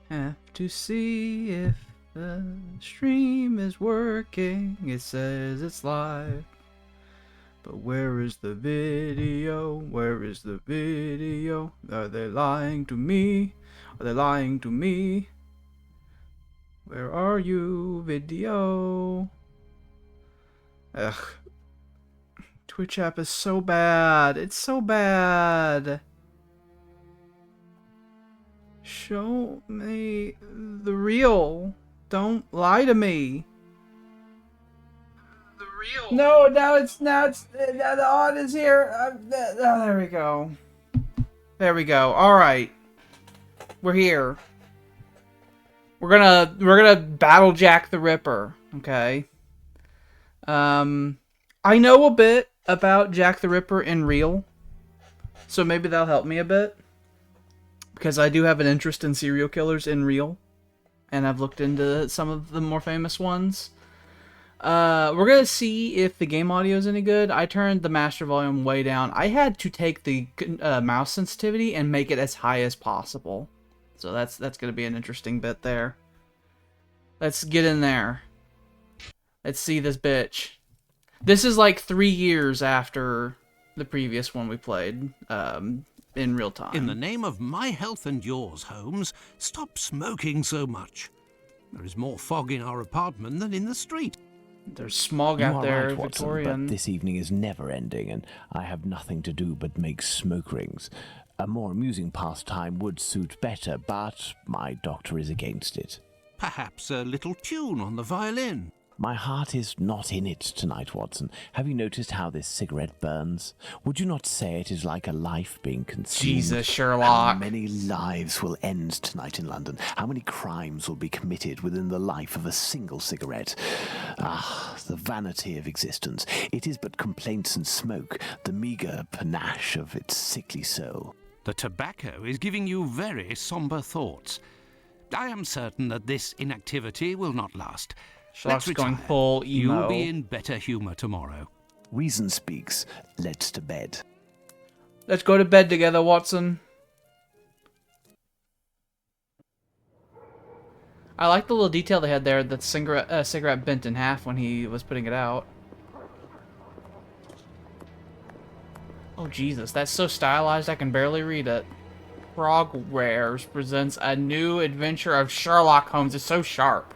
Have to see if the stream is working. It says it's live. But where is the video? Where is the video? Are they lying to me? Are they lying to me? Where are you, video? Ugh. Twitch app is so bad. It's so bad. Show me the real. Don't lie to me. The real. No, now the odd is here. There we go. There we go. All right, we're here. We're gonna battle Jack the Ripper. Okay. I know a bit about Jack the Ripper in real, so maybe that'll help me a bit. Because I do have an interest in serial killers in real. And I've looked into some of the more famous ones. We're going to see if the game audio is any good. I turned the master volume way down. I had to take the mouse sensitivity and make it as high as possible. So that's going to be an interesting bit there. Let's get in there. Let's see this bitch. This is like 3 years after the previous one we played. In real time. In the name of my health and yours, Holmes, stop smoking so much. There is more fog in our apartment than in the street. There's smog out there, right, Watson, Victorian. but this evening is never ending, and I have nothing to do but make smoke rings. A more amusing pastime would suit better, but my doctor is against it. Perhaps a little tune on the violin. My heart is not in it tonight, Watson. Have you noticed how this cigarette burns? Would you not say it is like a life being consumed? Jesus, Sherlock. How many lives will end tonight in London? How many crimes will be committed within the life of a single cigarette? Ah, the vanity of existence. It is but complaints and smoke, the meagre panache of its sickly soul. The tobacco is giving you very somber thoughts. I am certain that this inactivity will not last. Sherlock's Let's going retire. full emo. You'll be in better humour tomorrow. Reason speaks. Let's to bed. Let's go to bed together, Watson. I like the little detail they had there, that cigarette bent in half when he was putting it out. Oh, Jesus, that's so stylized I can barely read it. Frogwares presents a new adventure of Sherlock Holmes. It's so sharp.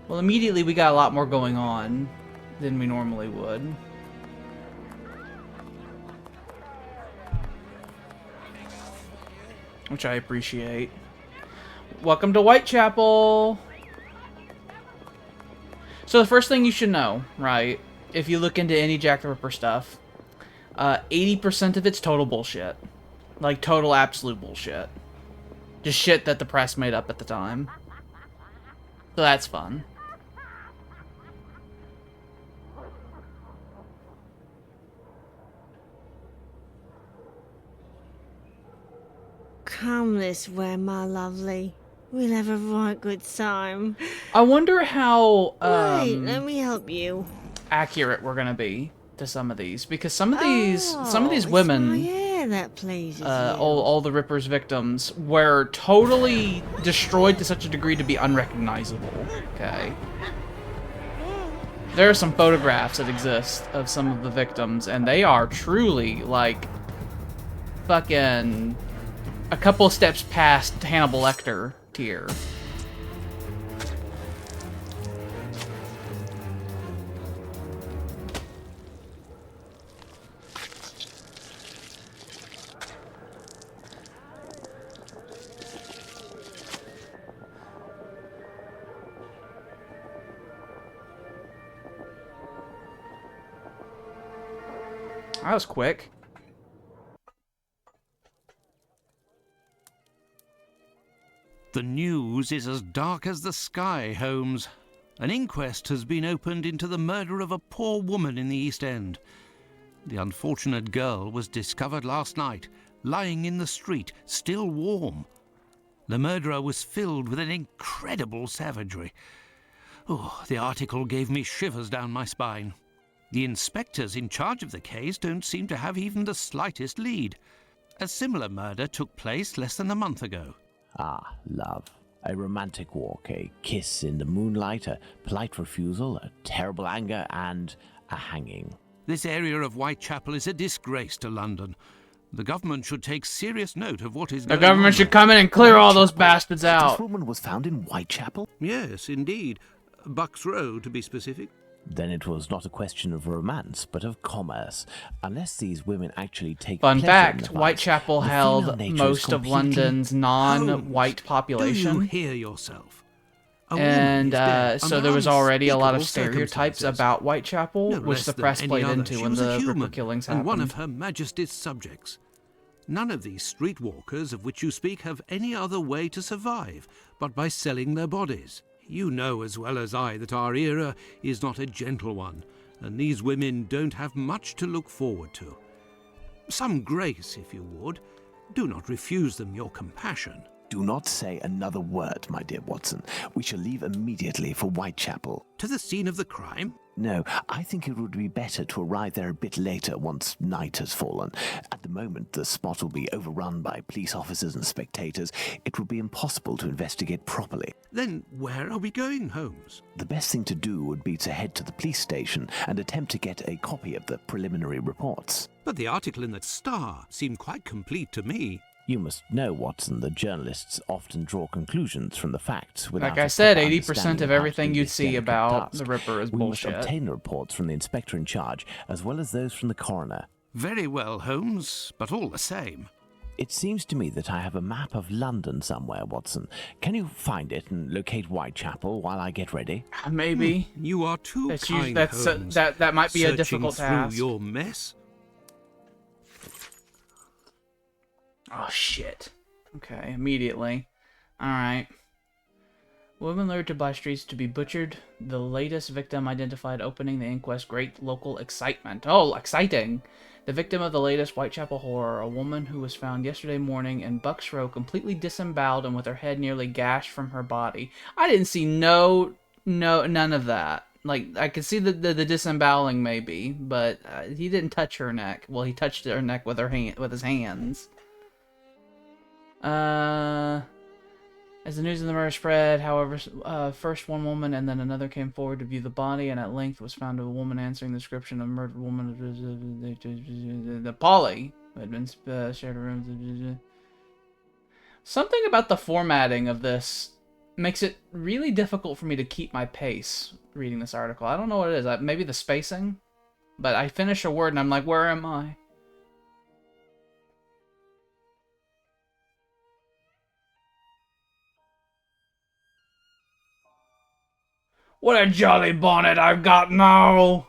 Well, immediately we got a lot more going on than we normally would. Which I appreciate. Welcome to Whitechapel! So the first thing you should know, right, if you look into any Jack the Ripper stuff, 80% of it's total bullshit. Like, total absolute bullshit. Just shit that the press made up at the time. So that's fun. Come this way, my lovely. We'll have a right good time. I wonder how Wait, let me help you. accurate we're gonna be to some of these, because some of these It's women, my hair that pleases you. all the Ripper's victims, were totally destroyed to such a degree to be unrecognizable. Okay. There are some photographs that exist of some of the victims, and they are truly, like, fucking a couple of steps past Hannibal Lecter tier. That was quick. The news is as dark as the sky, Holmes. An inquest has been opened into the murder of a poor woman in the East End. The unfortunate girl was discovered last night, lying in the street, still warm. The murderer was filled with an incredible savagery. Oh, the article gave me shivers down my spine. The inspectors in charge of the case don't seem to have even the slightest lead. A similar murder took place less than a month ago. Ah, love. A romantic walk, a kiss in the moonlight, a polite refusal, a terrible anger, and a hanging. This area of Whitechapel is a disgrace to London. The government should take serious note of what is The going government on should there. come in and clear all those bastards This out. woman was found in Whitechapel? Yes, indeed. Bucks Row, to be specific. Then it was not a question of romance, but of commerce. Unless these women actually take Fun pleasure in fact, the vice, Whitechapel the held female nature is most of completely- London's non-white Do you population. hear yourself? A woman And is dead so under there was already a lot of unspeakable stereotypes circumstances. about Whitechapel, No which less the than press any played other. into She when was a the Ripper human, killings and happened. one of Her Majesty's subjects. None of these streetwalkers of which you speak have any other way to survive but by selling their bodies. You know as well as I that our era is not a gentle one, and these women don't have much to look forward to. Some grace, if you would. Do not refuse them your compassion. Do not say another word, my dear Watson. We shall leave immediately for Whitechapel. To the scene of the crime? No, I think it would be better to arrive there a bit later once night has fallen. At the moment, the spot will be overrun by police officers and spectators. It would be impossible to investigate properly. Then where are we going, Holmes? The best thing to do would be to head to the police station and attempt to get a copy of the preliminary reports. But the article in the Star seemed quite complete to me. You must know, Watson, that journalists often draw conclusions from the facts without Like a I said, proper 80% understanding of how to everything do you'd this see delicate about task. the Ripper is We bullshit. must obtain reports from the inspector in charge, as well as those from the coroner. Very well, Holmes, but all the same. It seems to me that I have a map of London somewhere, Watson. Can you find it and locate Whitechapel while I get ready? Maybe. You are too That's kind, Holmes. that might be a Searching difficult through task. your mess. Oh shit. Okay, immediately. Alright. Women lured to by streets to be butchered. The latest victim identified, opening the inquest. Great local excitement. Oh, exciting! The victim of the latest Whitechapel horror, a woman who was found yesterday morning in Bucks Row, completely disemboweled and with her head nearly gashed from her body. I didn't see none of that. Like, I could see the disemboweling maybe, but he didn't touch her neck. Well, he touched her neck with his hands. As the news of the murder spread, however, first one woman and then another came forward to view the body, and at length was found a woman answering the description of a murdered woman, the Polly, who had been shared a room. Something about the formatting of this makes it really difficult for me to keep my pace reading this article. I don't know what it is. Maybe the spacing, but I finish a word and I'm like, where am I? What a jolly bonnet I've got now!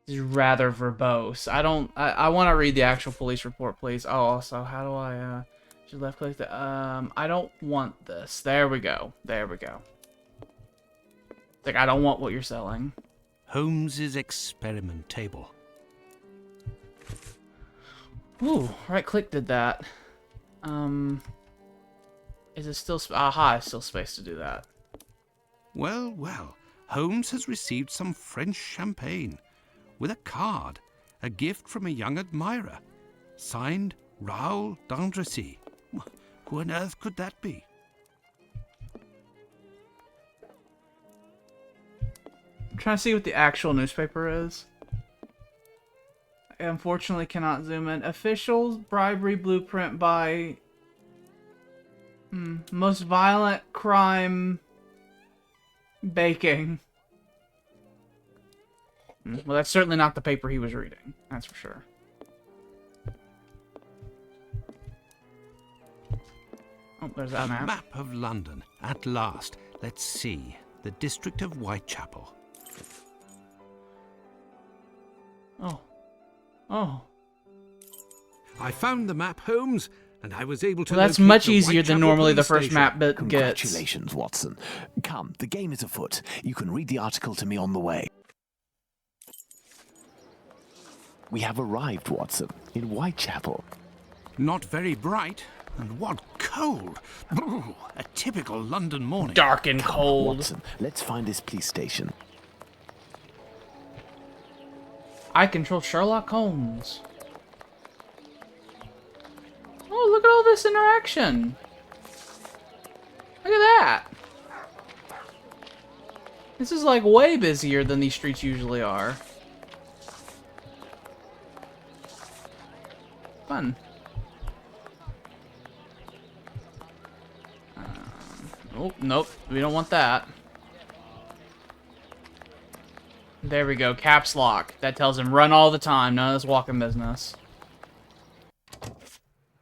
Is rather verbose. I want to read the actual police report, please. Oh, also, how do I, should left click the, I don't want this. There we go. There we go. It's like, I don't want what you're selling. Holmes's experiment table. Ooh, right click did that. Is it still, aha, it's still space to do that. Well, well, Holmes has received some French champagne. With a card, a gift from a young admirer. Signed, Raoul d'Andrecy. Who on earth could that be? I'm trying to see what the actual newspaper is. I unfortunately cannot zoom in. Official bribery blueprint by... most violent crime Baking. Well, that's certainly not the paper he was reading. That's for sure. Oh, there's that map. Map of London. At last. Let's see. The district of Whitechapel. Oh. Oh. I found the map, Holmes, and I was able to Well, that's locate much the easier than Whitechapel normally the police first station. map bit gets. Congratulations, Watson. Come, the game is afoot. You can read the article to me on the way. We have arrived, Watson, in Whitechapel. Not very bright, and what cold. Ooh, a typical London morning. Dark and cold. Watson, let's find this police station. I control Sherlock Holmes. Oh, look at all this interaction. Look at that. This is like way busier than these streets usually are. Fun. Oh, nope. We don't want that. There we go. Caps lock. That tells him run all the time. None of this walking business.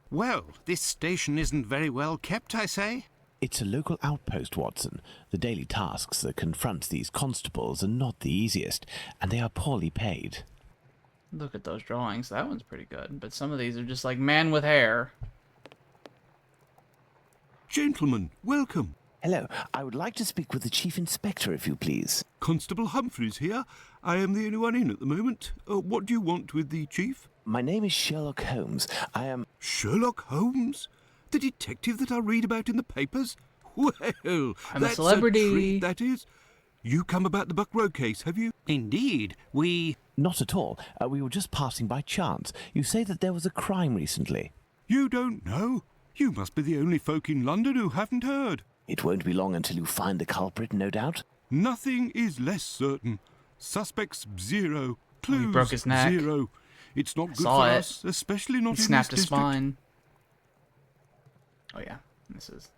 Well, this station isn't very well kept, I say. It's a local outpost, Watson. The daily tasks that confront these constables are not the easiest, and they are poorly paid. Look at those drawings. That one's pretty good. But some of these are just like man with hair. Gentlemen, welcome. Hello, I would like to speak with the Chief Inspector, if you please. Constable Humphreys here. I am the only one in at the moment. What do you want with the chief? My name is Sherlock Holmes. I am... Sherlock Holmes? The detective that I read about in the papers? Well, I'm a that's celebrity. A treat, that is. You come about the Buck Row case, have you? Indeed. We... Not at all. We were just passing by chance. You say that there was a crime recently. You don't know? You must be the only folk in London who haven't heard. It won't be long until you find the culprit, no doubt. Nothing is less certain. Suspects 0. Clues broke his neck. 0. It's not good saw for it. us, especially not He in snapped this his district. spine. Oh yeah, this is.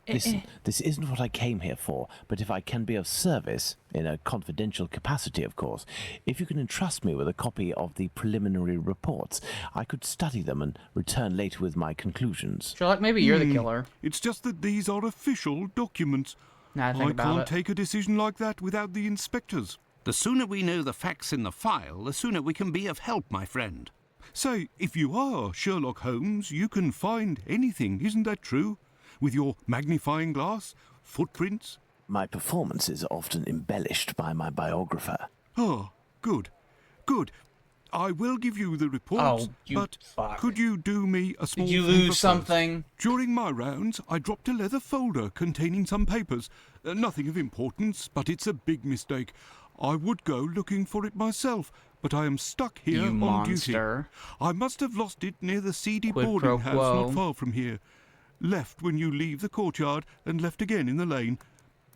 Listen, this isn't what I came here for, but if I can be of service, in a confidential capacity, of course, if you can entrust me with a copy of the preliminary reports, I could study them and return later with my conclusions. Sherlock, maybe you're the killer. It's just that these are official documents. Now I think I about can't it. take a decision like that without the inspectors. The sooner we know the facts in the file, the sooner we can be of help, my friend. Say, if you are Sherlock Holmes, you can find anything, isn't that true? With your magnifying glass, footprints. My performances are often embellished by my biographer. Oh, good. Good. I will give you the reports, Oh, you but fuck. could you do me a small Did you favour lose first? something? During my rounds, I dropped a leather folder containing some papers. Nothing of importance, but it's a big mistake. I would go looking for it myself, but I am stuck here You on monster. duty. I must have lost it near the seedy Quid boarding pro house quo. not far from here. Left when you leave the courtyard and left again in the lane.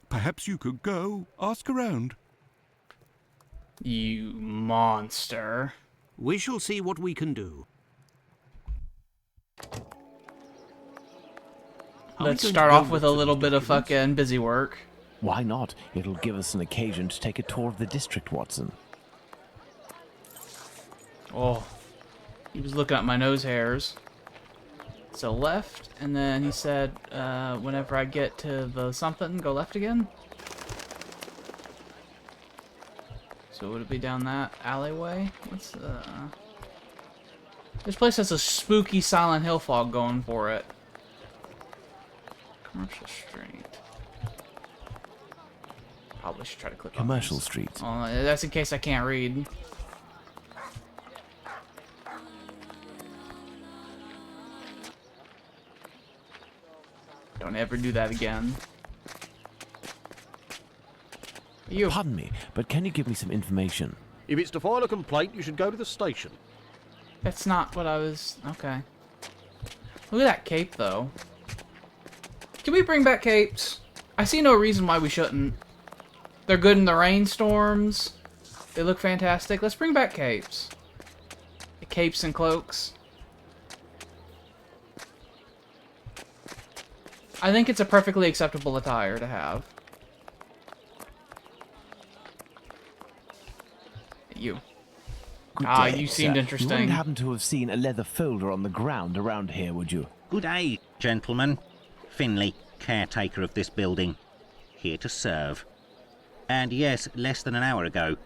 Perhaps you could go, ask around. You monster. We shall see what we can do. Let's start off with a little bit of fucking busy work. Why not? It'll give us an occasion to take a tour of the district, Watson. Oh, he was looking at my nose hairs. So left, and then he said, whenever I get to the something, go left again. So would it be down that alleyway? What's this place has a spooky Silent Hill fog going for it. Commercial Street. Probably should try to click on Commercial this. Street. Oh, that's in case I can't read. Don't ever do that again. You. Pardon me, but can you give me some information? If it's to file a complaint, you should go to the station. That's not what I was. Okay. Look at that cape, though. Can we bring back capes? I see no reason why we shouldn't. They're good in the rainstorms. They look fantastic. Let's bring back capes. Capes and cloaks. I think it's a perfectly acceptable attire to have. You. Good Ah, day, you seemed sir. interesting. You wouldn't happen to have seen a leather folder on the ground around here, would you? Good day, gentlemen. Finley, caretaker of this building. Here to serve. And yes, less than an hour ago.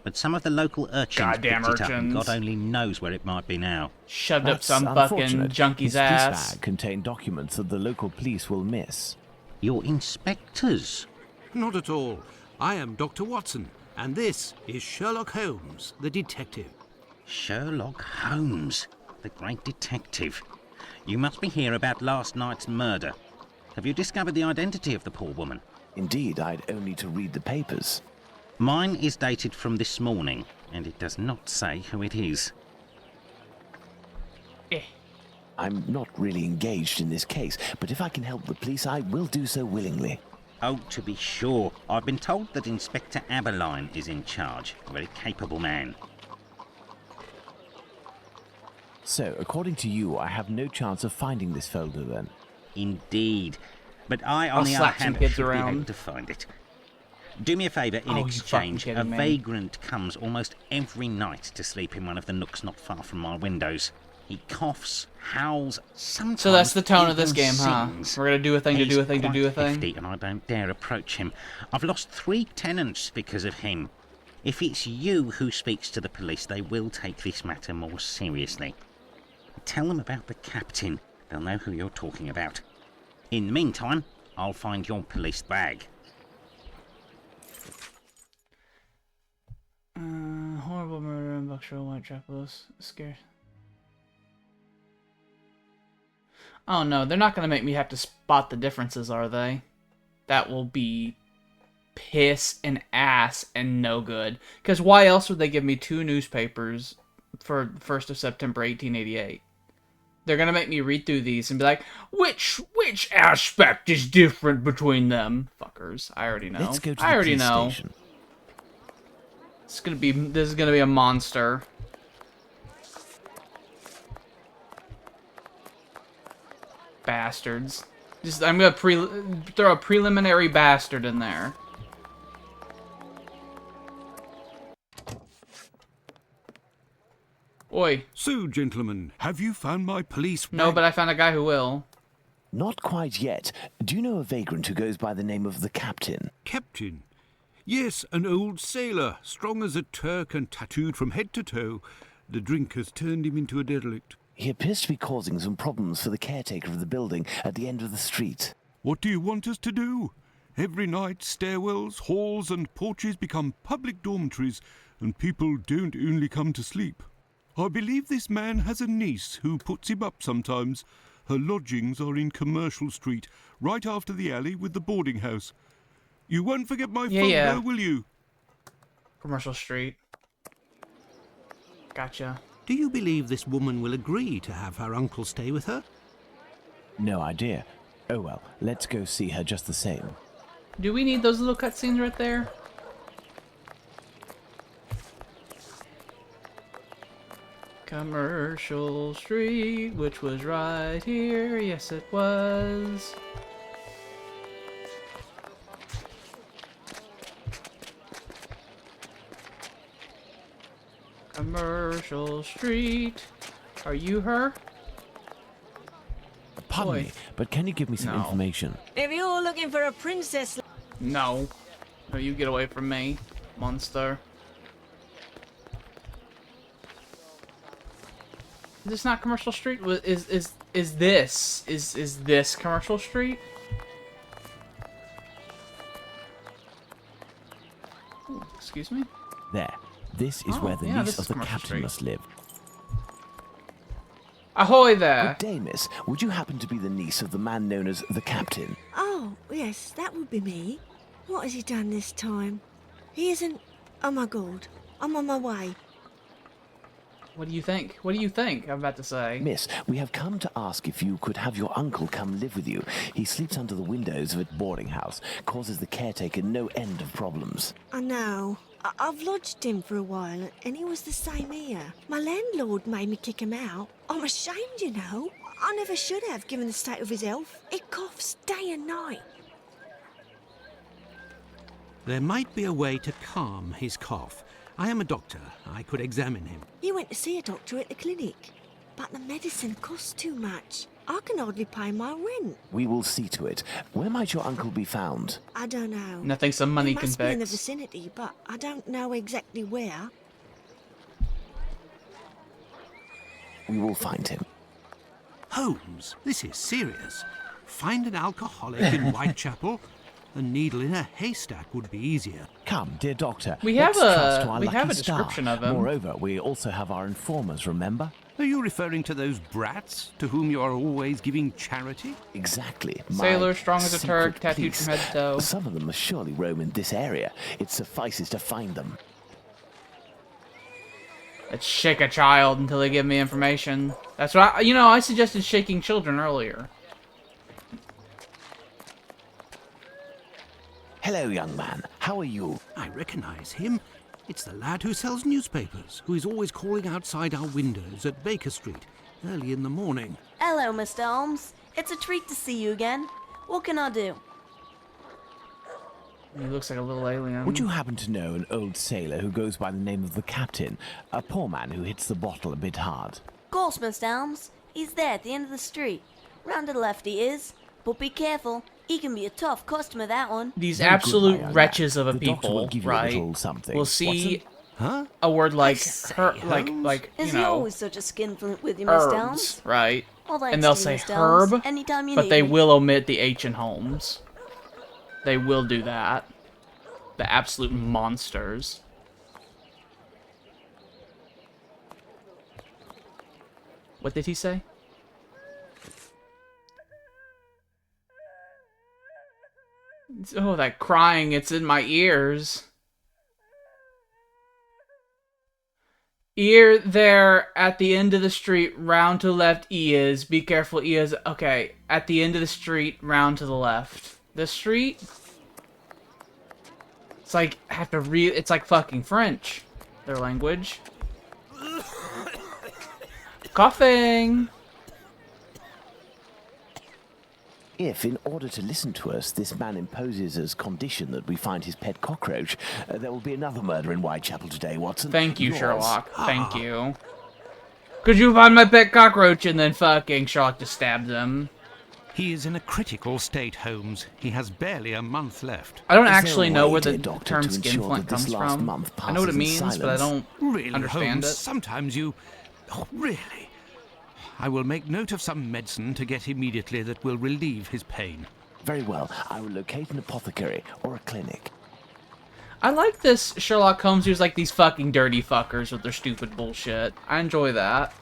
But some of the local urchins Goddamn picked it up, and urchins. God only knows where it might be now. Shoved up That's some fucking unfortunate. junkie's His ass. police bag contained documents that the local police will miss. Your inspectors? Not at all. I am Dr. Watson, and this is Sherlock Holmes, the detective. Sherlock Holmes, the great detective. You must be here about last night's murder. Have you discovered the identity of the poor woman? Indeed, I'd only to read the papers. Mine is dated from this morning, and it does not say who it is. I'm not really engaged in this case, but if I can help the police, I will do so willingly. Oh, to be sure. I've been told that Inspector Aberline is in charge. A very capable man. So, according to you, I have no chance of finding this folder then? Indeed. But I, on I'll the slap other some hand, kids should be around. able to find it. Do me a favour, in Oh, you exchange, fucking a kidding me? vagrant comes almost every night to sleep in one of the nooks not far from my windows. He coughs, howls, sometimes So that's the tone of this even game, huh? sings. We're gonna do a thing to He's do a thing to quite do a thing. hefty, and I don't dare approach him. I've lost 3 tenants because of him. If it's you who speaks to the police, they will take this matter more seriously. Tell them about the captain. They'll know who you're talking about. In the meantime, I'll find your police bag. Horrible murder in Buckshire Whitechapel. Scared. Oh no, they're not gonna make me have to spot the differences, are they? That will be piss and ass and no good. Because why else would they give me 2 newspapers for 1st of September 1888? They're gonna make me read through these and be like, which aspect is different between them? Fuckers. I already know. Let's go to I the already police know. station. This is gonna be a monster. Bastards. I'm gonna throw a preliminary bastard in there. Oi. So, gentlemen, have you found my police bag? No, but I found a guy who will. Not quite yet. Do you know a vagrant who goes by the name of the Captain? Captain? Yes, an old sailor, strong as a Turk and tattooed from head to toe. The drink has turned him into a derelict. He appears to be causing some problems for the caretaker of the building at the end of the street. What do you want us to do? Every night, stairwells, halls and porches become public dormitories, and people don't only come to sleep. I believe this man has a niece who puts him up sometimes. Her lodgings are in Commercial Street, right after the alley with the boarding house. You won't forget my phone, Yeah. will you? Commercial Street. Gotcha. Do you believe this woman will agree to have her uncle stay with her? No idea. Oh well, let's go see her just the same. Do we need those little cutscenes right there? Commercial Street, which was right here. Yes, it was. Commercial Street. Are you her? Pardon Oi. me, but can you give me some No. information? If you're looking for a princess, No. No, you get away from me, monster. Is this not Commercial Street? Is this Commercial Street? Ooh, excuse me? There. This is Oh, where the yeah, this niece is of the Commercial Captain Street. must live. Ahoy there! Good day, miss. Would you happen to be the niece of the man known as the Captain? oh, yes, that would be me. What has he done this time? He isn't... Oh my god, I'm on my way. What do you think? What do you think? I'm about to say. Miss, we have come to ask if you could have your uncle come live with you. He sleeps under the windows of a boarding house, causes the caretaker no end of problems. I know. I've lodged him for a while, and he was the same here. My landlord made me kick him out. I'm ashamed, you know. I never should have, given the state of his health. He coughs day and night. There might be a way to calm his cough, I am a doctor. I could examine him. You went to see a doctor at the clinic, but the medicine costs too much. I can hardly pay my rent. We will see to it. Where might your uncle be found? I don't know. Nothing some money He can must be in the fix. vicinity, but I don't know exactly where. We will find him. Holmes, this is serious. Find an alcoholic in Whitechapel? A needle in a haystack would be easier. Come, dear doctor. We have let's trust a- to our we lucky have a star. description of him. Moreover, we also have our informers, remember? Are you referring to those brats to whom you are always giving charity? Exactly. Sailor, strong as a secret Turk, tattooed police. from head to toe. Some of them must surely roam in this area. It suffices to find them. Let's shake a child until they give me information. That's what I suggested shaking children earlier. Hello, young man. How are you? I recognize him. It's the lad who sells newspapers, who is always calling outside our windows at Baker Street early in the morning. Hello, Mr. Holmes. It's a treat to see you again. What can I do? He looks like a little alien. Would you happen to know an old sailor who goes by the name of the Captain? A poor man who hits the bottle a bit hard. Of course, Mr. Holmes. He's there at the end of the street. Round to the left he is. But be careful. He can be a tough customer, that one. These Very good, absolute my young wretches man. of a The doctor will people, give you a right? little something. We'll see Watson? Huh? a word like say, her, Holmes? like Is you he know, always such a skinflint with you, Mr. herbs, Holmes? right? Well, thanks And they'll to you, say Mr. Holmes. herb, Anytime you but need they me. will omit the H in Holmes. They will do that. The absolute monsters. What did he say? Oh, that crying, it's in my ears. Ear there at the end of the street, round to the left, E is. Be careful, E is. Okay, at the end of the street, round to the left. This street? It's like, I have to read, it's like fucking French. Their language. Coughing! If, in order to listen to us, this man imposes as condition that we find his pet cockroach, there will be another murder in Whitechapel today, Watson. Thank you, Yours. Sherlock. Thank you. Could you find my pet cockroach? And then fucking Sherlock just stabs him. He is in a critical state, Holmes. He has barely a month left. I don't Is there actually a know way, where dear the doctor, term to ensure skinflint that this comes last from. month I know what it passes in means, but I silence? don't Really, understand Holmes, it. sometimes you... Oh, really? I will make note of some medicine to get immediately that will relieve his pain. Very well. I will locate an apothecary or a clinic. I like this Sherlock Holmes who's like these fucking dirty fuckers with their stupid bullshit. I enjoy that.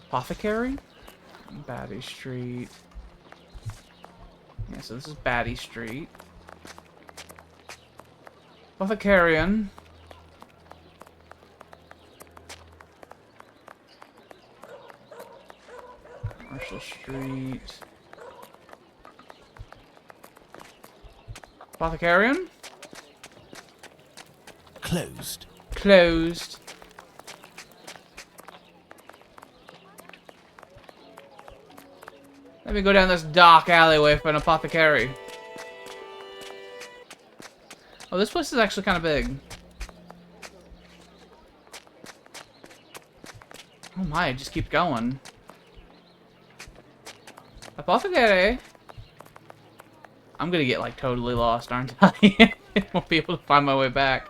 Apothecary? Batty Street. Yeah, so this is Batty Street. Apothecarian. Commercial Street. Apothecarian? Closed. Closed. Let me go down this dark alleyway for an apothecary. Oh, this place is actually kind of big. Oh my, it just keeps going. Apothecary. I'm gonna get like totally lost, aren't I? I won't be able to find my way back.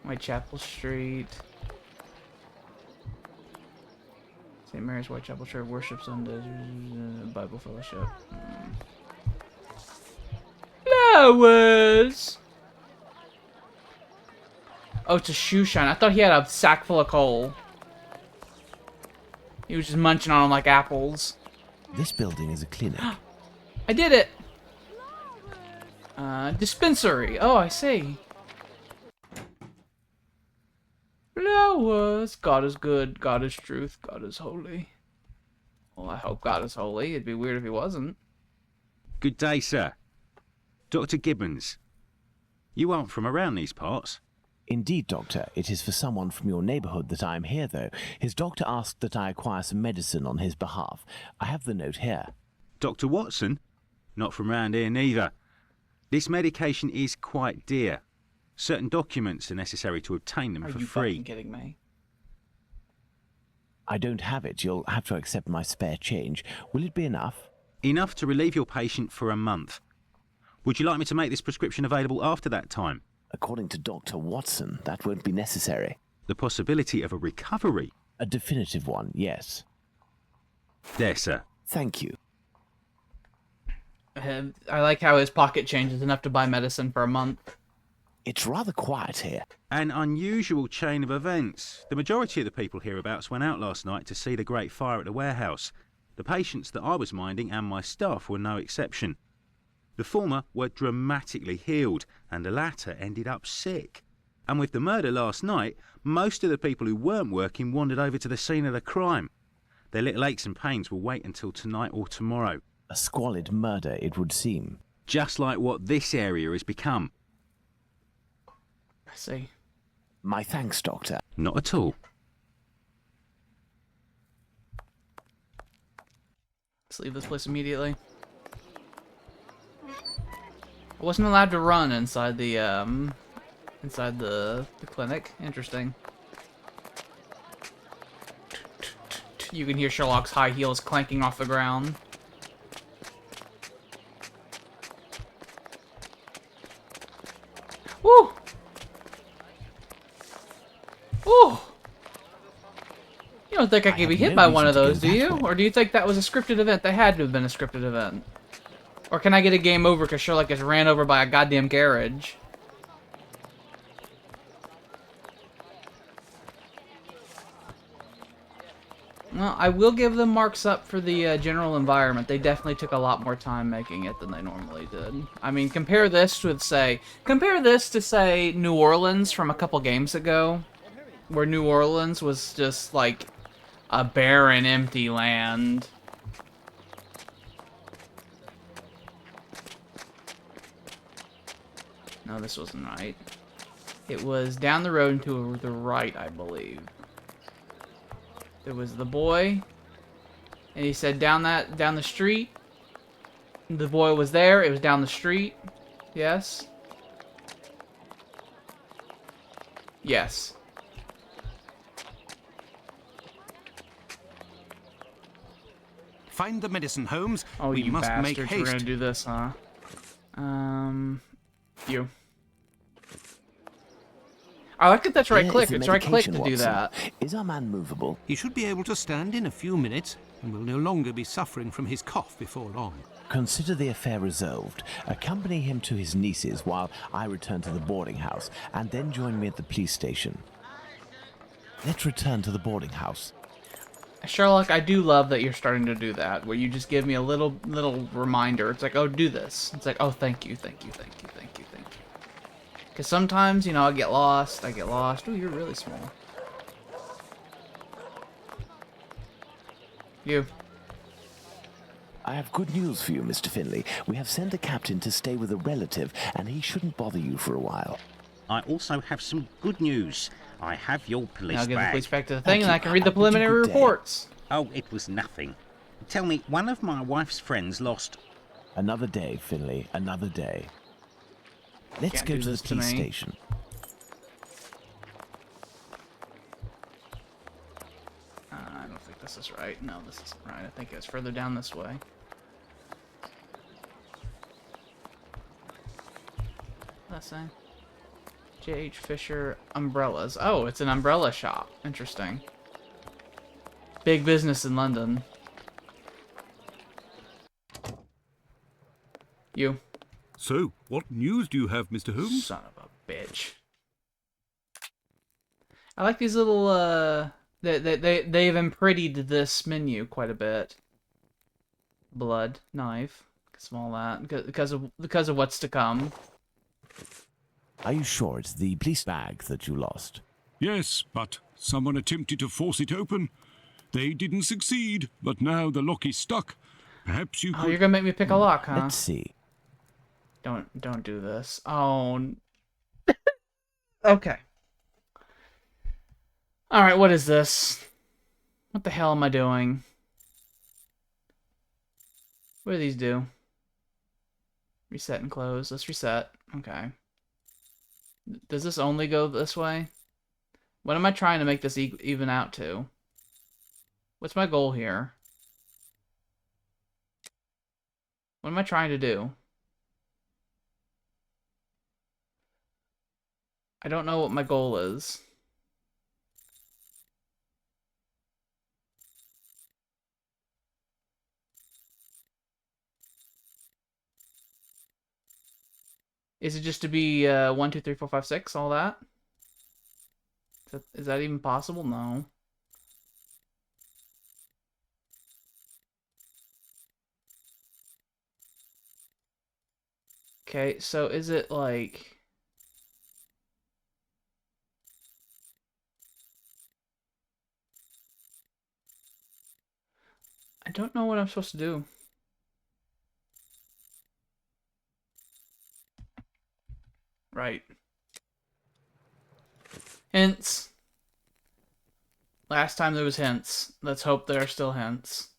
Whitechapel Street. St. Mary's Whitechapel Church worships on the Bible Fellowship. Flowers! Oh, it's a shoe shine. I thought he had a sack full of coal. He was just munching on them like apples. This building is a clinic. I did it! Dispensary. Oh, I see. Flowers. God is good. God is truth. God is holy. Well, I hope God is holy. It'd be weird if he wasn't. Good day, sir. Dr. Gibbons. You aren't from around these parts. Indeed, Doctor. It is for someone from your neighbourhood that I am here, though. His doctor asked that I acquire some medicine on his behalf. I have the note here. Dr. Watson? Not from round here neither. This medication is quite dear. Certain documents are necessary to obtain them Are for you free. fucking kidding me? I don't have it. You'll have to accept my spare change. Will it be enough? Enough to relieve your patient for a month. Would you like me to make this prescription available after that time? According to Dr. Watson, that won't be necessary. The possibility of a recovery? A definitive one, yes. There, sir. Thank you. I like how his pocket change is enough to buy medicine for a month. It's rather quiet here. An unusual chain of events. The majority of the people hereabouts went out last night to see the great fire at the warehouse. The patients that I was minding and my staff were no exception. The former were dramatically healed, and the latter ended up sick. And with the murder last night, most of the people who weren't working wandered over to the scene of the crime. Their little aches and pains will wait until tonight or tomorrow. A squalid murder, it would seem. Just like what this area has become. I see. My thanks, Doctor. Not at all. Let's leave this place immediately. I wasn't allowed to run inside the clinic. Interesting. You can hear Sherlock's high heels clanking off the ground. Woo! Ooh! You don't think I could be hit by one of those, do you? Or do you think that was a scripted event? That had to have been a scripted event. Or can I get a game over because Sherlock gets ran over by a goddamn garage? Well, I will give them marks up for the general environment. They definitely took a lot more time making it than they normally did. I mean, compare this to, say, New Orleans from a couple games ago, where New Orleans was just, like, a barren, empty land. No, this wasn't right. It was down the road and to the right, I believe. There was the boy, and he said down the street. The boy was there. It was down the street. Yes. Yes. Find the medicine, Holmes. Oh, We you must make bastards! We're haste. gonna do this, huh? You. I like that. That's right Here click. is the It's right click to medication, do Watson. that. Is our man movable? He should be able to stand in a few minutes and will no longer be suffering from his cough before long. Consider the affair resolved. Accompany him to his niece's while I return to the boarding house, and then join me at the police station. Let's return to the boarding house. Sherlock, I do love that you're starting to do that, where you just give me a little reminder. It's like, oh, do this. It's like, oh, thank you, thank you, thank you, thank you, thank you. Because sometimes, you know, I get lost. Ooh, you're really small. You. I have good news for you, Mr. Finley. We have sent a captain to stay with a relative, and he shouldn't bother you for a while. I also have some good news. I have your police Now give the bag. police back to the Thank thing, and you. I can read the I bid you preliminary good day. reports. Oh, it was nothing. Tell me, one of my wife's friends lost... Another day, Finley, another day. Let's Can't go do to the this to police me. station. I don't think this is right. No, this isn't right. I think it's further down this way. What's that say? J.H. Fisher Umbrellas. Oh, it's an umbrella shop. Interesting. Big business in London. You. So, what news do you have, Mr. Holmes? Son of a bitch. I like these little, they've emprettied this menu quite a bit. Blood, knife, small that, because of what's to come. Are you sure it's the police bag that you lost? Yes, but someone attempted to force it open. They didn't succeed, but now the lock is stuck. Perhaps you Oh, could... you're gonna make me pick a lock, huh? Let's see. Don't do this. Oh. Okay. Alright, what is this? What the hell am I doing? What do these do? Reset and close. Let's reset. Okay. Does this only go this way? What am I trying to make this even out to? What's my goal here? What am I trying to do? I don't know what my goal is. Is it just to be 1, 2, 3, 4, 5, 6, all that? Is that even possible? No. Okay, so is it like... I don't know what I'm supposed to do. Right. Hints. Last time there was hints. Let's hope there are still hints.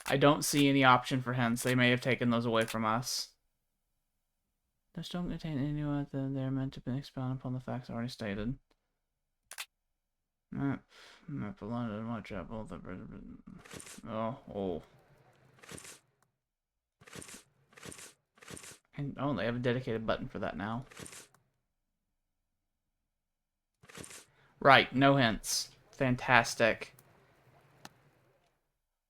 I don't see any option for hints. They may have taken those away from us. Those don't contain any of them. They're meant to be expounded upon the facts already stated. Map of London, Whitechapel. Oh. And they have a dedicated button for that now. Right, no hints. Fantastic.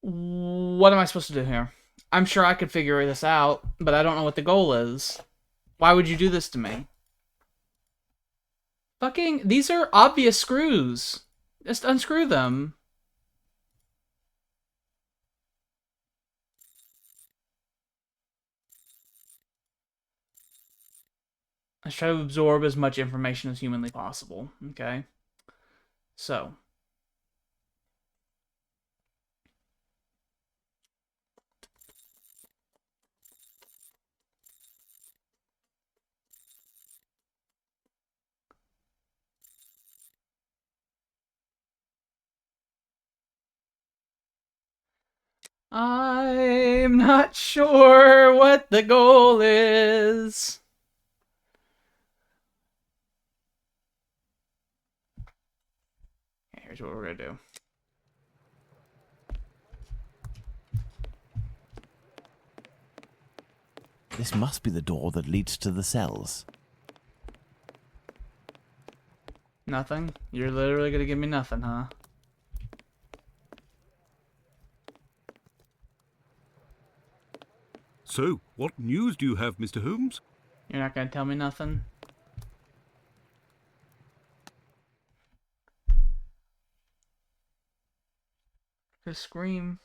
What am I supposed to do here? I'm sure I could figure this out, but I don't know what the goal is. Why would you do this to me? Fucking, these are obvious screws. Just unscrew them. Let's try to absorb as much information as humanly possible, okay? So. I'm not sure what the goal is. Okay, here's what we're gonna do. This must be the door that leads to the cells. Nothing? You're literally gonna give me nothing, huh? So, what news do you have, Mr. Holmes? You're not gonna tell me nothing? Just scream.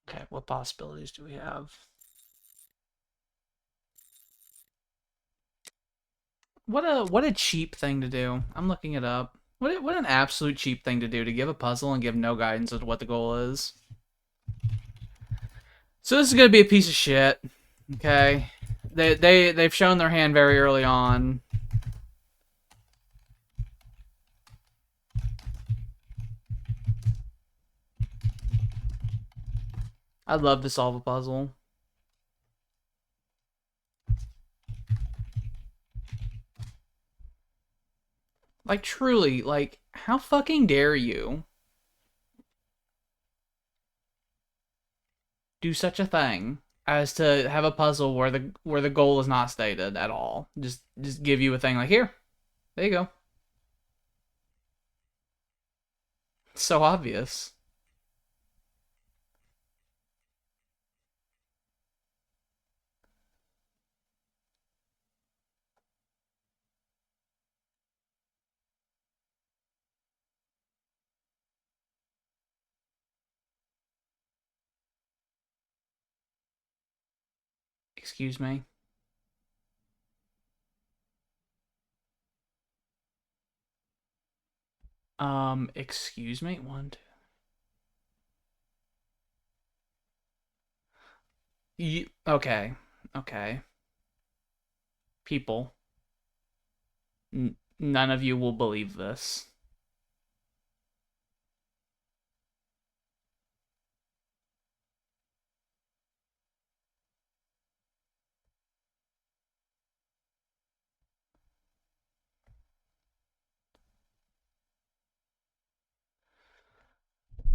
Okay, what possibilities do we have? What a cheap thing to do. I'm looking it up. What an absolute cheap thing to do, to give a puzzle and give no guidance as to what the goal is. So this is gonna be a piece of shit. Okay. They've shown their hand very early on. I'd love to solve a puzzle. Like, truly, like, how fucking dare you do such a thing as to have a puzzle where the goal is not stated at all. Just give you a thing like, here, there you go. It's so obvious. Excuse me. Excuse me? One, two. Okay. Okay. People. None of you will believe this.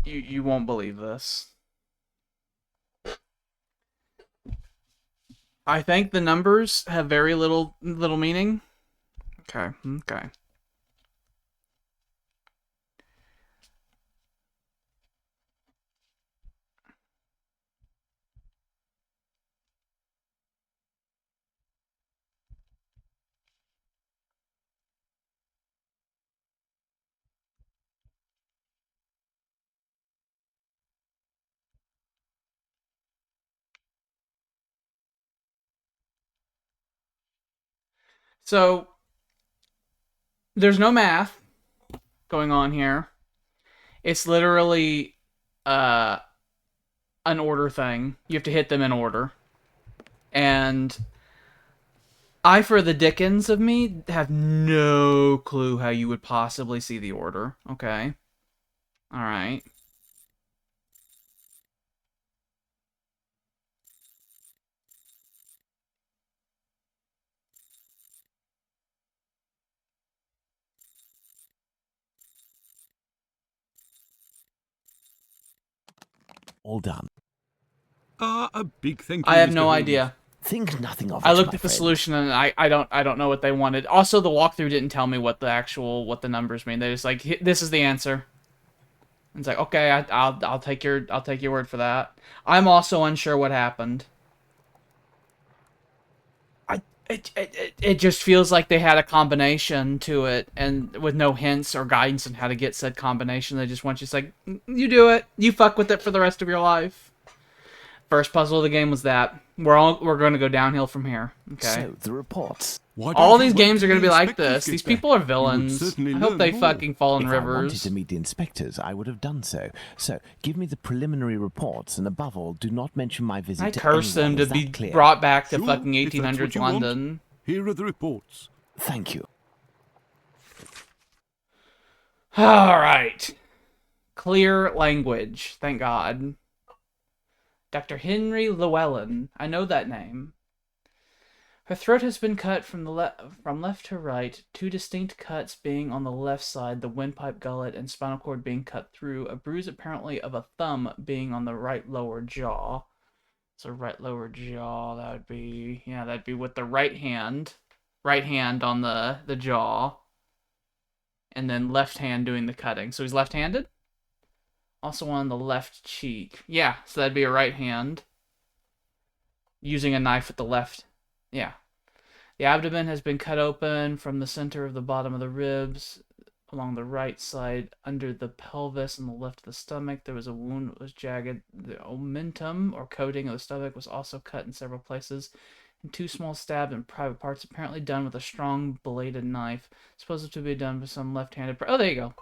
You won't believe this. I think the numbers have very little meaning. Okay. Okay. So there's no math going on here. It's literally an order thing. You have to hit them in order. And I, for the dickens of me, have no clue how you would possibly see the order. Okay. Alright. All done. A big thank you, I have Mr. no Holmes. idea. Think nothing of it, I looked my at the friend. solution and I don't know what they wanted. Also, the walkthrough didn't tell me what the numbers mean. They just like, this is the answer. It's like, okay, I'll take your word for that. I'm also unsure what happened. It just feels like they had a combination to it, and with no hints or guidance on how to get said combination, they just want you to like, you do it, you fuck with it for the rest of your life. First puzzle of the game was that. We're going to go downhill from here. Okay. So, the reports. Why don't All you these wait games till are going to the be like inspectors this. get These back? people are You would villains. certainly I hope learn they more. fucking fall in If I wanted rivers. to meet the inspectors, I would have done so. So, give me the preliminary reports, and above all, do not mention my visit I to curse anyone. them to Is be that clear? brought back to Sure, fucking if that's 1800s what you want. London. Here are the reports. Thank you. All right. Clear language. Thank God. Dr. Henry Llewellyn. I know that name. Her throat has been cut from left to right, two distinct cuts being on the left side, the windpipe gullet and spinal cord being cut through, a bruise apparently of a thumb being on the right lower jaw. So right lower jaw, that'd be with the right hand on the jaw, and then left hand doing the cutting. So he's left-handed? Also on the left cheek. Yeah, so that'd be a right hand. Using a knife with the left. Yeah. The abdomen has been cut open from the center of the bottom of the ribs, along the right side, under the pelvis, and the left of the stomach. There was a wound that was jagged. The omentum, or coating of the stomach, was also cut in several places. And two small stabs in private parts, apparently done with a strong bladed knife, supposed to be done by some left-handed oh, there you go.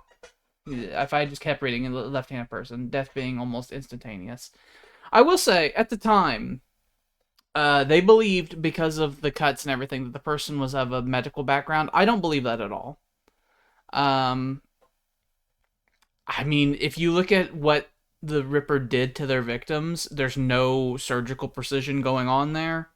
If I just kept reading, a left-handed person, death being almost instantaneous. I will say, at the time, they believed, because of the cuts and everything, that the person was of a medical background. I don't believe that at all. I mean, if you look at what the Ripper did to their victims, there's no surgical precision going on there.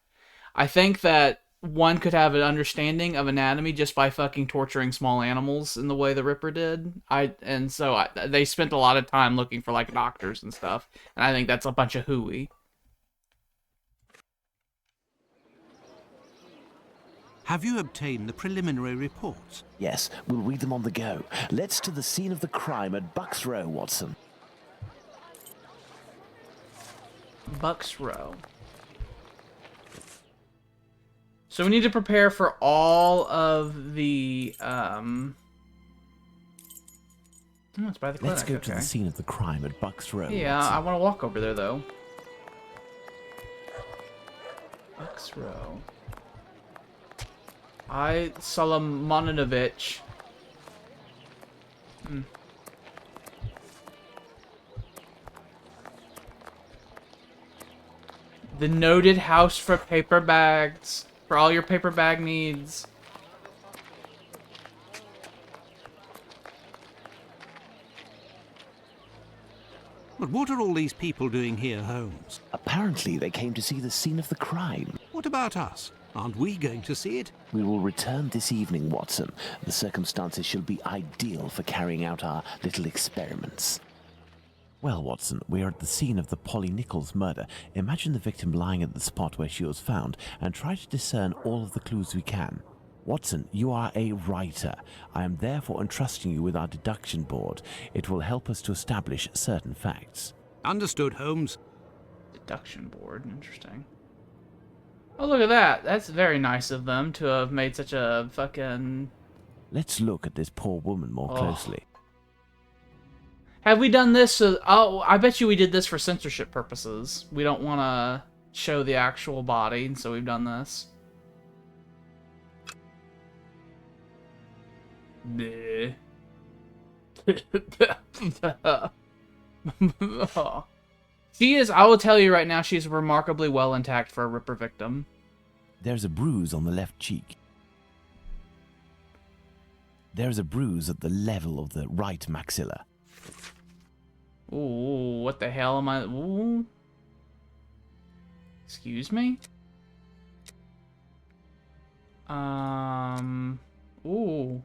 I think that one could have an understanding of anatomy just by fucking torturing small animals in the way the Ripper did. They spent a lot of time looking for like doctors and stuff, and I think that's a bunch of hooey. Have you obtained the preliminary reports? Yes, we'll read them on the go. Let's to the scene of the crime at Bucks Row, Watson. Bucks Row. So we need to prepare for all of the, oh, it's by the clinic. Let's go to the scene of the crime at Bucks Row, Yeah, Watson. I want to walk over there, though. Bucks This row. I, Solomoninovich. The noted house for paper bags. For all your paper bag needs. But what are all these people doing here, Holmes? Apparently, they came to see the scene of the crime. What about us? Aren't we going to see it? We will return this evening, Watson. The circumstances shall be ideal for carrying out our little experiments. Well, Watson, we are at the scene of the Polly Nichols murder. Imagine the victim lying at the spot where she was found and try to discern all of the clues we can. Watson, you are a writer. I am therefore entrusting you with our deduction board. It will help us to establish certain facts. Understood, Holmes. Deduction board, interesting. Oh, look at that. That's very nice of them to have made such a fucking... Let's look at this poor woman more closely. Have we done this? Oh, I bet you we did this for censorship purposes. We don't want to show the actual body, so we've done this. Bleh. She is, I will tell you right now, she's remarkably well intact for a Ripper victim. There's a bruise on the left cheek. There's a bruise at the level of the right maxilla. Ooh, what the hell am I... Ooh. Excuse me? Ooh.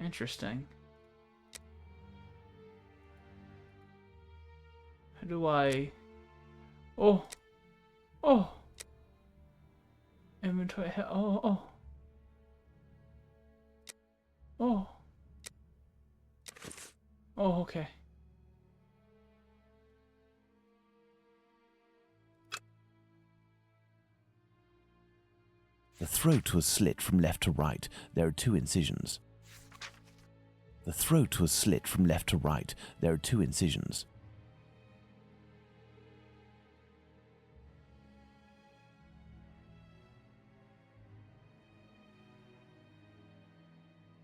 Interesting. How do I... Oh. Oh. Inventory... Oh. Oh. Oh, okay. The throat was slit from left to right. There are 2 incisions. The throat was slit from left to right. There are 2 incisions.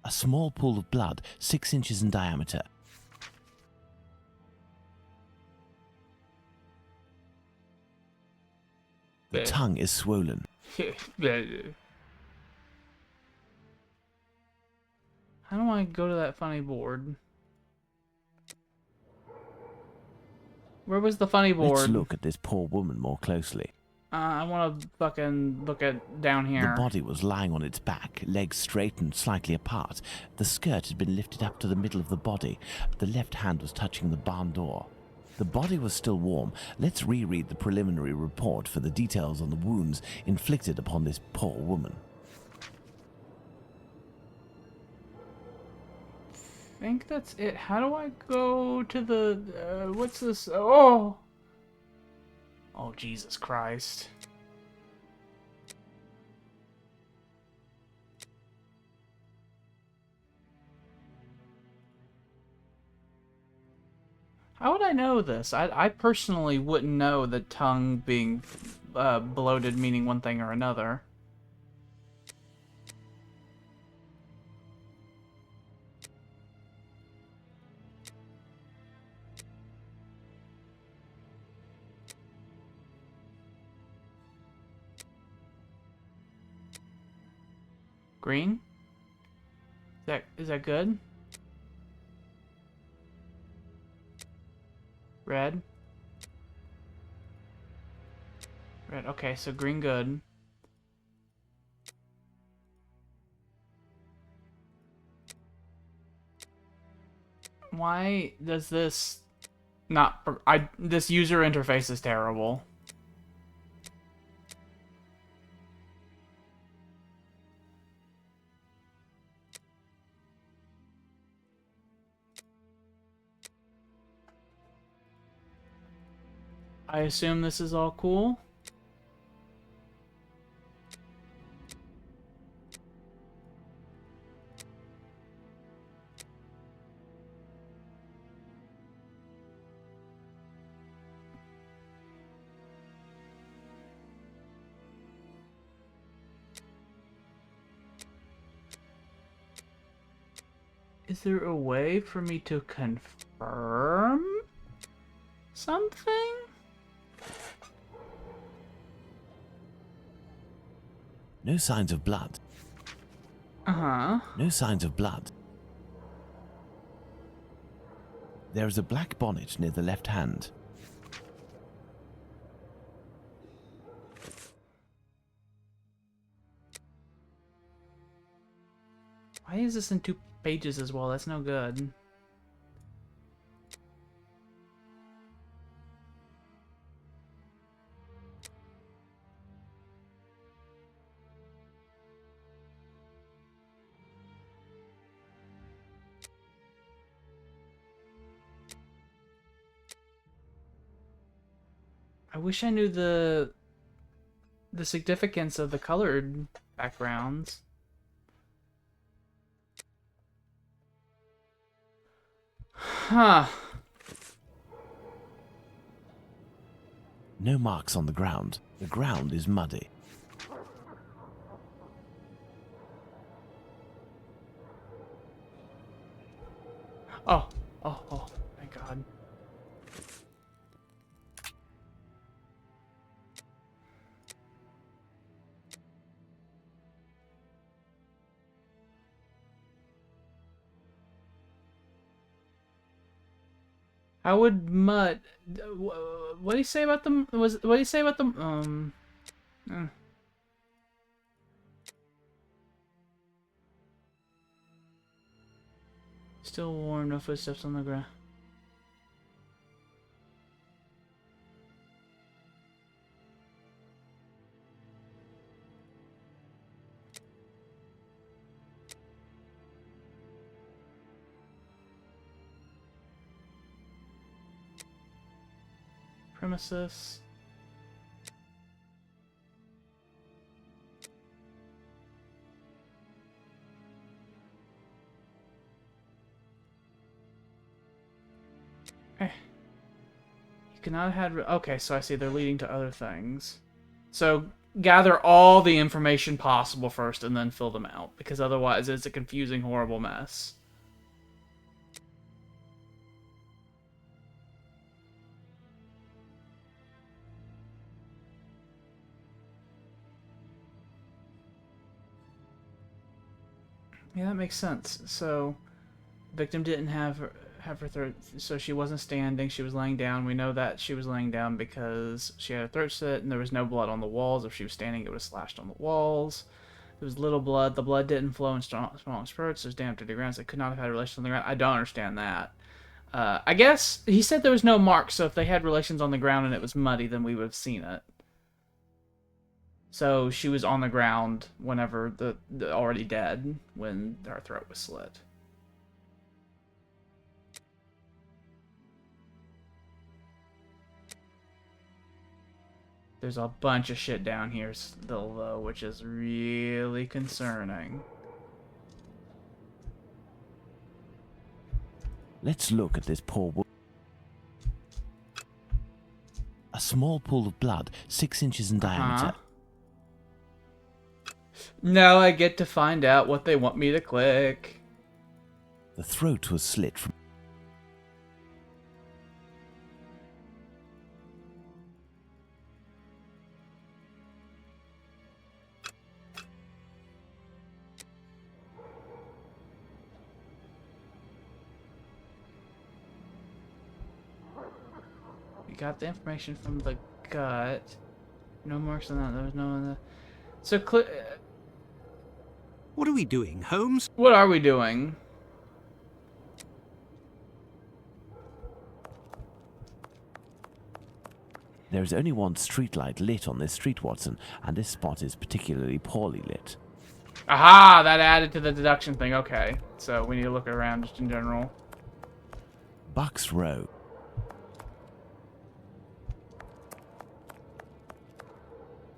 A small pool of blood, 6 inches in diameter. The tongue is swollen. How do I go to that funny board? Where was the funny board? Let's look at this poor woman more closely. I want to fucking look at down here. The body was lying on its back, legs straight and slightly apart. The skirt had been lifted up to the middle of the body. The left hand was touching the barn door. The body was still warm. Let's reread the preliminary report for the details on the wounds inflicted upon this poor woman. I think that's it. How do I go to the... what's this? Oh! Oh, Jesus Christ. How would I know this? I personally wouldn't know the tongue being bloated meaning one thing or another. Green? Is that good? Red? Red, okay, so green good. Why does this not... this user interface is terrible. I assume this is all cool. Is there a way for me to confirm something? No signs of blood. Uh-huh. No signs of blood. There is a black bonnet near the left hand. Why is this in 2 pages as well? That's no good. I wish I knew the significance of the colored backgrounds. Huh. No marks on the ground. The ground is muddy. Oh, thank God. How would mud? What did he say about them? What did he say about them? Still warm, no footsteps on the ground. Premises. You cannot have had. Okay, so I see they're leading to other things. So gather all the information possible first and then fill them out, because otherwise it's a confusing, horrible mess. Yeah, that makes sense. So, victim didn't have her throat, so she wasn't standing, she was laying down. We know that she was laying down because she had a throat slit and there was no blood on the walls. If she was standing, it would have slashed on the walls. There was little blood. The blood didn't flow in strong spurts. There's damp to the ground, so they could not have had relations on the ground. I don't understand that. I guess he said there was no marks, so if they had relations on the ground and it was muddy, then we would have seen it. So she was on the ground whenever the already dead when her throat was slit. There's a bunch of shit down here still, though, which is really concerning. Let's look at this poor woman. A small pool of blood, 6 inches in diameter. Now I get to find out what they want me to click. The throat was slit from... We got the information from the gut. No marks on that. There was no on the... So What are we doing, Holmes? what are we doing? There is only one streetlight lit on this street, Watson, and this spot is particularly poorly lit. Aha! That added to the deduction thing. Okay. So we need to look around just in general. Bucks Row.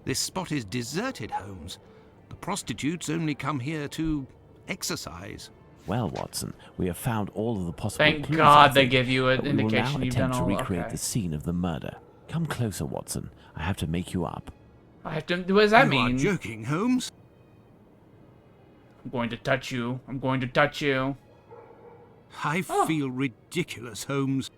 This spot is deserted, Holmes. The prostitutes only come here to exercise. Well, Watson, we have found all of the possible Thank clues, God I they think, give you an but we will indication now you've done attempt to all. recreate Okay. the scene of the murder. Come closer, Watson. I have to make you up. I have to. What does that You mean? are joking, Holmes? I'm going to touch you. I'm going to touch you. I feel ridiculous, Holmes.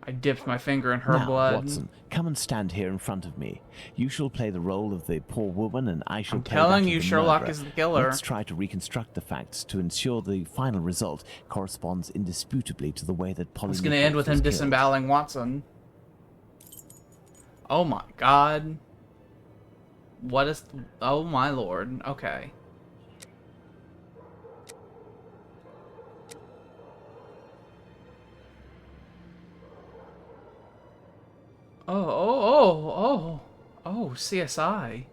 I dipped my finger in her Now, blood. Watson, come and stand here in front of me. You shall play the role of the poor woman, and I shall I'm play telling that you, of the Sherlock murderer. is the killer. Let's try to reconstruct the facts to ensure the final result corresponds indisputably to the way that Polly It's going to end with him was killed. disemboweling Watson. Oh my God. What is... Oh my lord. Okay. Oh, CSI.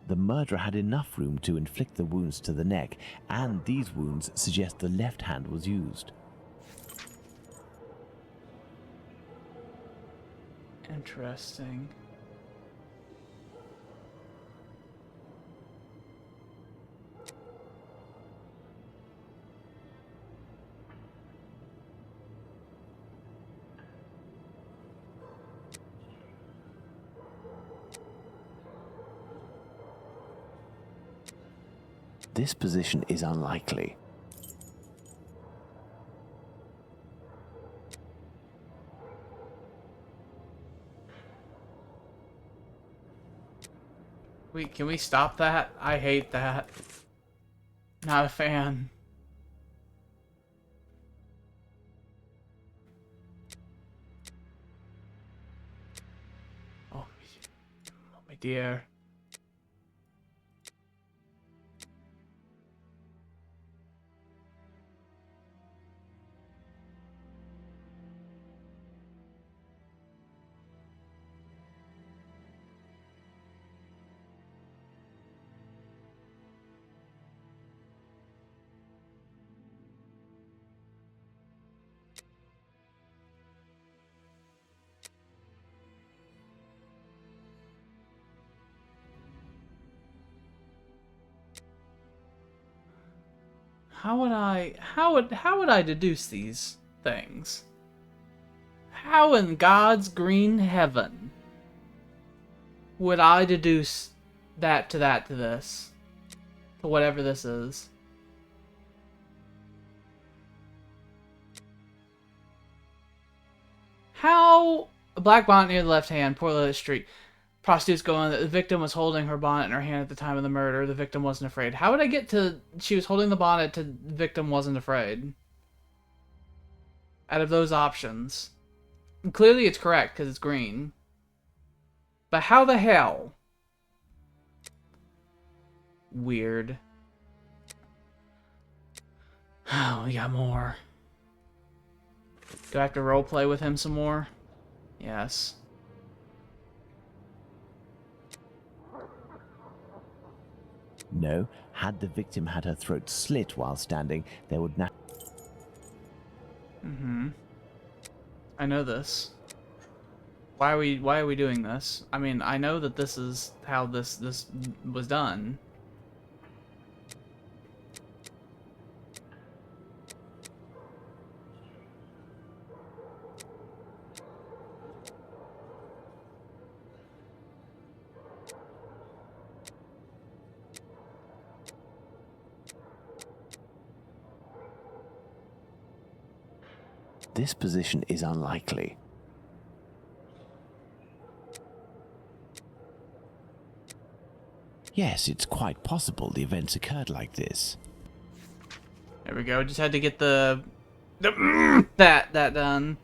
The murderer had enough room to inflict the wounds to the neck, and these wounds suggest the left hand was used. Interesting. This position is unlikely. Wait, can we stop that? I hate that. Not a fan. Oh my dear. How would I deduce these things? How in God's green heaven would I deduce that to this? To whatever this is. How a black bonnet near the left hand, poor lit street. Prostitutes go on that the victim was holding her bonnet in her hand at the time of the murder. The victim wasn't afraid. How would I get to she was holding the bonnet to the victim wasn't afraid? Out of those options. And clearly it's correct because it's green. But how the hell? Weird. Oh, we got more. Do I have to roleplay with him some more? Yes. No, had the victim had her throat slit while standing, there would not. I know this. Why are we doing this? I mean, I know that this is how this was done. This position is unlikely. Yes, it's quite possible the events occurred like this. There we go. Just had to get the that done.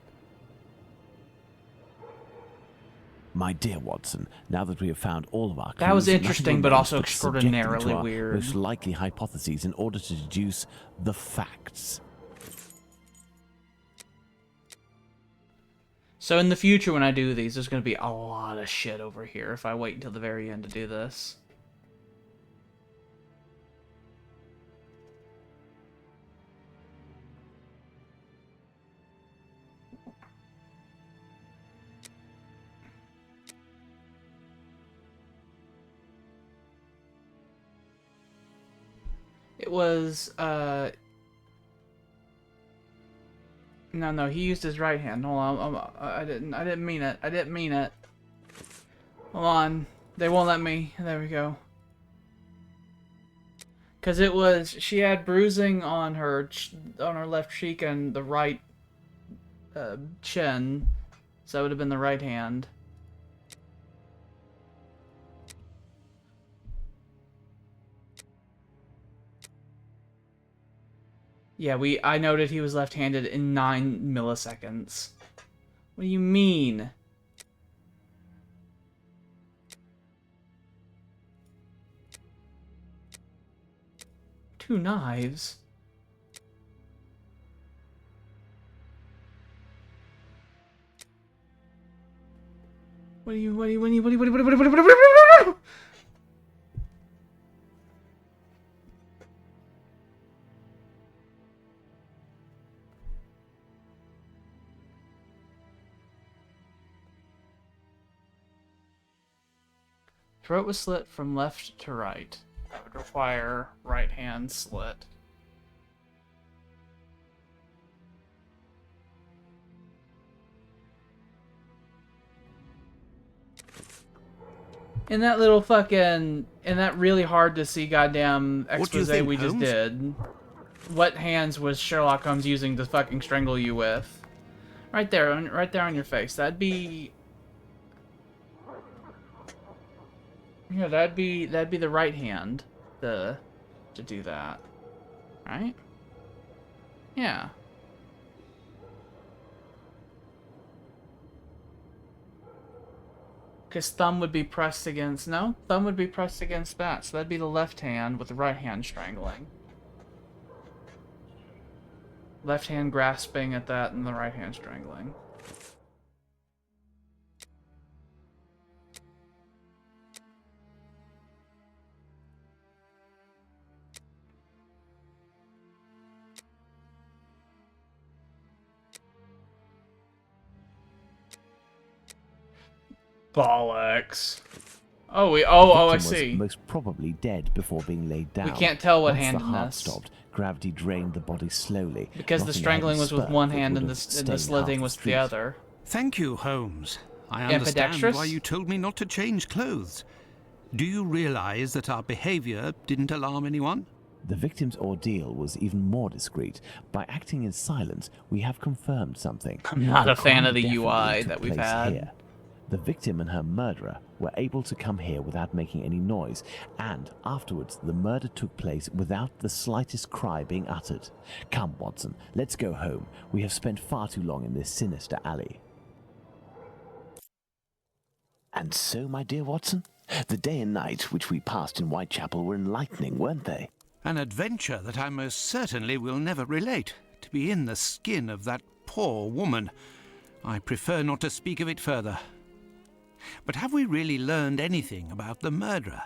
My dear Watson, now that we have found all of our clues, That was nothing interesting, but remains also to subject them to extraordinarily our weird. most likely hypotheses in order to deduce the facts. So in the future when I do these, there's going to be a lot of shit over here if I wait until the very end to do this. It was, No, he used his right hand. Hold on, I didn't mean it. I didn't mean it. Hold on. They won't let me. There we go. Because it was, she had bruising on her left cheek and the right chin. So it would have been the right hand. Yeah, I noted he was left-handed in 9 milliseconds. What do you mean? Two knives? What do you Throat was slit from left to right. That would require right hand slit. In that little fucking, in that really hard to see goddamn expose we just did, what hands was Sherlock Holmes using to fucking strangle you with? Right there on your face. That'd be... Yeah, that'd be the right hand to do that. Right? Yeah. Because thumb would be pressed against... No? Thumb would be pressed against that. So that'd be the left hand with the right hand strangling. Left hand grasping at that and the right hand strangling. Bollocks. Oh, I see. Was most probably dead before being laid down. We can't tell what Once hand the in heart this. stopped, gravity drained the body slowly. Because the strangling was with one hand and the slitting was the other. Thank you, Holmes. I understand Ambidextrous? why you told me not to change clothes. Do you realize that our behavior didn't alarm anyone? The victim's ordeal was even more discreet. By acting in silence, we have confirmed something. I'm not a fan of the crime UI definitely that took we've place had. here. The victim and her murderer were able to come here without making any noise, and afterwards the murder took place without the slightest cry being uttered. Come, Watson, let's go home. We have spent far too long in this sinister alley. And so, my dear Watson, the day and night which we passed in Whitechapel were enlightening, weren't they? An adventure that I most certainly will never relate. To be in the skin of that poor woman. I prefer not to speak of it further. But have we really learned anything about the murderer?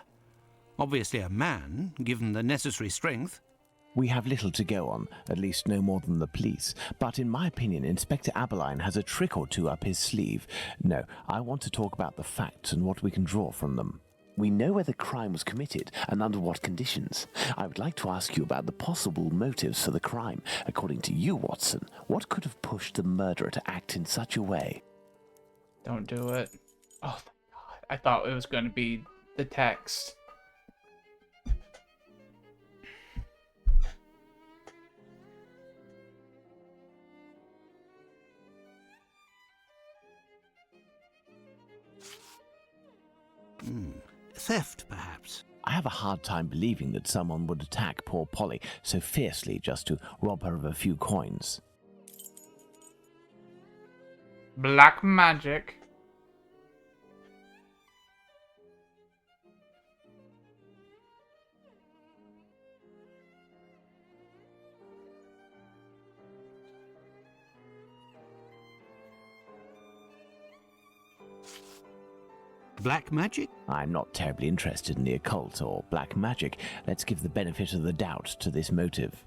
Obviously a man, given the necessary strength. We have little to go on, at least no more than the police. But in my opinion, Inspector Aberline has a trick or two up his sleeve. No, I want to talk about the facts and what we can draw from them. We know where the crime was committed and under what conditions. I would like to ask you about the possible motives for the crime. According to you, Watson, what could have pushed the murderer to act in such a way? Don't do it. Oh, thank God. I thought it was going to be the text. Theft, perhaps. I have a hard time believing that someone would attack poor Polly so fiercely just to rob her of a few coins. Black magic. Black magic? I'm not terribly interested in the occult or black magic. Let's give the benefit of the doubt to this motive.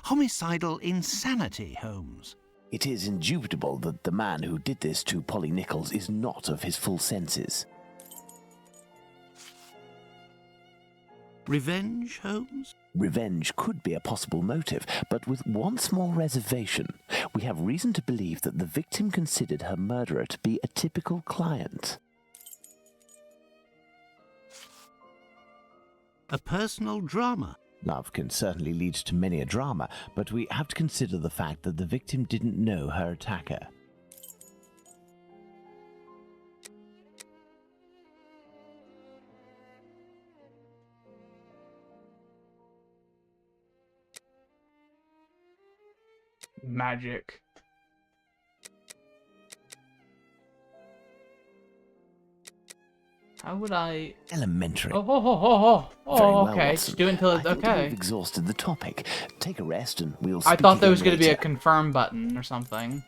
Homicidal insanity, Holmes. It is indubitable that the man who did this to Polly Nichols is not of his full senses. Revenge, Holmes? Revenge could be a possible motive, but with one small reservation. We have reason to believe that the victim considered her murderer to be a typical client. A personal drama? Love can certainly lead to many a drama, but we have to consider the fact that the victim didn't know her attacker. Magic. How would I... Elementary. Oh, Very well, okay. Watson. Just do it until I it's think that okay. we've exhausted the topic. Take a rest and we'll I speak thought there was again going to be a later. confirm button or something.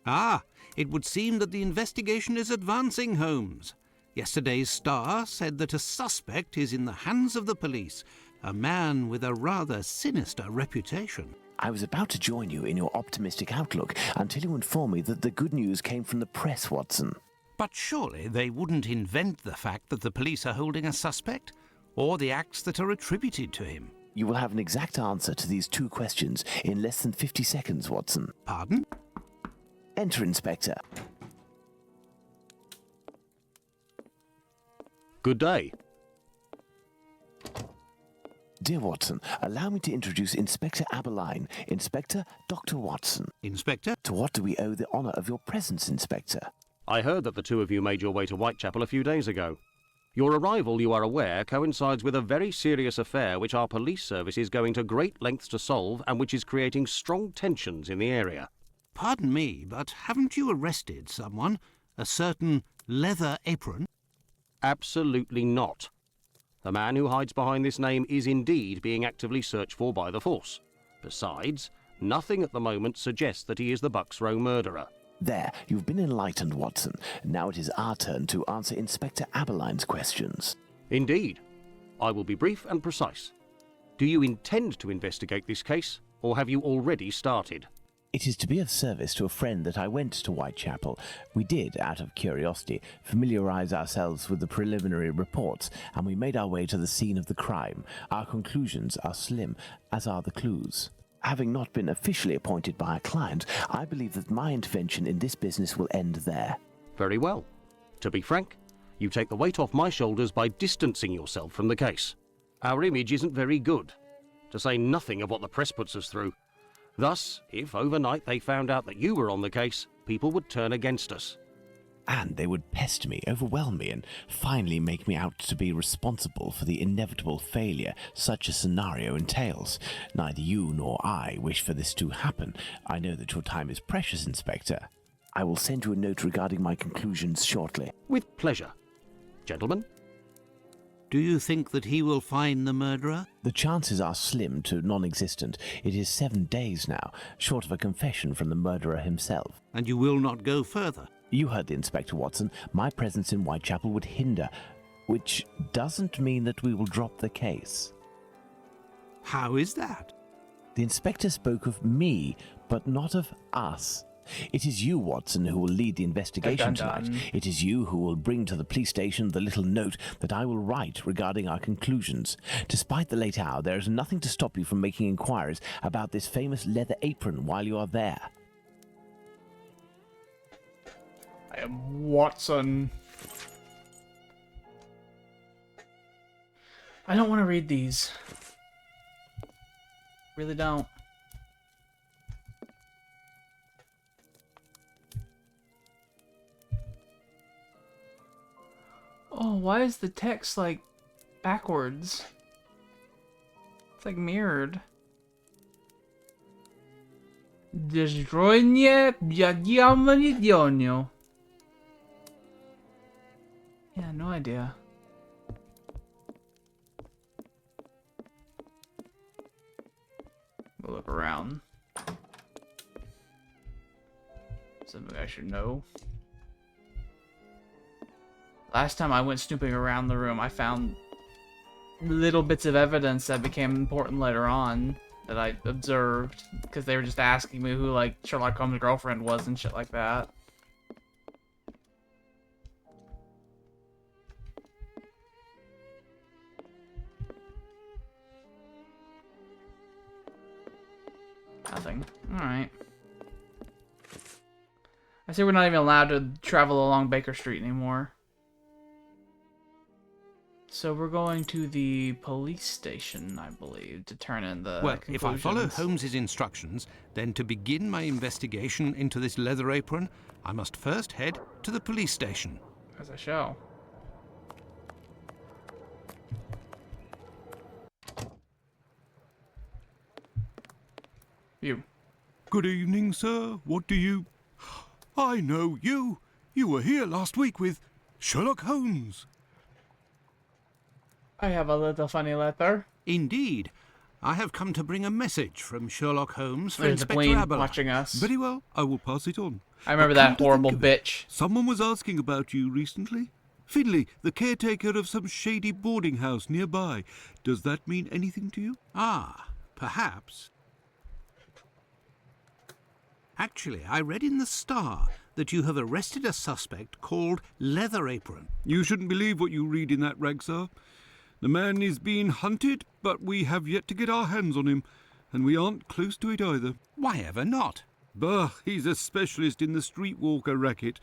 Ah, it would seem that the investigation is advancing, Holmes. Yesterday's Star said that a suspect is in the hands of the police, a man with a rather sinister reputation. I was about to join you in your optimistic outlook until you informed me that the good news came from the press, Watson. But surely they wouldn't invent the fact that the police are holding a suspect, or the acts that are attributed to him. You will have an exact answer to these two questions in less than 50 seconds, Watson. Pardon? Enter, Inspector. Good day. Dear Watson, allow me to introduce Inspector Aberline, Inspector Dr. Watson. Inspector? To what do we owe the honour of your presence, Inspector? I heard that the two of you made your way to Whitechapel a few days ago. Your arrival, you are aware, coincides with a very serious affair which our police service is going to great lengths to solve and which is creating strong tensions in the area. Pardon me, but haven't you arrested someone? A certain Leather Apron? Absolutely not. The man who hides behind this name is indeed being actively searched for by the force. Besides, nothing at the moment suggests that he is the Bucks Row murderer. There, you've been enlightened, Watson. Now it is our turn to answer Inspector Aberline's questions. Indeed. I will be brief and precise. Do you intend to investigate this case, or have you already started? It is to be of service to a friend that I went to Whitechapel. We did, out of curiosity, familiarise ourselves with the preliminary reports, and we made our way to the scene of the crime. Our conclusions are slim, as are the clues. Having not been officially appointed by a client, I believe that my intervention in this business will end there. Very well. To be frank, you take the weight off my shoulders by distancing yourself from the case. Our image isn't very good, to say nothing of what the press puts us through. Thus, if overnight they found out that you were on the case, people would turn against us. And they would pester me, overwhelm me, and finally make me out to be responsible for the inevitable failure such a scenario entails. Neither you nor I wish for this to happen. I know that your time is precious, Inspector. I will send you a note regarding my conclusions shortly. With pleasure. Gentlemen? Do you think that he will find the murderer? The chances are slim to non-existent. It is 7 days now, short of a confession from the murderer himself. And you will not go further? You heard the Inspector, Watson. My presence in Whitechapel would hinder, which doesn't mean that we will drop the case. How is that? The Inspector spoke of me, but not of us. It is you, Watson, who will lead the investigation tonight. It is you who will bring to the police station the little note that I will write regarding our conclusions. Despite the late hour, there is nothing to stop you from making inquiries about this famous leather apron while you are there. I am Watson. I don't want to read these. Really don't. Oh, why is the text like backwards? It's like mirrored. Destroynie Biagiamanidionio. Yeah, no idea. look around. Something I should know. Last time I went snooping around the room, I found little bits of evidence that became important later on that I observed, because they were just asking me who, like, Sherlock Holmes' girlfriend was and shit like that. Nothing. Alright. I see we're not even allowed to travel along Baker Street anymore. So we're going to the police station, I believe, to turn in the Well, if I follow conclusions. Holmes's instructions, then to begin my investigation into this leather apron, I must first head to the police station. As I shall. You. Good evening, sir. What do you... I know you. You were here last week with Sherlock Holmes. I have a little funny letter. Indeed. I have come to bring a message from Sherlock Holmes for There's the Inspector Queen Abelard. watching us. Very well, I will pass it on. I remember But come that to horrible think of it, bitch. someone was asking about you recently. Finley, the caretaker of some shady boarding house nearby. Does that mean anything to you? Ah, perhaps. Actually, I read in the Star that you have arrested a suspect called Leather Apron. You shouldn't believe what you read in that rag, sir. The man is being hunted, but we have yet to get our hands on him, and we aren't close to it either. Why ever not? Bah, he's a specialist in the streetwalker racket.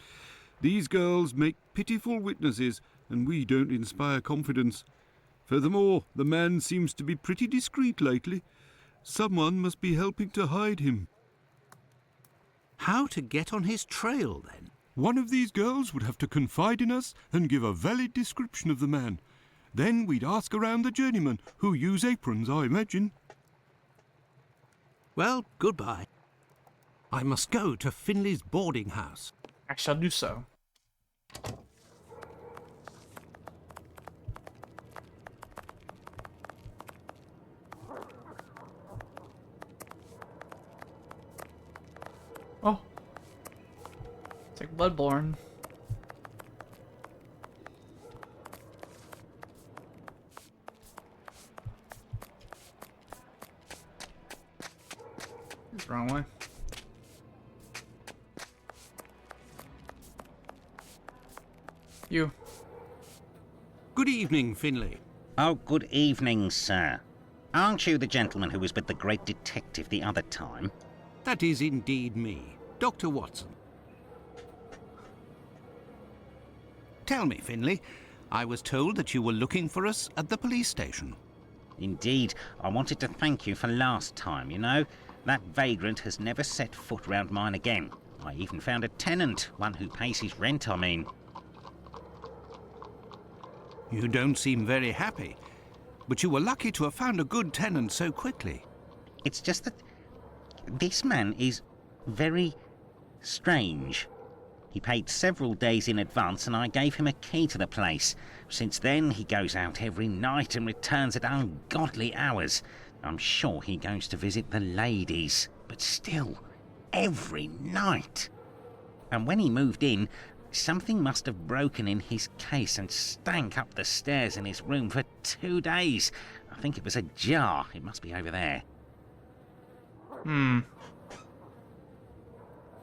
These girls make pitiful witnesses, and we don't inspire confidence. Furthermore, the man seems to be pretty discreet lately. Someone must be helping to hide him. How to get on his trail, then? One of these girls would have to confide in us and give a valid description of the man. Then we'd ask around the journeymen, who use aprons, I imagine. Well, goodbye. I must go to Finley's boarding house. I shall do so. Oh. It's like Bloodborne. It's the wrong way. You. Good evening, Finley. Oh, good evening, sir. Aren't you the gentleman who was with the great detective the other time? That is indeed me, Dr. Watson. Tell me, Finley, I was told that you were looking for us at the police station. Indeed, I wanted to thank you for last time, you know. That vagrant has never set foot round mine again. I even found a tenant, one who pays his rent, I mean. You don't seem very happy, but you were lucky to have found a good tenant so quickly. It's just that this man is very strange. He paid several days in advance and I gave him a key to the place. Since then, he goes out every night and returns at ungodly hours. I'm sure he goes to visit the ladies, but still, every night. And when he moved in, something must have broken in his case and stank up the stairs in his room for 2 days. I think it was a jar. It must be over there.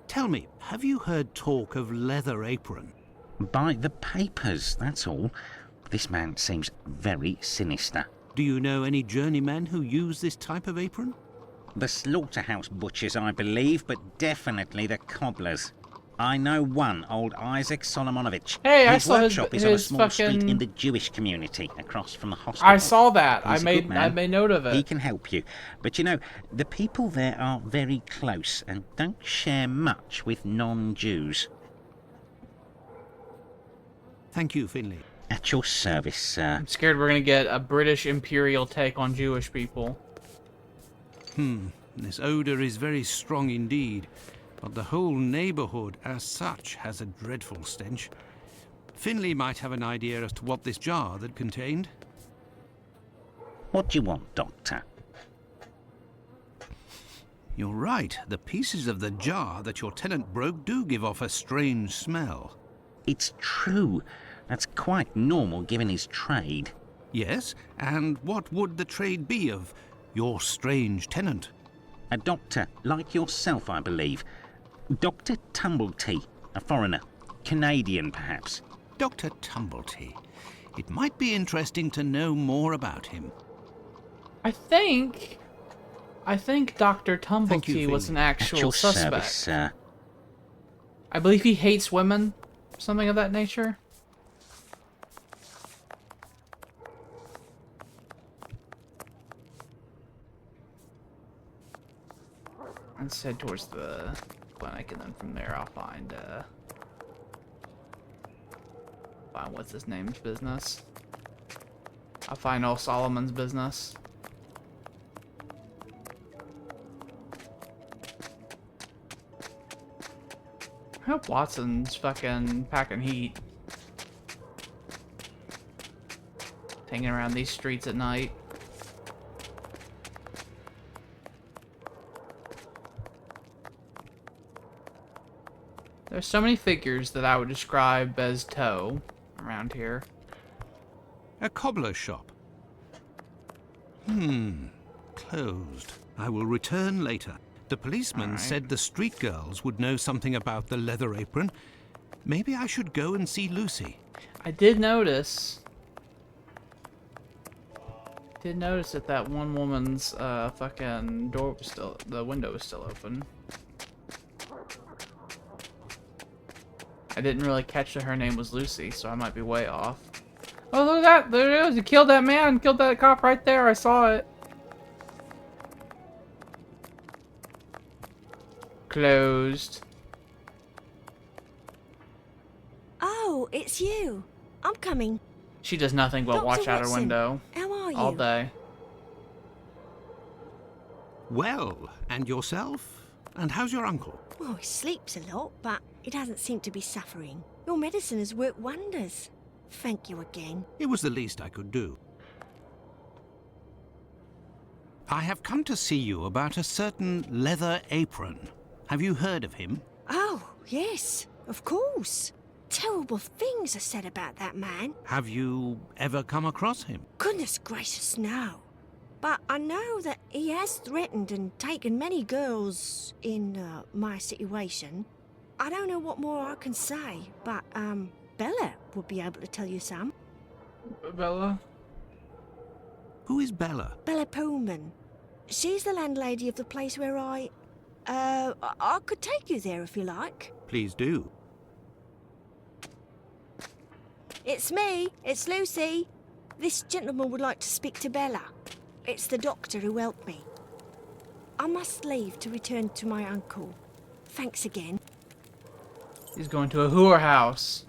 Tell me, have you heard talk of Leather Apron? By the papers, that's all. This man seems very sinister. Do you know any journeymen who use this type of apron? The slaughterhouse butchers, I believe, but definitely the cobblers. I know one, old Isaac Solomonovich. Hey, I his saw workshop is on a his small street fucking- in the Jewish community, across from the hospital. I saw that. He's a good man. I made note of He it. can help you. But you know, the people there are very close and don't share much with non-Jews. Thank you, Finley. At your service, sir. I'm scared we're gonna get a British imperial take on Jewish people. This odour is very strong indeed, but the whole neighbourhood as such has a dreadful stench. Finley might have an idea as to what this jar that contained. What do you want, Doctor? You're right. The pieces of the jar that your tenant broke do give off a strange smell. It's true. That's quite normal given his trade. Yes, and what would the trade be of your strange tenant? A doctor, like yourself, I believe. Dr. Tumblety, a foreigner. Canadian, perhaps. Dr. Tumblety. It might be interesting to know more about him. I think Dr. Thank you Tumblety for was an your actual suspect. Service, sir. I believe he hates women, something of that nature. Let's head towards the clinic, and then from there I'll find what's his name's business. I'll find old Solomon's business. I hope Watson's fucking packing heat. Hanging around these streets at night. There's so many figures that I would describe as toe around here. A cobbler's shop. Closed. I will return later. The policeman said the street girls would know something about the leather apron. Maybe I should go and see Lucy. I did notice that one woman's fucking door was the window was still open. I didn't really catch that her name was Lucy, so I might be way off. Oh, look at that! There it is! He killed that man! Killed that cop right there! I saw it! Closed. Oh, it's you. I'm coming. She does nothing but Dr. watch out her Watson, window how are you? all day. Well, and yourself? And how's your uncle? Well, he sleeps a lot, but he doesn't seem to be suffering. Your medicine has worked wonders. Thank you again. It was the least I could do. I have come to see you about a certain leather apron. Have you heard of him? Oh, yes, of course. Terrible things are said about that man. Have you ever come across him? Goodness gracious, no. But I know that he has threatened and taken many girls in my situation. I don't know what more I can say, but Bella would be able to tell you some. Bella? Who is Bella? Bella Pullman. She's the landlady of the place where I could take you there if you like. Please do. It's me. It's Lucy. This gentleman would like to speak to Bella. It's the doctor who helped me. I must leave to return to my uncle. Thanks again. He's going to a whorehouse.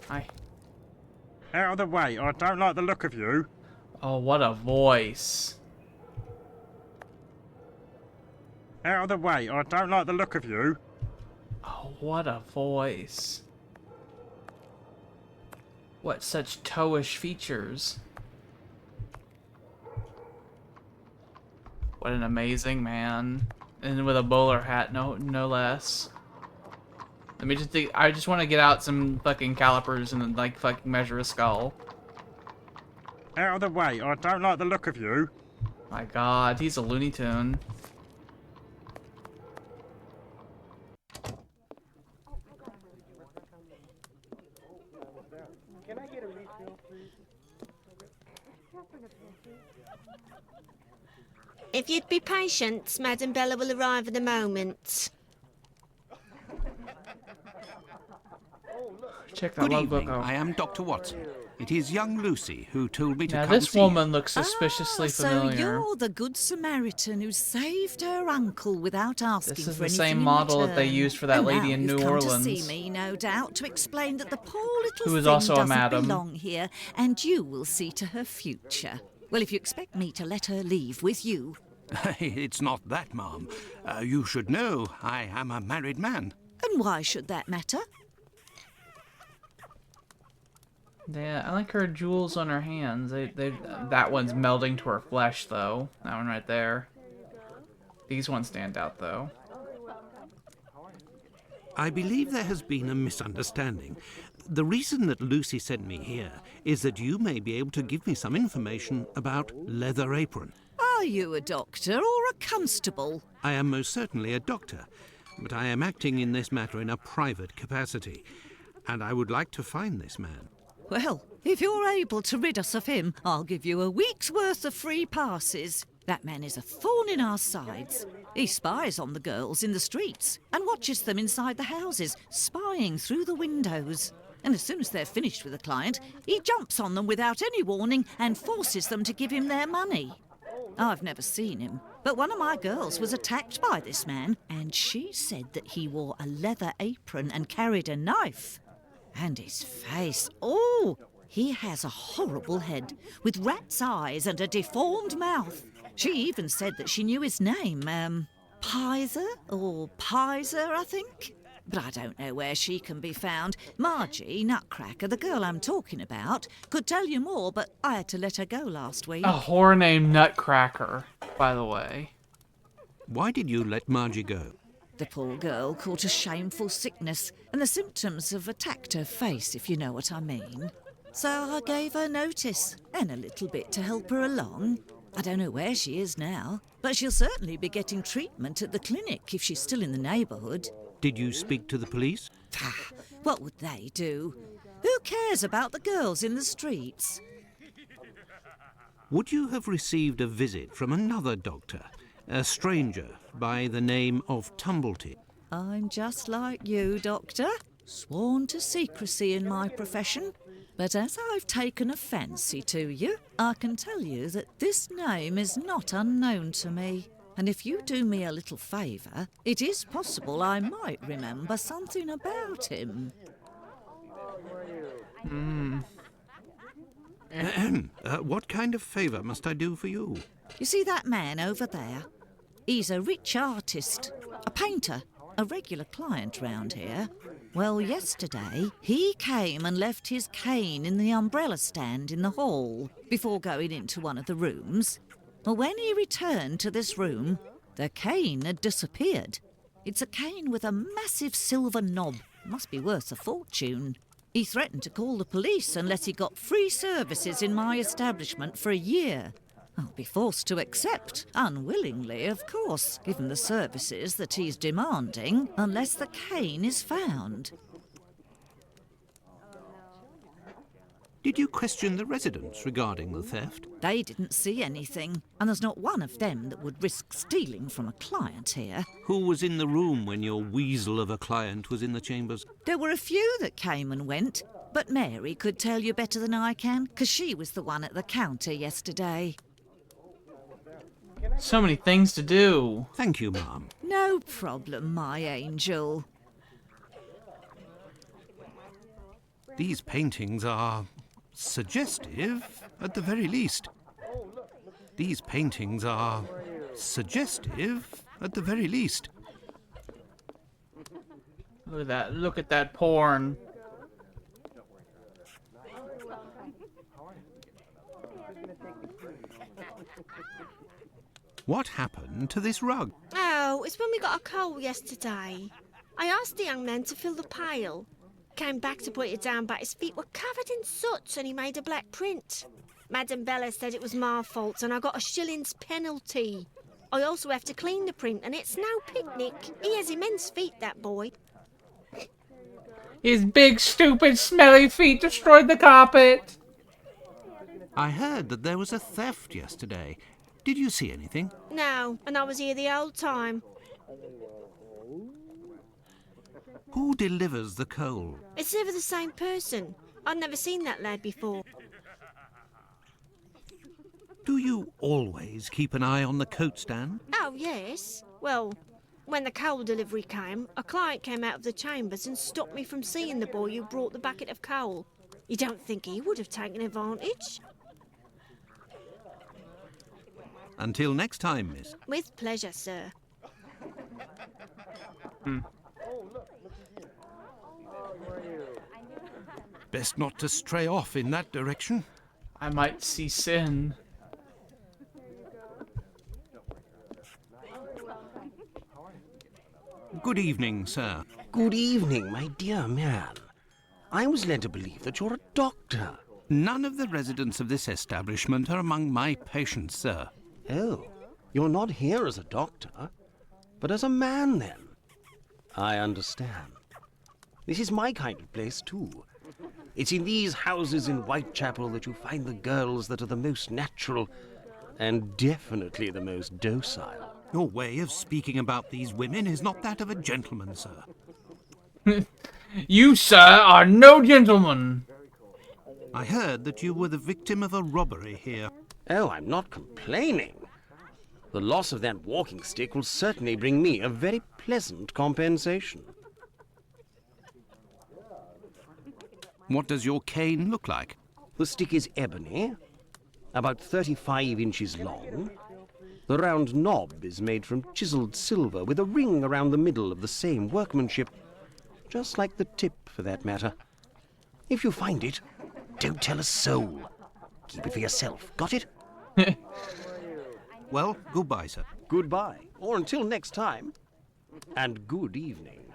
Hi. Out of the way, I don't like the look of you. Oh, what a voice. Out of the way, I don't like the look of you. Oh, what a voice. What such toeish features. What an amazing man. And with a bowler hat, no less. Let me just think, I just want to get out some fucking calipers and like fucking measure a skull. Out of the way, I don't like the look of you. My god, he's a Looney Tune. If you'd be patient, Madam Bella will arrive in a moment. Check that Good logbook evening. out. I am Dr. Watson. It is young Lucy who told me to Now come this see you. woman looks suspiciously familiar. So you're the good Samaritan who saved her uncle without asking This for is the anything same in model that they return. used for that And lady now in you've New come Orleans. to see me, no doubt, to explain that the poor little Who is thing also a doesn't madam. belong here, and you will see to her future. Well, if you expect me to let her leave with you. It's not that, ma'am. You should know I am a married man. And why should that matter? Yeah, I like her jewels on her hands. That one's melding to her flesh, though. That one right there. These ones stand out, though. I believe there has been a misunderstanding. The reason that Lucy sent me here is that you may be able to give me some information about Leather Apron. Are you a doctor or a constable? I am most certainly a doctor, but I am acting in this matter in a private capacity, and I would like to find this man. Well, if you're able to rid us of him, I'll give you a week's worth of free passes. That man is a thorn in our sides. He spies on the girls in the streets and watches them inside the houses, spying through the windows. And as soon as they're finished with a client, he jumps on them without any warning and forces them to give him their money. I've never seen him, but one of my girls was attacked by this man, and she said that he wore a leather apron and carried a knife. And his face, oh, he has a horrible head, with rat's eyes and a deformed mouth. She even said that she knew his name, Pizer, I think. But I don't know where she can be found. Margie, Nutcracker, the girl I'm talking about, could tell you more, but I had to let her go last week. A whore named Nutcracker, by the way. Why did you let Margie go? The poor girl caught a shameful sickness, and the symptoms have attacked her face, if you know what I mean. So I gave her notice, and a little bit to help her along. I don't know where she is now, but she'll certainly be getting treatment at the clinic if she's still in the neighbourhood. Did you speak to the police? What would they do? Who cares about the girls in the streets? Would you have received a visit from another doctor, a stranger by the name of Tumblety? I'm just like you, Doctor. Sworn to secrecy in my profession. But as I've taken a fancy to you, I can tell you that this name is not unknown to me. And if you do me a little favour, it is possible I might remember something about him. What kind of favour must I do for you? You see that man over there? He's a rich artist, a painter, a regular client round here. Well, yesterday, he came and left his cane in the umbrella stand in the hall before going into one of the rooms. Well, when he returned to this room, the cane had disappeared. It's a cane with a massive silver knob. Must be worth a fortune. He threatened to call the police unless he got free services in my establishment for a year. I'll be forced to accept, unwillingly, of course, given the services that he's demanding, unless the cane is found. Did you question the residents regarding the theft? They didn't see anything, and there's not one of them that would risk stealing from a client here. Who was in the room when your weasel of a client was in the chambers? There were a few that came and went, but Mary could tell you better than I can, 'cause she was the one at the counter yesterday. So many things to do. Thank you, ma'am. No problem, my angel. These paintings are suggestive, at the very least. These paintings are suggestive, at the very least. Look at that. Look at that porn. What happened to this rug? Oh, it's when we got a coal yesterday. I asked the young man to fill the pail. Came back to put it down, but his feet were covered in soot and he made a black print. Madam Bella said it was my fault and I got a shilling's penalty. I also have to clean the print and it's no picnic. He has immense feet, that boy. His big, stupid, smelly feet destroyed the carpet. I heard that there was a theft yesterday. Did you see anything? No, and I was here the whole time. Who delivers the coal? It's never the same person. I've never seen that lad before. Do you always keep an eye on the coat stand? Oh, yes. Well, when the coal delivery came, a client came out of the chambers and stopped me from seeing the boy who brought the bucket of coal. You don't think he would have taken advantage? Until next time, miss. With pleasure, sir. Best not to stray off in that direction. I might see sin. Good evening, sir. Good evening, my dear man. I was led to believe that you're a doctor. None of the residents of this establishment are among my patients, sir. Oh, you're not here as a doctor, but as a man, then. I understand. This is my kind of place, too. It's in these houses in Whitechapel that you find the girls that are the most natural and definitely the most docile. Your way of speaking about these women is not that of a gentleman, sir. You, sir, are no gentleman. I heard that you were the victim of a robbery here. Oh, I'm not complaining. The loss of that walking stick will certainly bring me a very pleasant compensation. What does your cane look like? The stick is ebony, about 35 inches long. The round knob is made from chiseled silver with a ring around the middle of the same workmanship, just like the tip, for that matter. If you find it, don't tell a soul. Keep it for yourself. Got it? Well, goodbye, sir. Goodbye, or until next time. And good evening.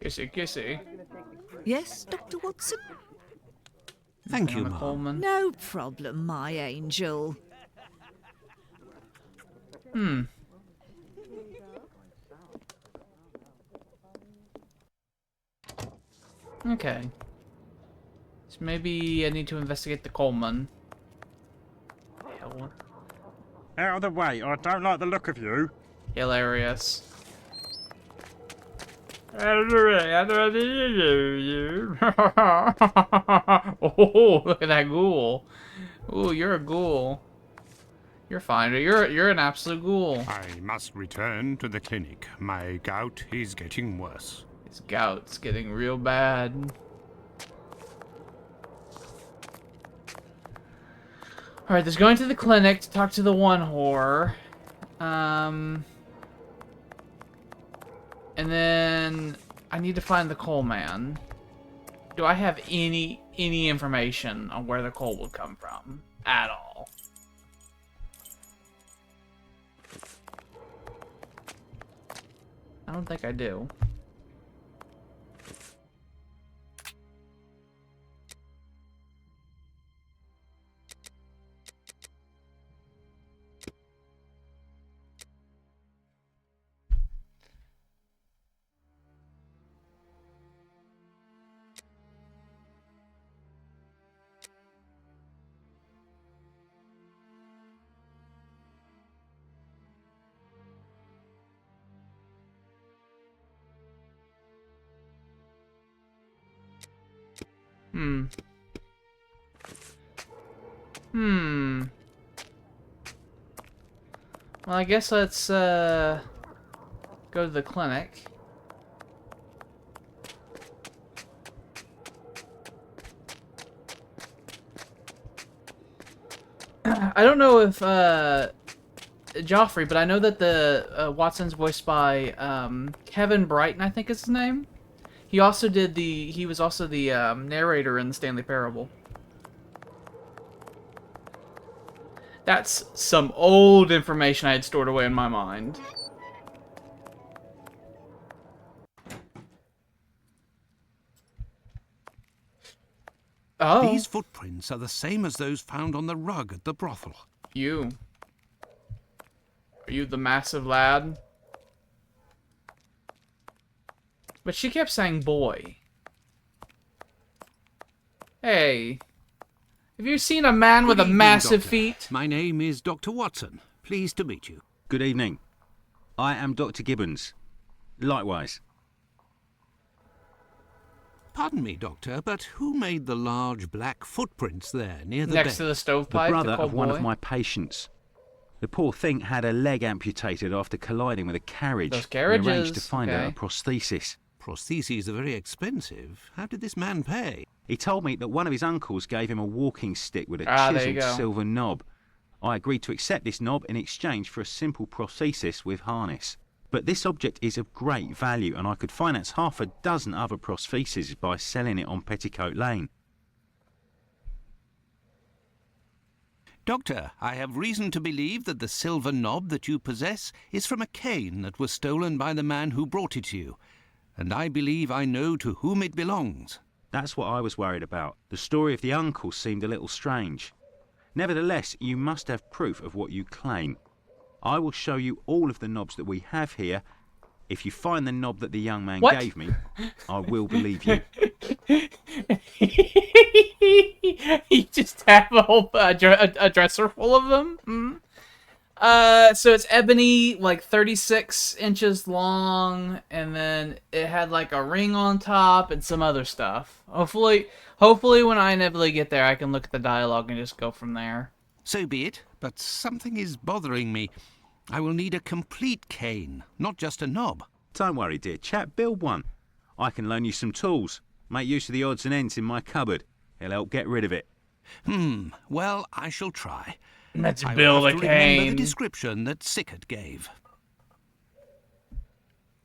Kissy, kissy. Yes, Dr. Watson? Thank you, Anna ma'am. Coleman. No problem, my angel. Okay. So maybe I need to investigate the Coleman. Hell. Out of the way, I don't like the look of you. Hilarious. Oh, look at that ghoul. Ooh, you're a ghoul. You're fine. You're an absolute ghoul. I must return to the clinic. My gout is getting worse. His gout's getting real bad. Alright, there's going to the clinic to talk to the one whore. And then I need to find the coal man. Do I have any information on where the coal would come from? At all? I don't think I do. Well, I guess let's go to the clinic. I don't know if Joffrey, but I know that the Watson's voiced by Kevin Brighton, I think is his name. He also did he was also the narrator in the Stanley Parable. That's some old information I had stored away in my mind. Oh. These footprints are the same as those found on the rug at the brothel. You. Are you the massive lad? But she kept saying boy. Hey. Have you seen a man with a Good evening, massive Doctor. feet? My name is Dr. Watson. Pleased to meet you. Good evening. I am Dr. Gibbons. Likewise. Pardon me, Doctor, but who made the large black footprints there near the Next bed? to the The stovepipe, brother cold of one boy? of my patients. The poor thing had a leg amputated after colliding with a carriage. Those We arranged to carriages, find her okay. a prosthesis. Prostheses are very expensive. How did this man pay? He told me that one of his uncles gave him a walking stick with a Ah, there you chiseled go. silver knob. I agreed to accept this knob in exchange for a simple prosthesis with harness. But this object is of great value, and I could finance half a dozen other prostheses by selling it on Petticoat Lane. Doctor, I have reason to believe that the silver knob that you possess is from a cane that was stolen by the man who brought it to you, and I believe I know to whom it belongs. That's what I was worried about. The story of the uncle seemed a little strange. Nevertheless, you must have proof of what you claim. I will show you all of the knobs that we have here. If you find the knob that the young man gave me, I will believe you. You just have a whole a dresser full of them. So it's ebony, like 36 inches long, and then it had like a ring on top and some other stuff. Hopefully when I inevitably get there, I can look at the dialogue and just go from there. So be it, but something is bothering me. I will need a complete cane, not just a knob. Don't worry, dear chap, build one. I can loan you some tools. Make use of the odds and ends in my cupboard. It'll help get rid of it. Well, I shall try. Let's I build will a have to remember cane. the description that Sickert gave.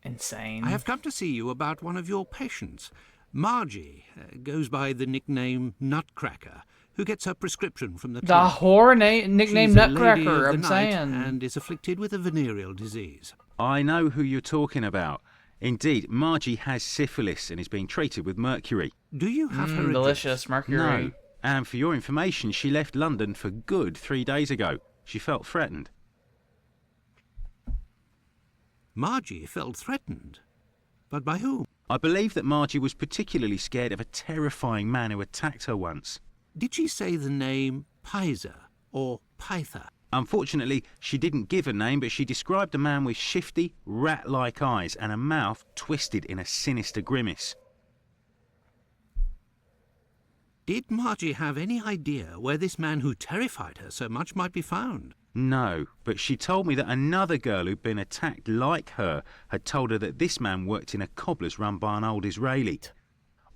Insane. I have come to see you about one of your patients. Margie goes by the nickname Nutcracker, who gets her prescription from the The clinic. whore nickname She's a lady Nutcracker, of the I'm night saying. and is afflicted with a venereal disease. I know who you're talking about. Indeed, Margie has syphilis and is being treated with mercury. Do you have her delicious mercury. No. And for your information, she left London for good 3 days ago. She felt threatened. Margie felt threatened? But by whom? I believe that Margie was particularly scared of a terrifying man who attacked her once. Did she say the name Pizer or Pyther? Unfortunately, she didn't give a name, but she described a man with shifty, rat-like eyes and a mouth twisted in a sinister grimace. Did Margie have any idea where this man who terrified her so much might be found? No, but she told me that another girl who'd been attacked like her had told her that this man worked in a cobbler's run by an old Israeli.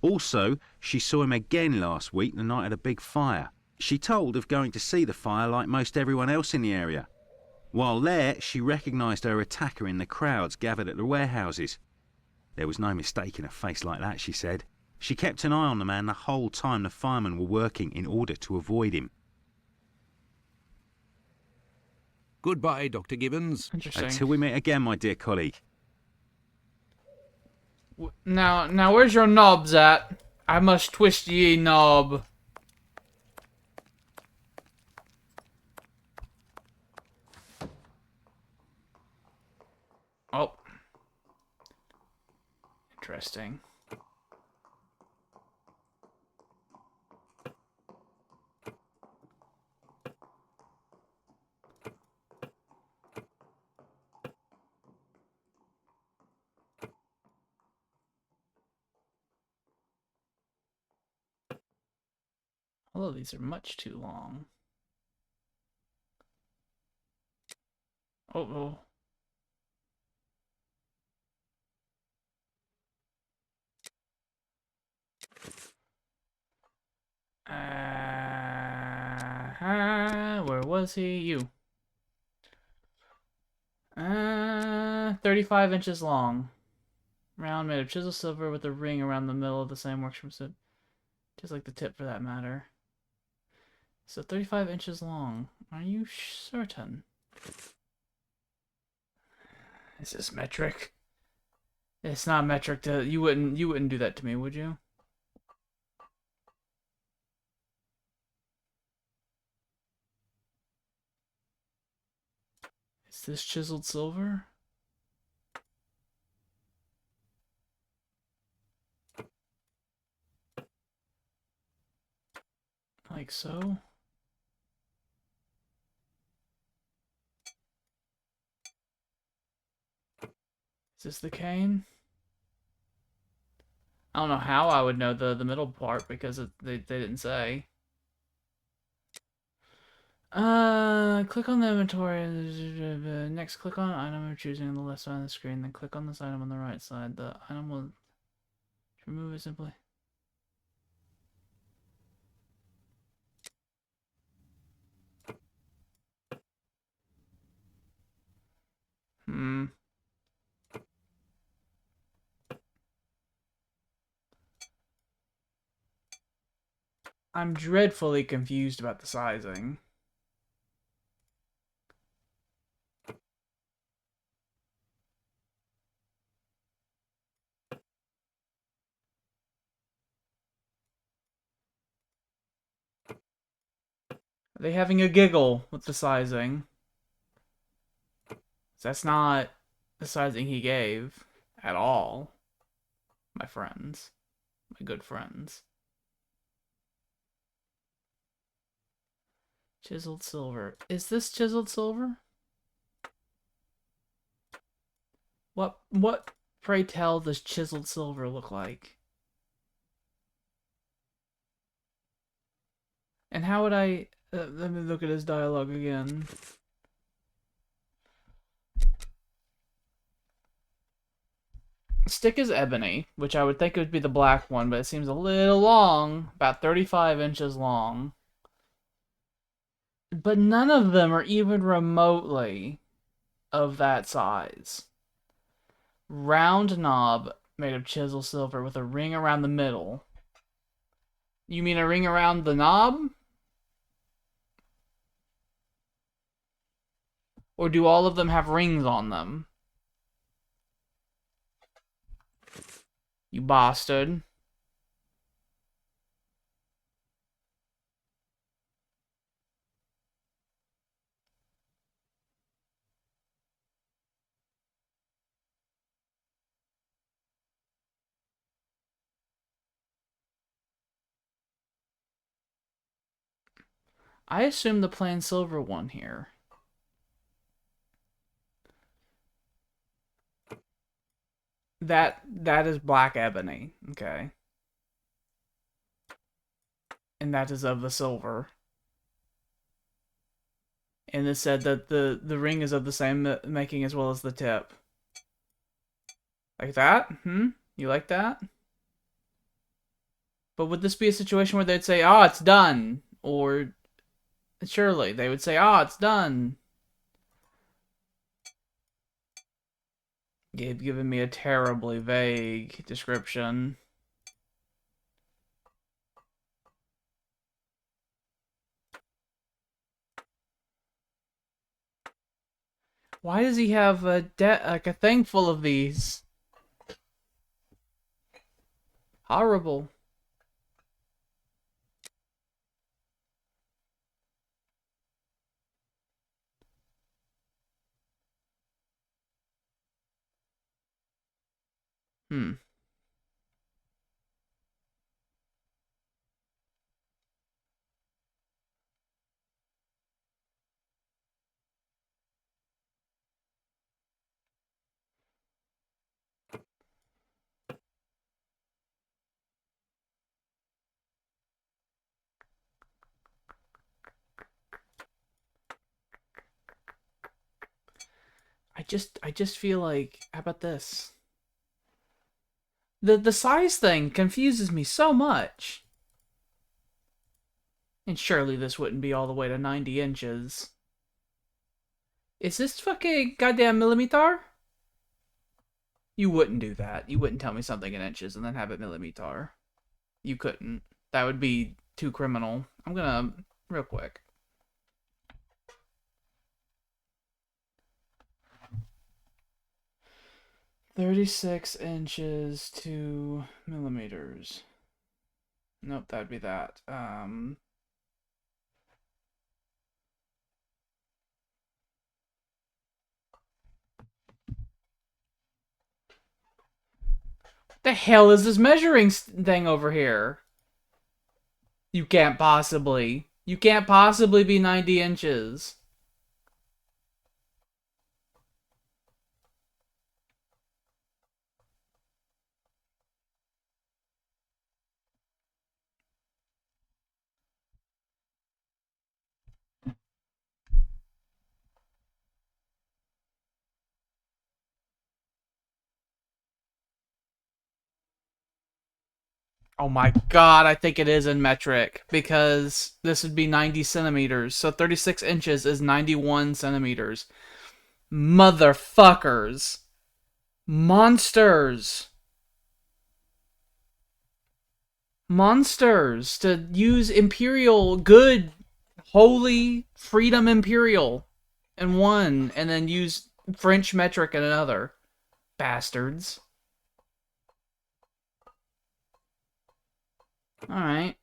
Also, she saw him again last week, the night of the big fire. She told of going to see the fire like most everyone else in the area. While there, she recognised her attacker in the crowds gathered at the warehouses. There was no mistaking a face like that, she said. She kept an eye on the man the whole time the firemen were working in order to avoid him. Goodbye, Dr. Gibbons. Interesting. Until we meet again, my dear colleague. Now, where's your knobs at? I must twist ye knob. Oh. Interesting. Although these are much too long. Oh. Where was he? You. 35 inches long. Round made of chisel silver with a ring around the middle of the same workmanship. Just like the tip for that matter. So 35 inches long. Are you certain? Is this metric? It's not metric. You wouldn't do that to me, would you? Is this chiseled silver? Like so? Is this the cane? I don't know how I would know the middle part because they didn't say. Click on the inventory. Next, click on item you're choosing on the left side of the screen. Then click on this item on the right side. The item will remove it simply. I'm dreadfully confused about the sizing. Are they having a giggle with the sizing? That's not the sizing he gave at all, my friends. My good friends. Chiseled silver. Is this chiseled silver? What, pray tell, does chiseled silver look like? And how would I... let me look at his dialogue again. Stick is ebony, which I would think would be the black one, but it seems a little long. About 35 inches long. But none of them are even remotely of that size. Round knob made of chisel silver with a ring around the middle. You mean a ring around the knob? Or do all of them have rings on them? You bastard. I assume the plain silver one here. That is black ebony, okay. And that is of the silver. And it said that the ring is of the same making as well as the tip. Like that? You like that? But would this be a situation where they'd say, "Oh, it's done," or surely they would say, "Oh, it's done"? You've given me a terribly vague description. Why does he have a like a thing full of these? Horrible. I just feel like, how about this? The size thing confuses me so much. And surely this wouldn't be all the way to 90 inches. Is this fucking goddamn millimeter? You wouldn't do that. You wouldn't tell me something in inches and then have it millimeter. You couldn't. That would be too criminal. I'm gonna, real quick. "36 inches, 2 millimeters." Nope, that'd be that. The hell is this measuring thing over here? You can't possibly. You can't possibly be 90 inches. Oh my god, I think it is in metric, because this would be 90 centimeters, so 36 inches is 91 centimeters. Motherfuckers. Monsters. monsters to use Imperial, good, holy, freedom Imperial in one, and then use French metric in another. Bastards. Alright.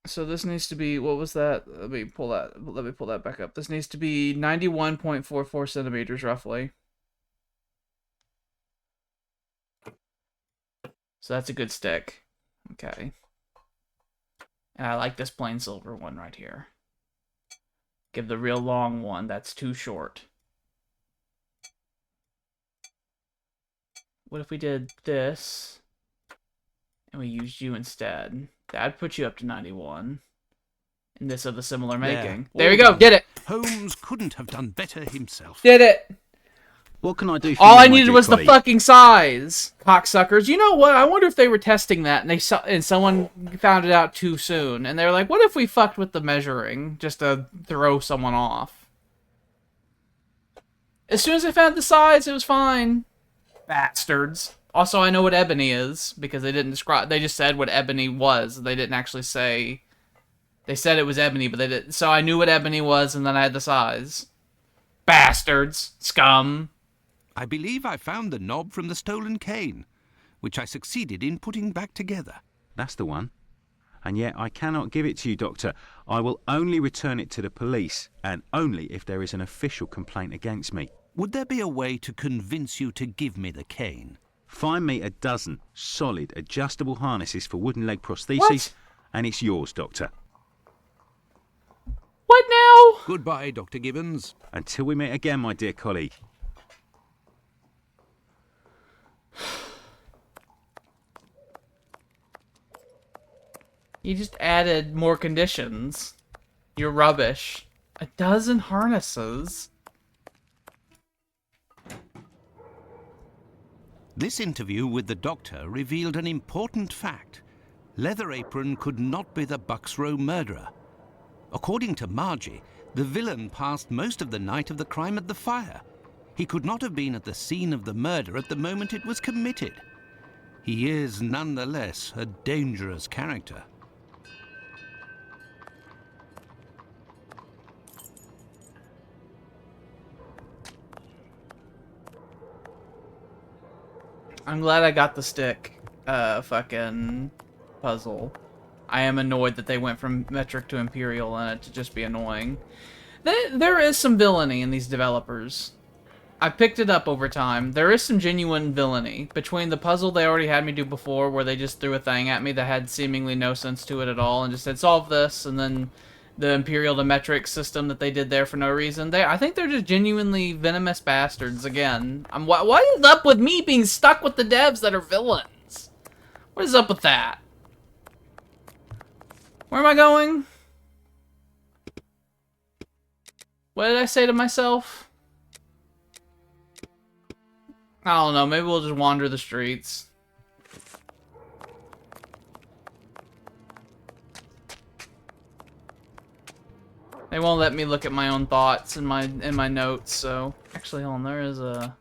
So this needs to be, what was that? Let me pull that back up. This needs to be 91.44 centimeters, roughly. So that's a good stick. Okay. And I like this plain silver one right here. Give the real long one, that's too short. What if we did this, and we used you instead? That'd put you up to 91. And this of the similar making. There you go, did it! Holmes couldn't have done better himself. Did it! What can I do for All you, I my needed dear was colleague? the fucking size, cocksuckers. You know what? I wonder if they were testing that and someone found it out too soon. And they were like, what if we fucked with the measuring just to throw someone off? As soon as I found the size, it was fine. Bastards. Also, I know what ebony is because they didn't describe. They just said what ebony was. They didn't actually say. They said it was ebony, but they didn't. So I knew what ebony was, and then I had the size. Bastards. Scum. I believe I found the knob from the stolen cane, which I succeeded in putting back together. That's the one. And yet I cannot give it to you, Doctor. I will only return it to the police, and only if there is an official complaint against me. Would there be a way to convince you to give me the cane? Find me a dozen solid adjustable harnesses for wooden leg prostheses, What? and it's yours, Doctor. What now? Goodbye, Dr. Gibbons. Until we meet again, my dear colleague. You just added more conditions. You're rubbish. A dozen harnesses? This interview with the doctor revealed an important fact. Leather Apron could not be the Bucks Row murderer. According to Margie, the villain passed most of the night of the crime at the fire. He could not have been at the scene of the murder at the moment it was committed. He is, nonetheless, a dangerous character. I'm glad I got the stick, fucking puzzle. I am annoyed that they went from metric to imperial and it to just be annoying. There is some villainy in these developers. I picked it up over time. There is some genuine villainy. Between the puzzle they already had me do before, where they just threw a thing at me that had seemingly no sense to it at all, and just said, solve this, and then the imperial to metric system that they did there for no reason. I think they're just genuinely venomous bastards, again. What is up with me being stuck with the devs that are villains? What is up with that? Where am I going? What did I say to myself? I don't know, maybe we'll just wander the streets. They won't let me look at my own thoughts in my notes, so... Actually, hold on, there is a...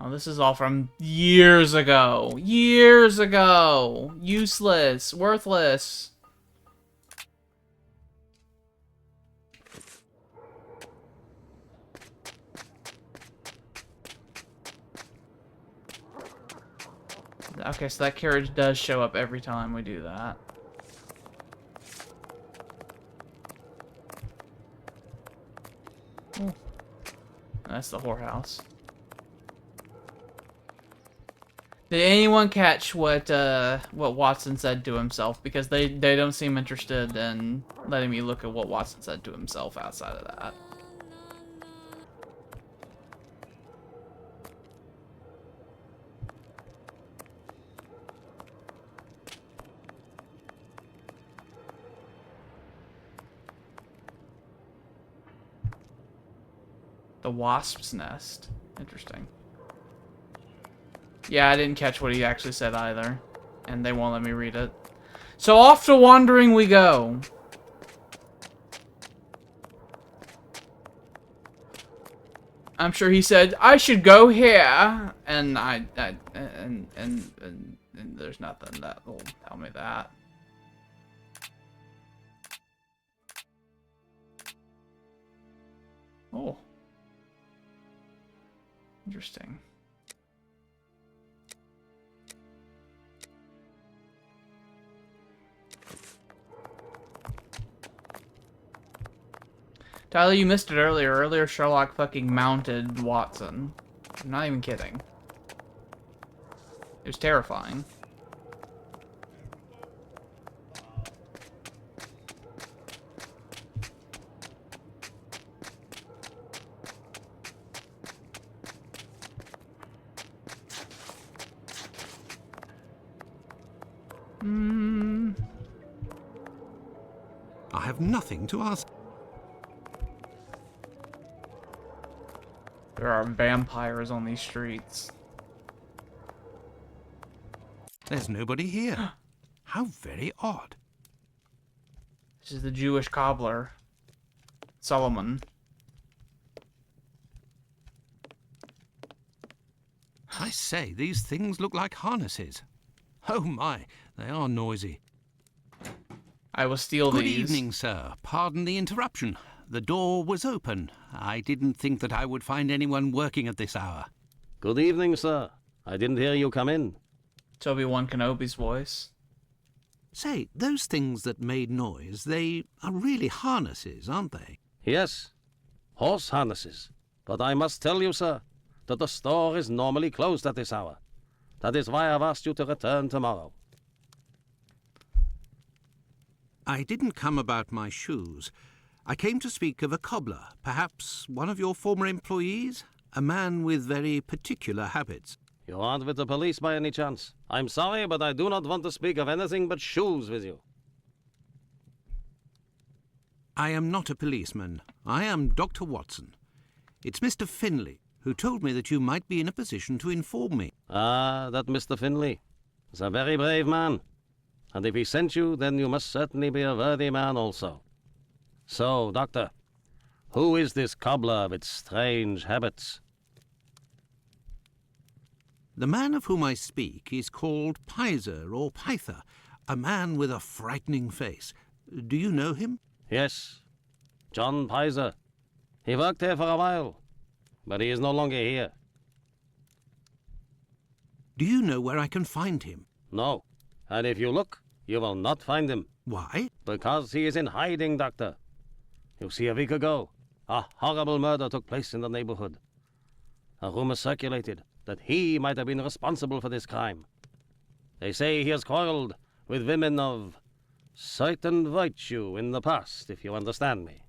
Oh, this is all from years ago. Years ago! Useless. Worthless. Okay, so that carriage does show up every time we do that. Ooh. That's the whorehouse. Did anyone catch what Watson said to himself? Because they don't seem interested in letting me look at what Watson said to himself outside of that. The wasp's nest. Interesting. Yeah, I didn't catch what he actually said either. And they won't let me read it. So off to wandering we go. I'm sure he said, I should go here, and and there's nothing that will tell me that. Oh. Interesting. Tyler, you missed it earlier. Earlier, Sherlock fucking mounted Watson. I'm not even kidding. It was terrifying. I have nothing to ask. There are vampires on these streets. There's nobody here. How very odd. This is the Jewish cobbler, Solomon. I say, these things look like harnesses. Oh my, they are noisy. I will steal Good these. evening, sir. Pardon the interruption. The door was open. I didn't think that I would find anyone working at this hour. Good evening, sir. I didn't hear you come in. Obi-Wan Kenobi's voice. Say, those things that made noise, they are really harnesses, aren't they? Yes, horse harnesses. But I must tell you, sir, that the store is normally closed at this hour. That is why I've asked you to return tomorrow. I didn't come about my shoes. I came to speak of a cobbler, perhaps one of your former employees? A man with very particular habits. You aren't with the police by any chance? I'm sorry, but I do not want to speak of anything but shoes with you. I am not a policeman. I am Dr. Watson. It's Mr. Finlay, who told me that you might be in a position to inform me. Ah, that Mr. Finlay is a very brave man. And if he sent you, then you must certainly be a worthy man also. So, Doctor, who is this cobbler with strange habits? The man of whom I speak is called Pizer or Pyther, a man with a frightening face. Do you know him? Yes, John Pizer. He worked here for a while, but he is no longer here. Do you know where I can find him? No, and if you look, you will not find him. Why? Because he is in hiding, Doctor. You see, a week ago, a horrible murder took place in the neighborhood. A rumor circulated that he might have been responsible for this crime. They say he has quarreled with women of certain virtue in the past, if you understand me.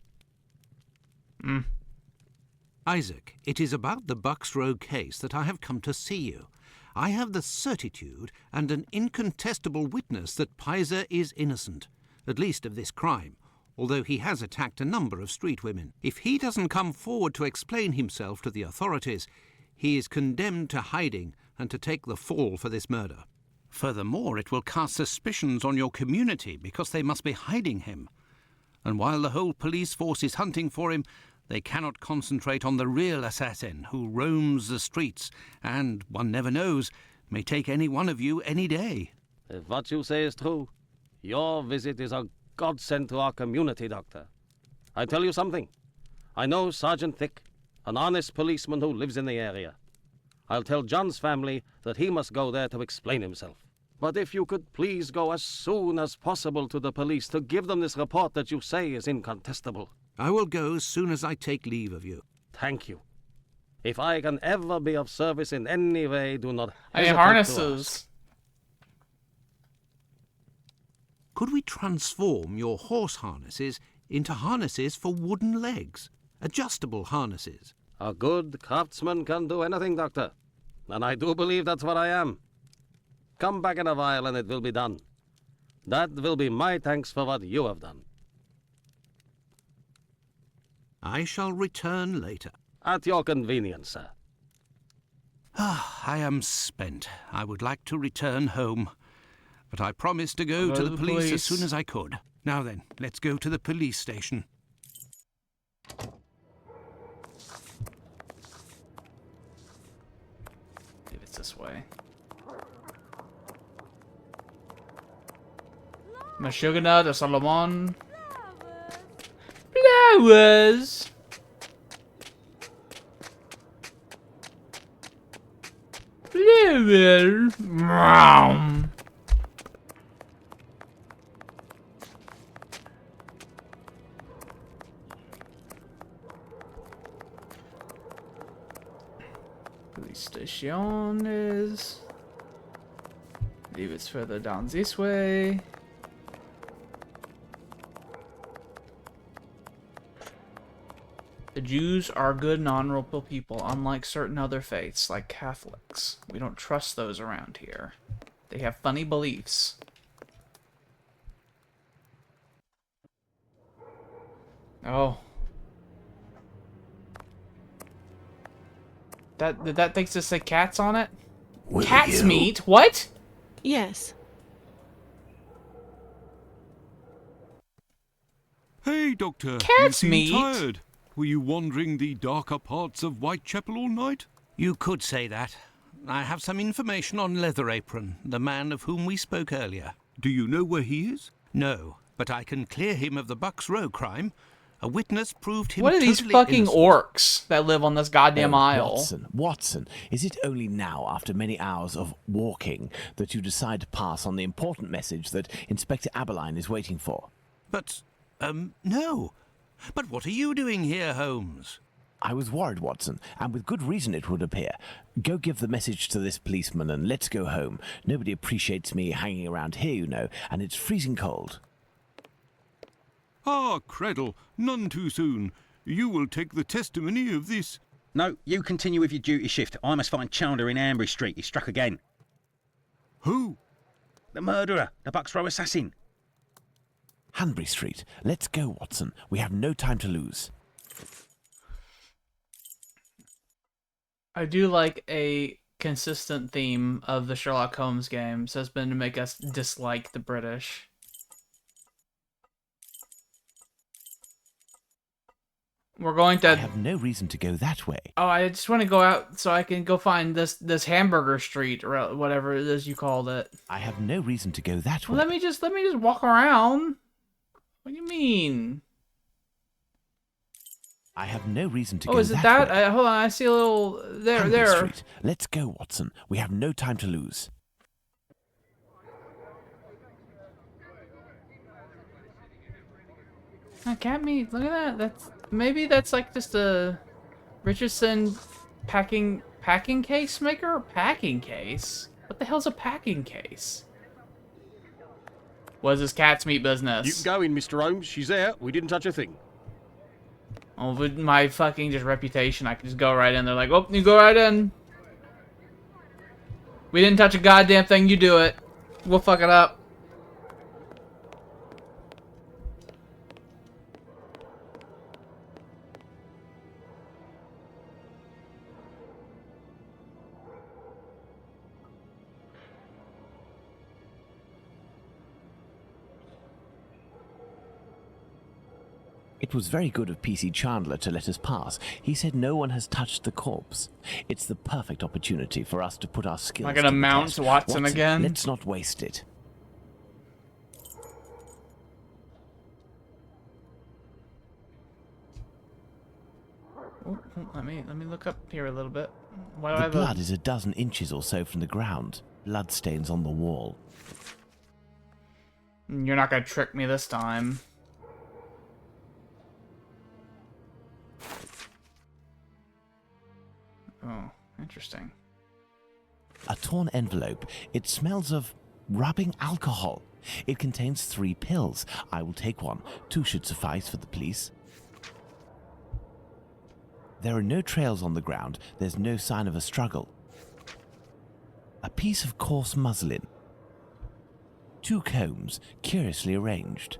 Isaac, it is about the Bucks Row case that I have come to see you. I have the certitude and an incontestable witness that Pizer is innocent, at least of this crime, although he has attacked a number of street women. If he doesn't come forward to explain himself to the authorities, he is condemned to hiding and to take the fall for this murder. Furthermore, it will cast suspicions on your community because they must be hiding him. And while the whole police force is hunting for him, they cannot concentrate on the real assassin who roams the streets and, one never knows, may take any one of you any day. If what you say is true, your visit is a godsend to our community, Doctor. I tell you something. I know Sergeant Thick, an honest policeman who lives in the area. I'll tell John's family that he must go there to explain himself. But if you could please go as soon as possible to the police to give them this report that you say is incontestable. I will go as soon as I take leave of you. Thank you. If I can ever be of service in any way, do not I need hesitate to harnesses. ask. Could we transform your horse harnesses into harnesses for wooden legs? Adjustable harnesses? A good craftsman can do anything, Doctor. And I do believe that's what I am. Come back in a while and it will be done. That will be my thanks for what you have done. I shall return later. At your convenience, sir. I am spent. I would like to return home. But I promised to go to the police as soon as I could. Now then, let's go to the police station. this way. Mashugana de Solomon. Flowers. Flowers. Meow. Police station is. I believe it's further down this way. The Jews are good and honorable people, unlike certain other faiths, like Catholics. We don't trust those around here. They have funny beliefs. Oh. Did that thing just say cats on it? Cat's meat? What? Yes. Hey, Doctor. Cat's you meat? seem tired. Were you wandering the darker parts of Whitechapel all night? You could say that. I have some information on Leather Apron, the man of whom we spoke earlier. Do you know where he is? No, but I can clear him of the Bucks Row crime. A witness proved him What are these totally fucking innocent. orcs that live on this goddamn aisle? Watson, is it only now, after many hours of walking, that you decide to pass on the important message that Inspector Aberline is waiting for? But, no. But what are you doing here, Holmes? I was worried, Watson, and with good reason it would appear. Go give the message to this policeman and let's go home. Nobody appreciates me hanging around here, you know, and it's freezing cold. Ah, Creddle, none too soon. You will take the testimony of this. No, you continue with your duty shift. I must find Chandler in Ambury Street. He's struck again. Who? The murderer, the Bucks Row assassin. Hanbury Street. Let's go, Watson. We have no time to lose. I do like a consistent theme of the Sherlock Holmes games has been to make us dislike the British. We're going to... I have no reason to go that way. Oh, I just want to go out so I can go find this hamburger street or whatever it is you called it. I have no reason to go that way. Well, let me just walk around. What do you mean? I have no reason to go that way. Oh, is it that? Hold on, I see a little... There. Street. Let's go, Watson. We have no time to lose. Cat meat, look at that. Maybe that's like just a Richardson packing case maker? Packing case? What the hell's a packing case? What is this cat's meat business? You can go in, Mr. Holmes. She's there. We didn't touch a thing. Oh, with my fucking just reputation, I can just go right in. They're like, oh, you go right in. We didn't touch a goddamn thing. You do it. We'll fuck it up. It was very good of PC Chandler to let us pass. He said no one has touched the corpse. It's the perfect opportunity for us to put our skills Am I gonna to the mount test. Watson again? Let's not waste it. Let me look up here a little bit. Why do I The have blood is a dozen inches or so from the ground. Blood stains on the wall. You're not gonna trick me this time. Oh, interesting. A torn envelope. It smells of rubbing alcohol. It contains 3 pills. I will take one. 2 should suffice for the police. There are no trails on the ground. There's no sign of a struggle. A piece of coarse muslin. 2 combs, curiously arranged.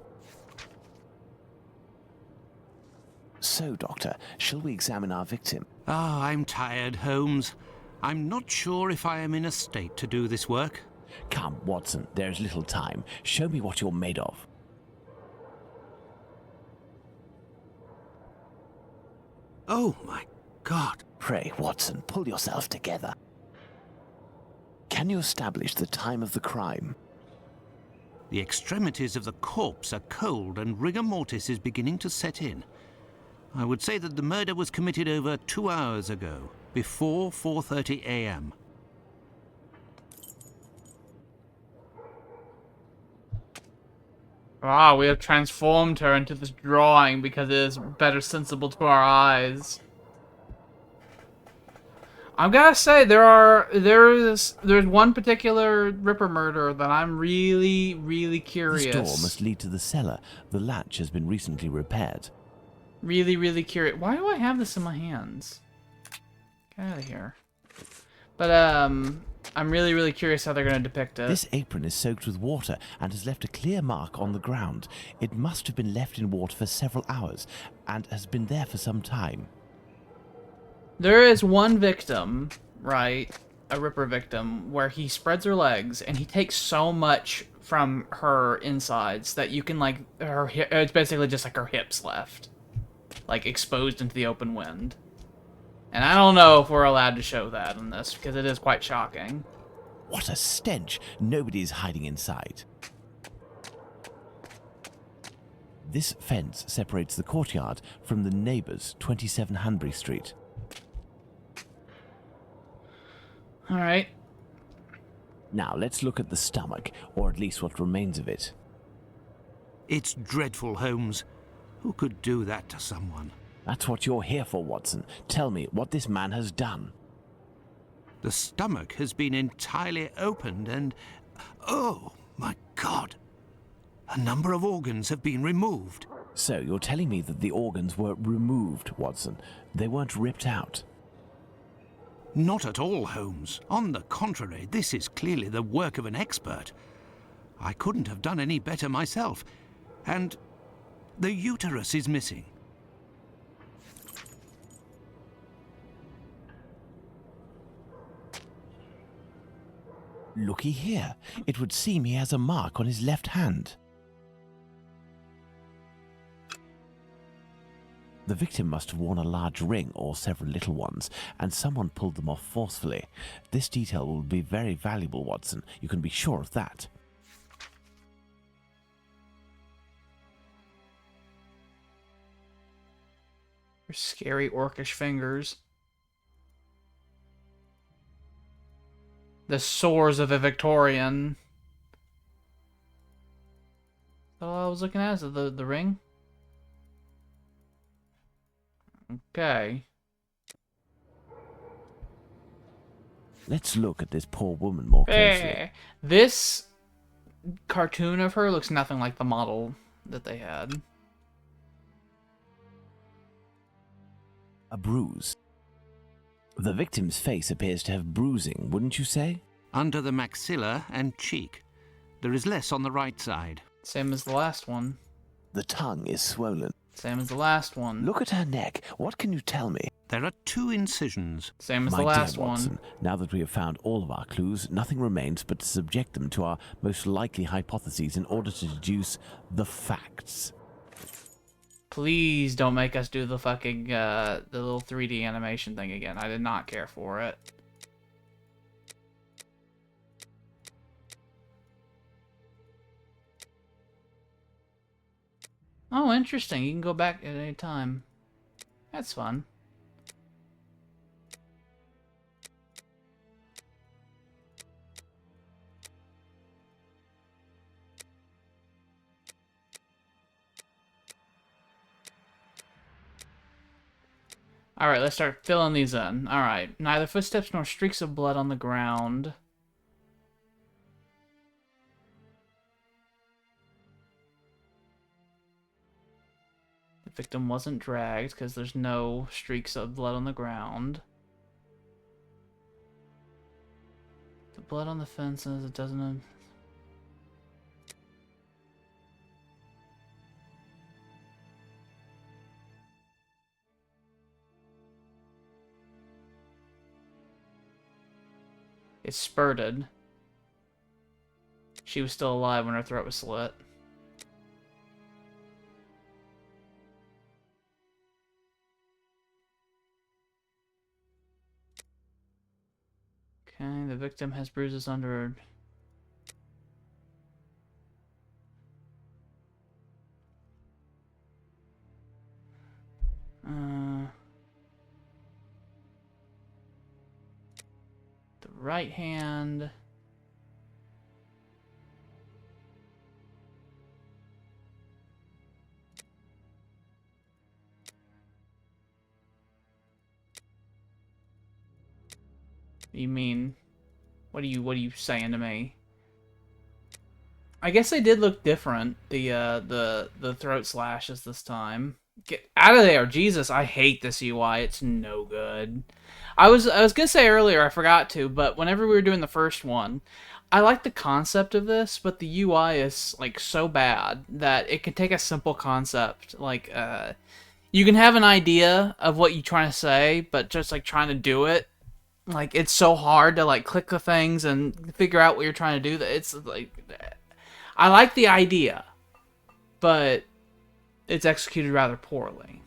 So, Doctor, shall we examine our victim? Ah, I'm tired, Holmes. I'm not sure if I am in a state to do this work. Come, Watson, there's little time. Show me what you're made of. Oh, my God. Pray, Watson, pull yourself together. Can you establish the time of the crime? The extremities of the corpse are cold and rigor mortis is beginning to set in. I would say that the murder was committed over 2 hours ago, before 4:30 a.m. Ah, we have transformed her into this drawing because it is better sensible to our eyes. I'm gonna say there's one particular Ripper murder that I'm really curious. This door must lead to the cellar. The latch has been recently repaired. Really curious. Why do I have this in my hands? Get out of here. But I'm really curious how they're gonna depict it. This apron is soaked with water and has left a clear mark on the ground. It must have been left in water for several hours and has been there for some time. There is one victim, right? A Ripper victim, where he spreads her legs and he takes so much from her insides that you can, like, it's basically just like her hips left. Like, exposed into the open wind. And I don't know if we're allowed to show that in this, because it is quite shocking. What a stench! Nobody is hiding inside. This fence separates the courtyard from the neighbours, 27 Hanbury Street. Alright. Now, let's look at the stomach, or at least what remains of it. It's dreadful, Holmes. Who could do that to someone? That's what you're here for, Watson. Tell me what this man has done. The stomach has been entirely opened and... oh, my God! A number of organs have been removed. So, you're telling me that the organs were removed, Watson. They weren't ripped out. Not at all, Holmes. On the contrary, this is clearly the work of an expert. I couldn't have done any better myself. And the uterus is missing. Looky here. It would seem he has a mark on his left hand. The victim must have worn a large ring or several little ones, and someone pulled them off forcefully. This detail will be very valuable, Watson. You can be sure of that. Her scary orcish fingers. The sores of a Victorian. That's all I was looking at, is the ring? Okay. Let's look at this poor woman more closely. This cartoon of her looks nothing like the model that they had. A bruise. The victim's face appears to have bruising, wouldn't you say? Under the maxilla and cheek. There is less on the right side. Same as the last one. The tongue is swollen. Same as the last one. Look at her neck. What can you tell me? There are 2 incisions. Same as My the last dear Watson, one. now that we have found all of our clues, nothing remains but to subject them to our most likely hypotheses in order to deduce the facts. Please don't make us do the fucking, the little 3D animation thing again. I did not care for it. Oh, interesting. You can go back at any time. That's fun. Alright, let's start filling these in. Alright, neither footsteps nor streaks of blood on the ground. The victim wasn't dragged because there's no streaks of blood on the ground. The blood on the fences, it doesn't... It spurted. She was still alive when her throat was slit. Okay, the victim has bruises under... the right hand... You mean, what are you saying to me? I guess they did look different, the throat slashes this time. Get out of there, Jesus! I hate this UI. It's no good. I was gonna say earlier, I forgot to, but whenever we were doing the first one, I like the concept of this, but the UI is like so bad that it can take a simple concept like you can have an idea of what you're trying to say, but just like trying to do it. Like, it's so hard to, like, click the things and figure out what you're trying to do. That it's, like... I like the idea, but it's executed rather poorly.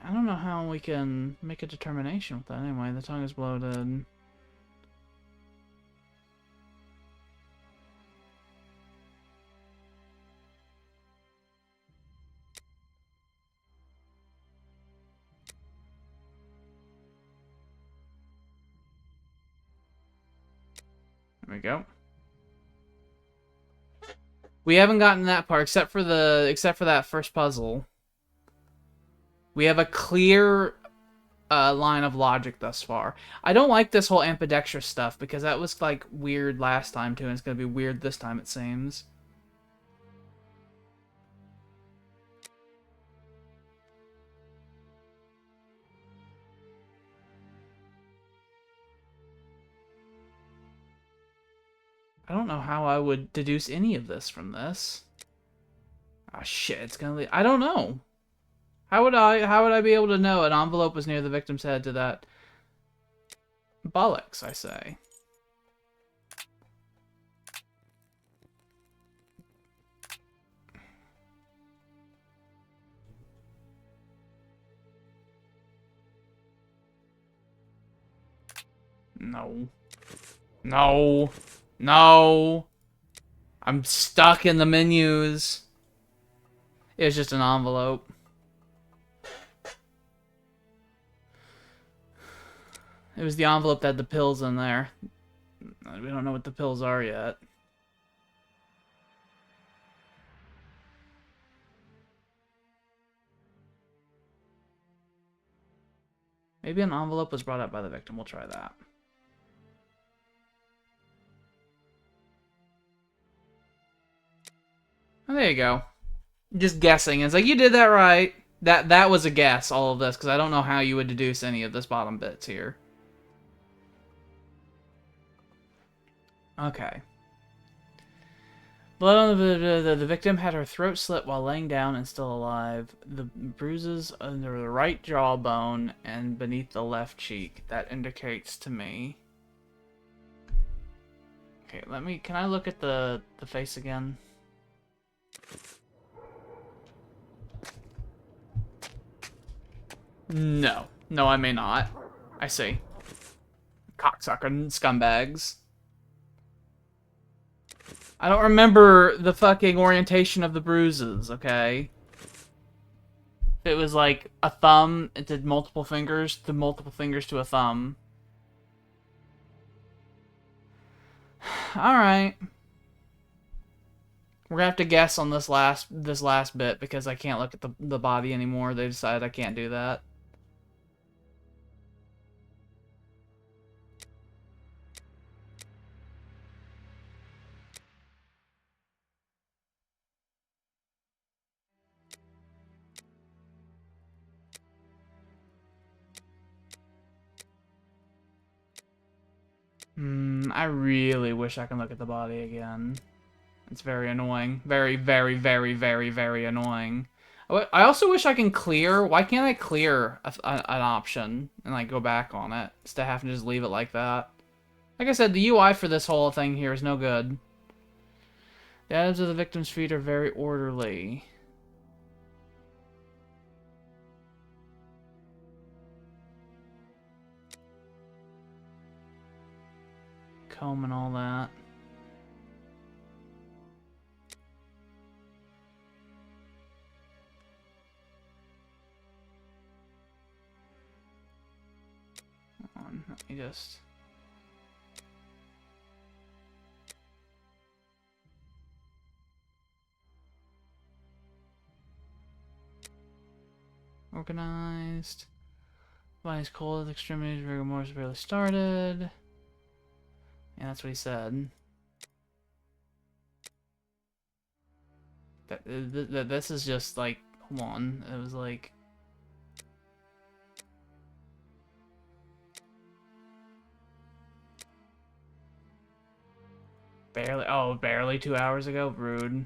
I don't know how we can make a determination with that anyway. The tongue is bloated. There we go. We haven't gotten that part except for that first puzzle. We have a clear line of logic thus far. I don't like this whole ambidextrous stuff because that was like weird last time too, and it's gonna be weird this time it seems. I don't know how I would deduce any of this from this. Ah, shit, it's gonna leave. I don't know. How would I be able to know an envelope was near the victim's head to that? Bollocks, I say. No. No. No. I'm stuck in the menus. It's just an envelope. It was the envelope that had the pills in there. We don't know what the pills are yet. Maybe an envelope was brought up by the victim. We'll try that. Oh, there you go. Just guessing. It's like, you did that right. That was a guess, all of this, because I don't know how you would deduce any of this bottom bits here. Okay. Blood on the victim had her throat slit while laying down and still alive. The bruises under the right jawbone and beneath the left cheek. That indicates to me. Okay, can I look at the face again? No. No, I may not. I see. Cocksucker scumbags. I don't remember the fucking orientation of the bruises, okay? If it was like a thumb, it did multiple fingers to a thumb. Alright. We're gonna have to guess on this last bit because I can't look at the body anymore. They decided I can't do that. I really wish I can look at the body again. It's very annoying. Very, very, very, very, very annoying. I also wish I can clear. Why can't I clear an option and like go back on it instead of having to just leave it like that? Like I said, the UI for this whole thing here is no good. The items of the victim's feet are very orderly. Comb and all that. Hold on, let me just... Organized. Body's cold, extremities, rigor mortis barely started. Yeah, that's what he said. This is just like, hold on, it was like... barely 2 hours ago? Rude.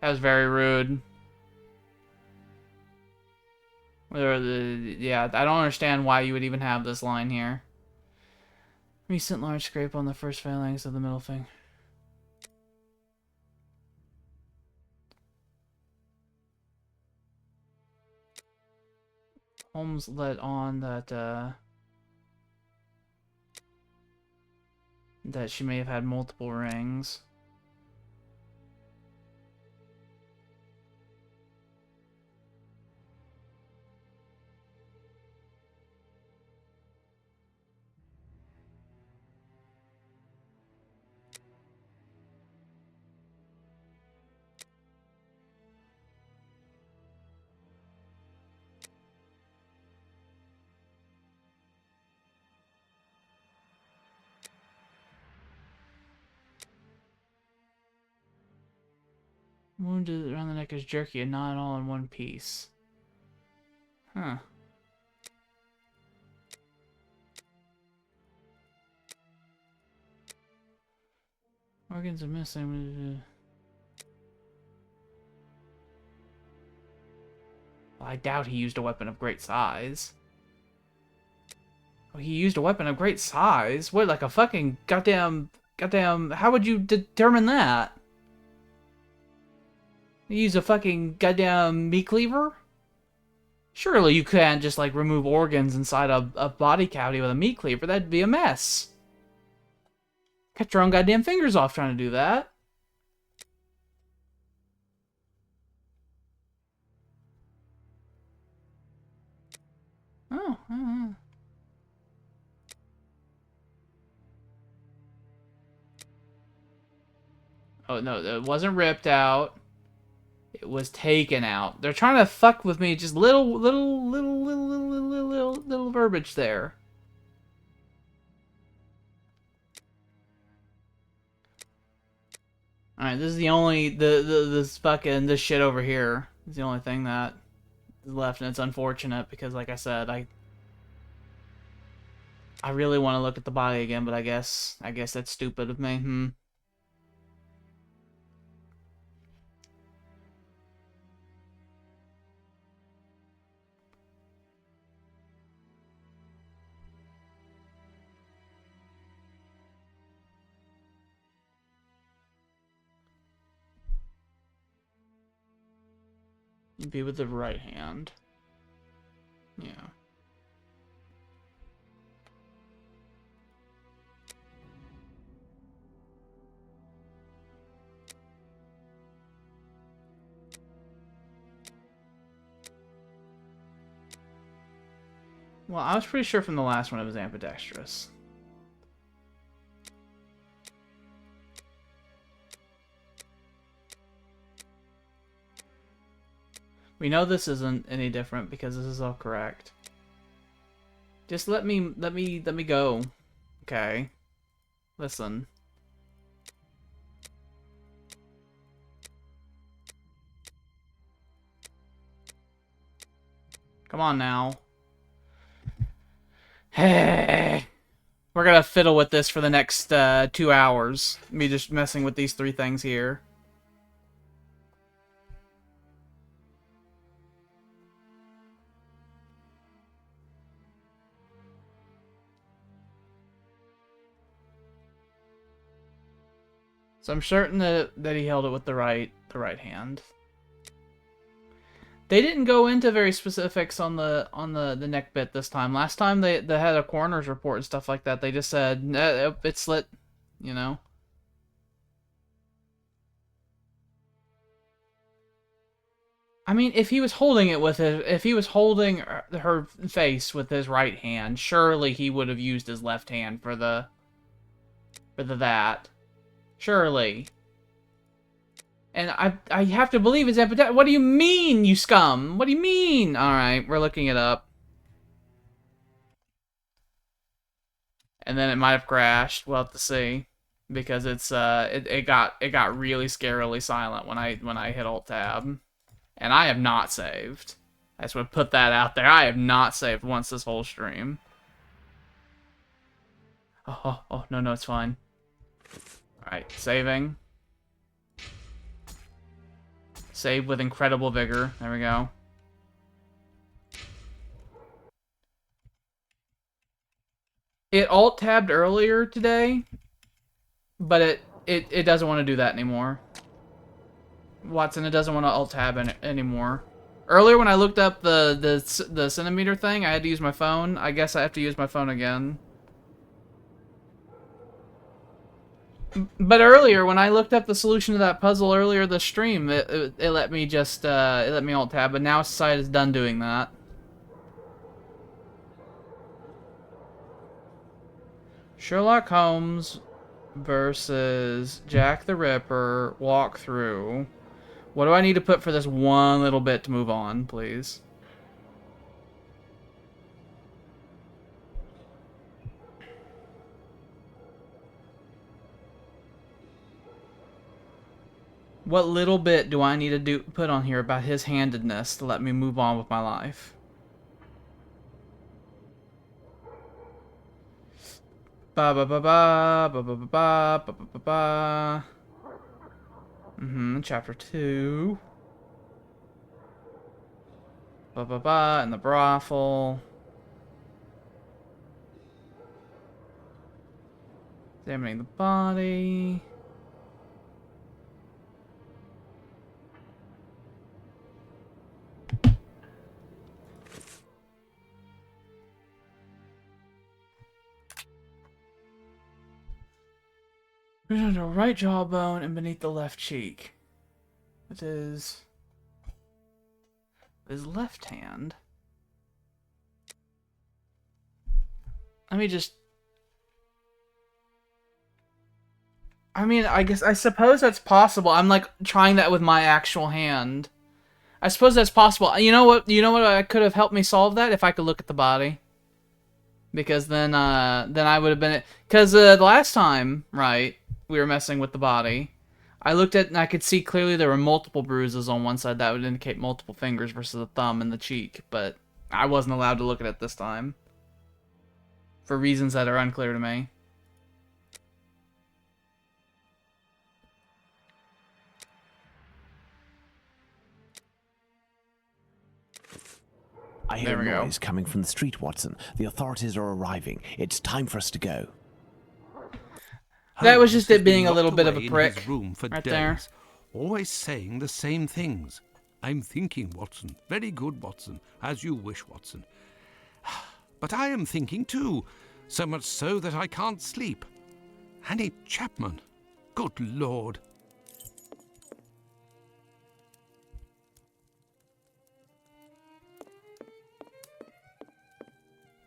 That was very rude. Yeah, I don't understand why you would even have this line here. Recent large scrape on the first phalanx of the middle finger. Holmes let on that that she may have had multiple rings. Wounded around the neck is jerky and not all in one piece. Huh. Organs are missing. Well, I doubt he used a weapon of great size. Oh, he used a weapon of great size? What, like a fucking goddamn... How would you determine that? You use a fucking goddamn meat cleaver? Surely you can't just, like, remove organs inside a body cavity with a meat cleaver. That'd be a mess. Cut your own goddamn fingers off trying to do that. Oh, Oh, no, it wasn't ripped out. It was taken out. They're trying to fuck with me. Just little verbiage there. Alright, this is the only, this shit over here is the only thing that is left, and it's unfortunate because, like I said, I really want to look at the body again, but I guess that's stupid of me. Be with the right hand. Yeah. Well, I was pretty sure from the last one it was ambidextrous. We know this isn't any different because this is all correct. Just let me go. Okay. Listen. Come on now. We're gonna fiddle with this for the next 2 hours. Me just messing with these 3 things here. So I'm certain that he held it with the right hand. They didn't go into very specifics on the neck bit this time. Last time they had a coroner's report and stuff like that. They just said it's slit, you know. I mean, if he was holding it with if he was holding her face with his right hand, surely he would have used his left hand for the that. Surely. And I have to believe it's epidemic. What do you mean, you scum? What do you mean? Alright, we're looking it up. And then it might have crashed. We'll have to see. Because it's it got really scarily silent when I hit Alt Tab. And I have not saved. I just want to put that out there. I have not saved once this whole stream. Oh, no, it's fine. Alright, saving. Save with incredible vigor. There we go. It alt-tabbed earlier today, but it doesn't want to do that anymore. Watson, it doesn't want to alt-tab anymore. Earlier when I looked up the centimeter thing, I had to use my phone. I guess I have to use my phone again. But earlier, when I looked up the solution to that puzzle earlier this stream, it let me just, it let me alt-tab, but now Society is done doing that. Sherlock Holmes versus Jack the Ripper walkthrough. What do I need to put for this one little bit to move on, please? What little bit do I need to put on here about his handedness to let me move on with my life? Ba ba ba ba ba ba ba ba ba ba ba. Chapter 2. Ba ba ba in the brothel. Examining the body. There's a right jawbone and beneath the left cheek. It is his left hand. Let me just... I mean, I suppose that's possible. I'm like trying that with my actual hand. I suppose that's possible. You know what? I could have helped me solve that if I could look at the body. Because then I would have been... Because the last time, right, we were messing with the body, I looked at and I could see clearly there were multiple bruises on one side that would indicate multiple fingers versus the thumb and the cheek, but I wasn't allowed to look at it this time. For reasons that are unclear to me. I hear a noise coming from the street, Watson. The authorities are arriving. It's time for us to go. That was just it being a little bit of a prick. Right there. Always saying the same things. I'm thinking, Watson. Very good, Watson. As you wish, Watson. But I am thinking too. So much so that I can't sleep. Annie Chapman. Good Lord.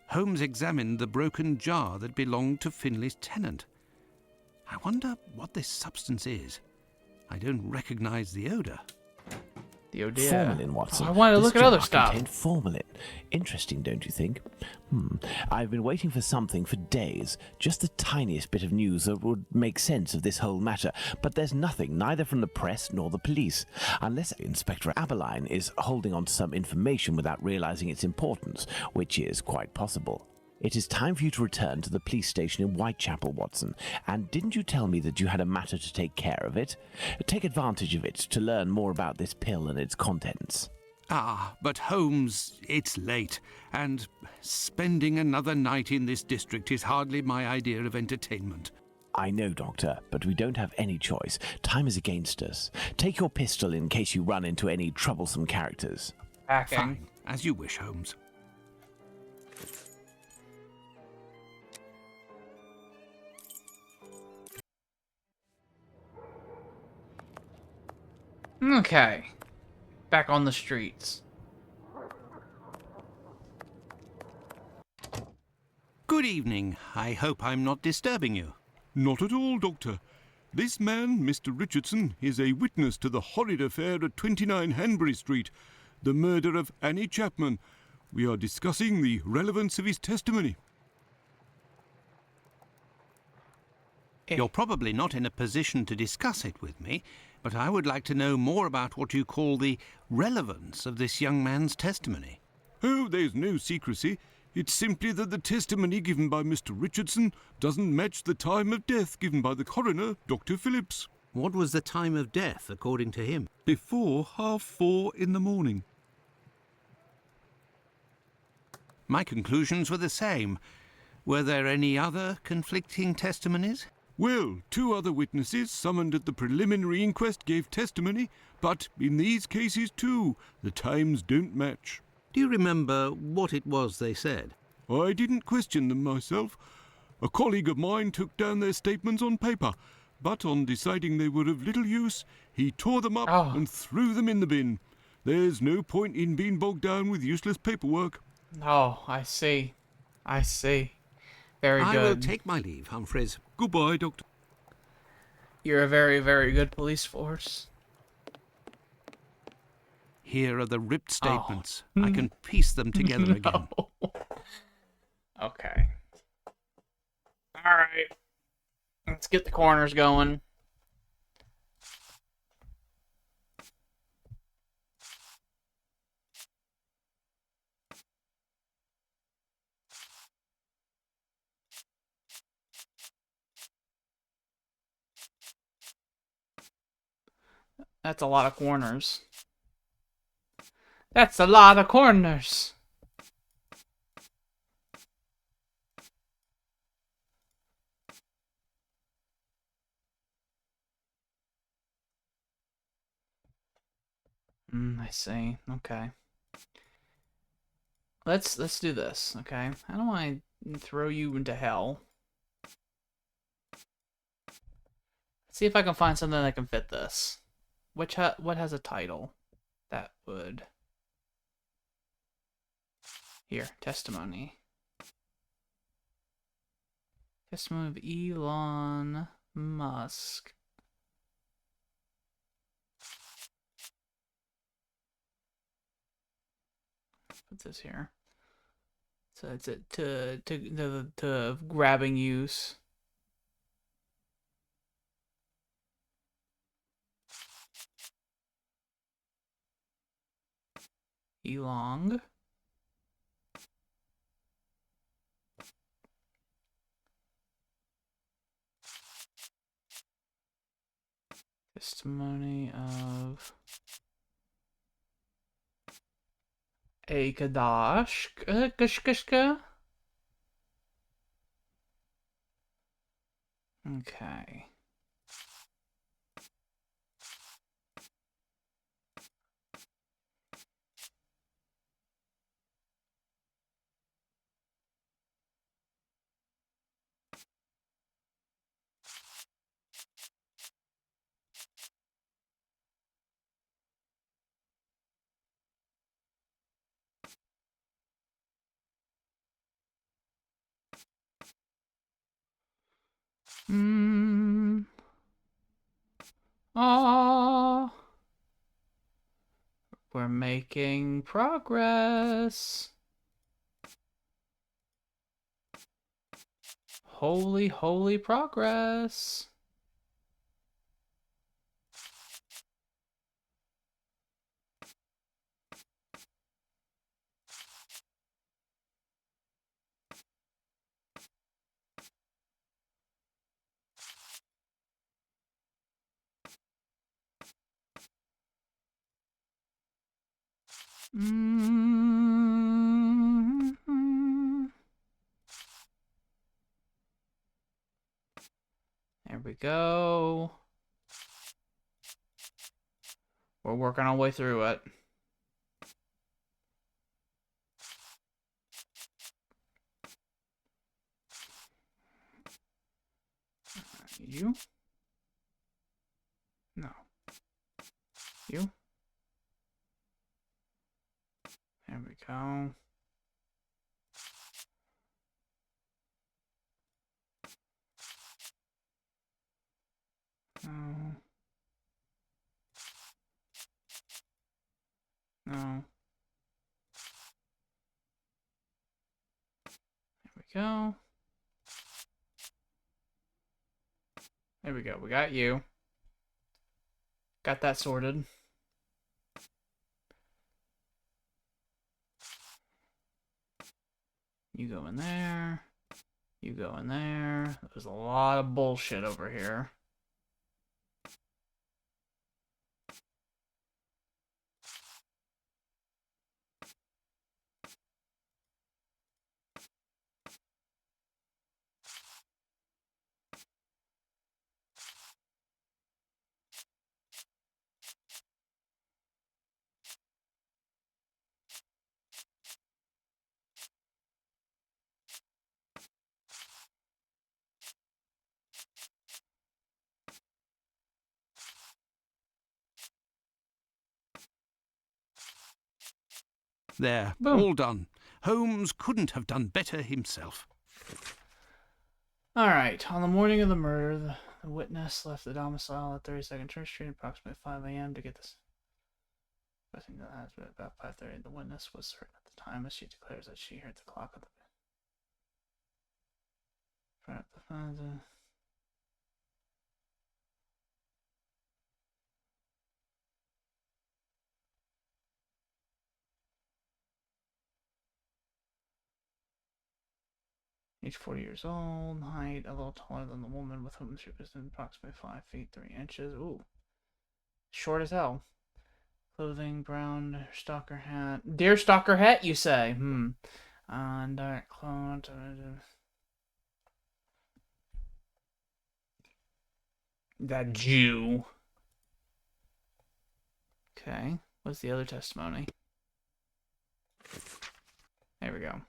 Holmes examined the broken jar that belonged to Finley's tenant. I wonder what this substance is. I don't recognize the odor. The odor. Formalin, Watson. Oh, I wanted to look at other stuff. Contained formalin. Interesting, don't you think? I've been waiting for something for days. Just the tiniest bit of news that would make sense of this whole matter. But there's nothing, neither from the press nor the police. Unless Inspector Aberline is holding on to some information without realizing its importance, which is quite possible. It is time for you to return to the police station in Whitechapel, Watson. And didn't you tell me that you had a matter to take care of it? Take advantage of it to learn more about this pill and its contents. Ah, but Holmes, it's late, and spending another night in this district is hardly my idea of entertainment. I know, Doctor, but we don't have any choice. Time is against us. Take your pistol in case you run into any troublesome characters. Packing. Fine, as you wish, Holmes. Okay. Back on the streets. Good evening. I hope I'm not disturbing you. Not at all, Doctor. This man, Mr. Richardson, is a witness to the horrid affair at 29 Hanbury Street, the murder of Annie Chapman. We are discussing the relevance of his testimony. You're probably not in a position to discuss it with me, but I would like to know more about what you call the relevance of this young man's testimony. Oh, there's no secrecy. It's simply that the testimony given by Mr. Richardson doesn't match the time of death given by the coroner, Dr. Phillips. What was the time of death, according to him? Before 4:30 in the morning. My conclusions were the same. Were there any other conflicting testimonies? Well, 2 other witnesses summoned at the preliminary inquest gave testimony, but in these cases too, the times don't match. Do you remember what it was they said? I didn't question them myself. A colleague of mine took down their statements on paper, but on deciding they were of little use, he tore them up and threw them in the bin. There's no point in being bogged down with useless paperwork. Oh, I see. I see. Very good. I will take my leave, Humphreys. Goodbye, Doctor. You're a very, very good police force. Here are the ripped statements. I can piece them together again. Okay. Alright. Let's get the corners going. That's a lot of corners. That's a lot of corners. I see. Okay. Let's do this, okay? How do I throw you into hell? See if I can find something that can fit this. What has a title? That would... Here, testimony. Testimony of Elon Musk. Put this here. So it's to grabbing use. Elong. Testimony of a Kadash. Okay. We're making progress. Holy, holy progress. There we go. We're working our way through it. You? No. You? There we go. No. No. There we go. There we go. We got you. Got that sorted. You go in there. You go in there. There's a lot of bullshit over here. There, Boom. all done. Holmes couldn't have done better himself. Alright, on the morning of the murder, the witness left the domicile at 32nd Church Street approximately 5 a.m. to get this. I think that has been about 5:30. The witness was certain at the time, as she declares that she heard the clock of the front of the phone. Age 40 years old, height a little taller than the woman with whom she was in, approximately 5 feet 3 inches. Ooh, short as hell. Clothing, brown stalker hat. Deer stalker hat, you say? Dark clothes. That Jew. Okay, what's the other testimony? There we go.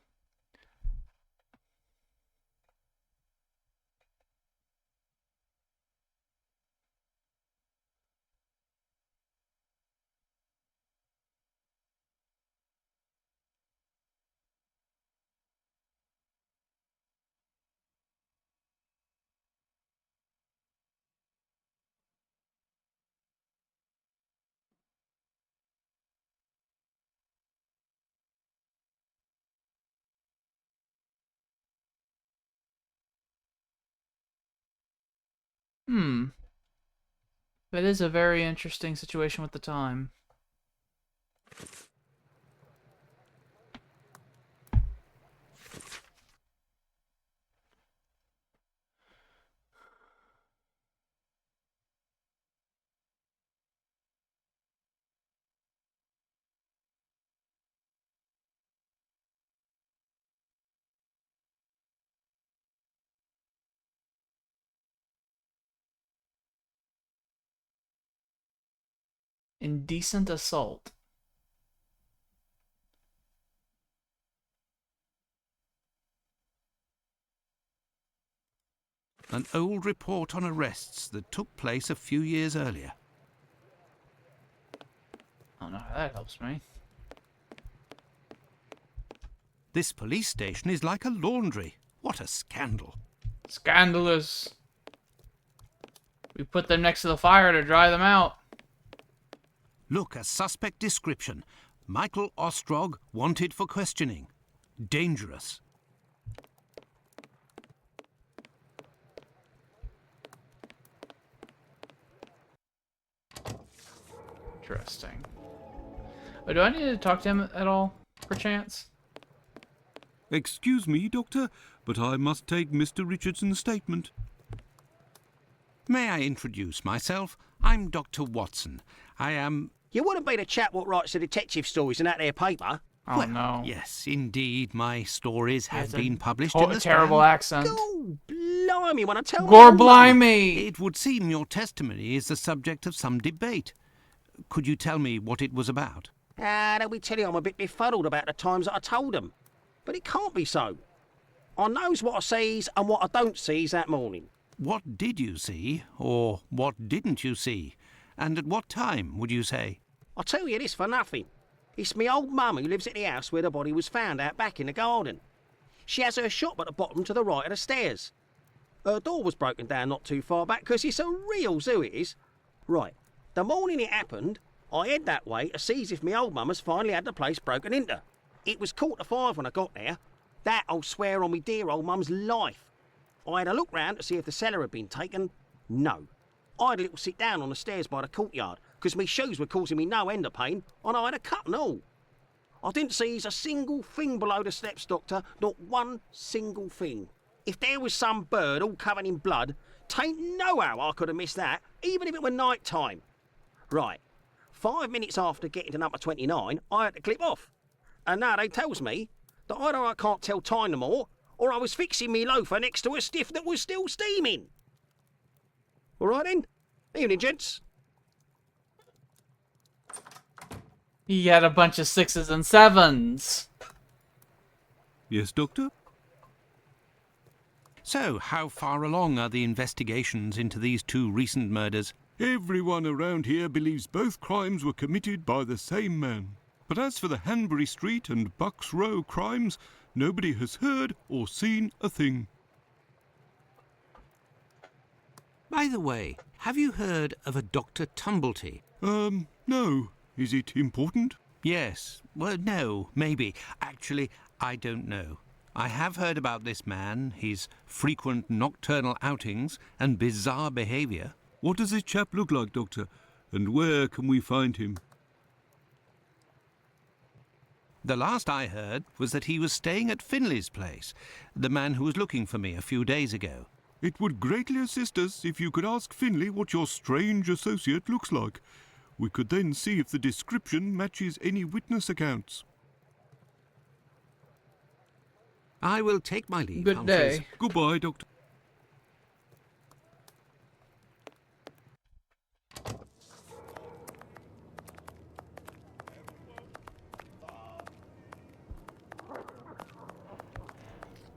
That is a very interesting situation with the time. Indecent assault. An old report on arrests that took place a few years earlier. I don't know how that helps me. This police station is like a laundry. What a scandal. Scandalous. We put them next to the fire to dry them out. Look, a suspect description. Michael Ostrog, wanted for questioning. Dangerous. Interesting. But do I need to talk to him at all, perchance? Excuse me, Doctor, but I must take Mr. Richardson's statement. May I introduce myself? I'm Dr. Watson. I am... You wouldn't be the chap what writes the detective stories in that there paper? Oh, well, no. Yes, indeed, my stories have It's a been published in the terrible Strand. accent. Oh, blimey when I tell you. Gorblimey! It would seem your testimony is the subject of some debate. Could you tell me what it was about? They'll be telling you I'm a bit befuddled about the times that I told them. But it can't be so. I knows what I sees and what I don't sees that morning. What did you see, or what didn't you see? And at what time, would you say? I'll tell you this for nothing. It's me old mum who lives at the house where the body was found out back in the garden. She has her shop at the bottom to the right of the stairs. Her door was broken down not too far back because it's a real zoo it is. Right, the morning it happened, I head that way to see if me old mum has finally had the place broken into. It was 5:15 when I got there. That I'll swear on me dear old mum's life. I had a look round to see if the cellar had been taken. No. I had a little sit down on the stairs by the courtyard because me shoes were causing me no end of pain and I had a cut and all. I didn't see a single thing below the steps, Doctor, not one single thing. If there was some bird all covered in blood, tain't no how I could have missed that, even if it were night time. Right, 5 minutes after getting to number 29, I had to clip off. And now they tells me that either I can't tell time no more, or I was fixing me loafer next to a stiff that was still steaming. All right then. Evening, gents. He had a bunch of 6s and 7s. Yes, Doctor? So, how far along are the investigations into these 2 recent murders? Everyone around here believes both crimes were committed by the same man. But as for the Hanbury Street and Bucks Row crimes, nobody has heard or seen a thing. By the way, have you heard of a Dr. Tumblety? No. Is it important? Yes. Well, no, maybe. Actually, I don't know. I have heard about this man, his frequent nocturnal outings and bizarre behaviour. What does this chap look like, Doctor? And where can we find him? The last I heard was that he was staying at Finley's place, the man who was looking for me a few days ago. It would greatly assist us if you could ask Finley what your strange associate looks like. We could then see if the description matches any witness accounts. I will take my leave, Good Humphreys. day. Goodbye, Doctor.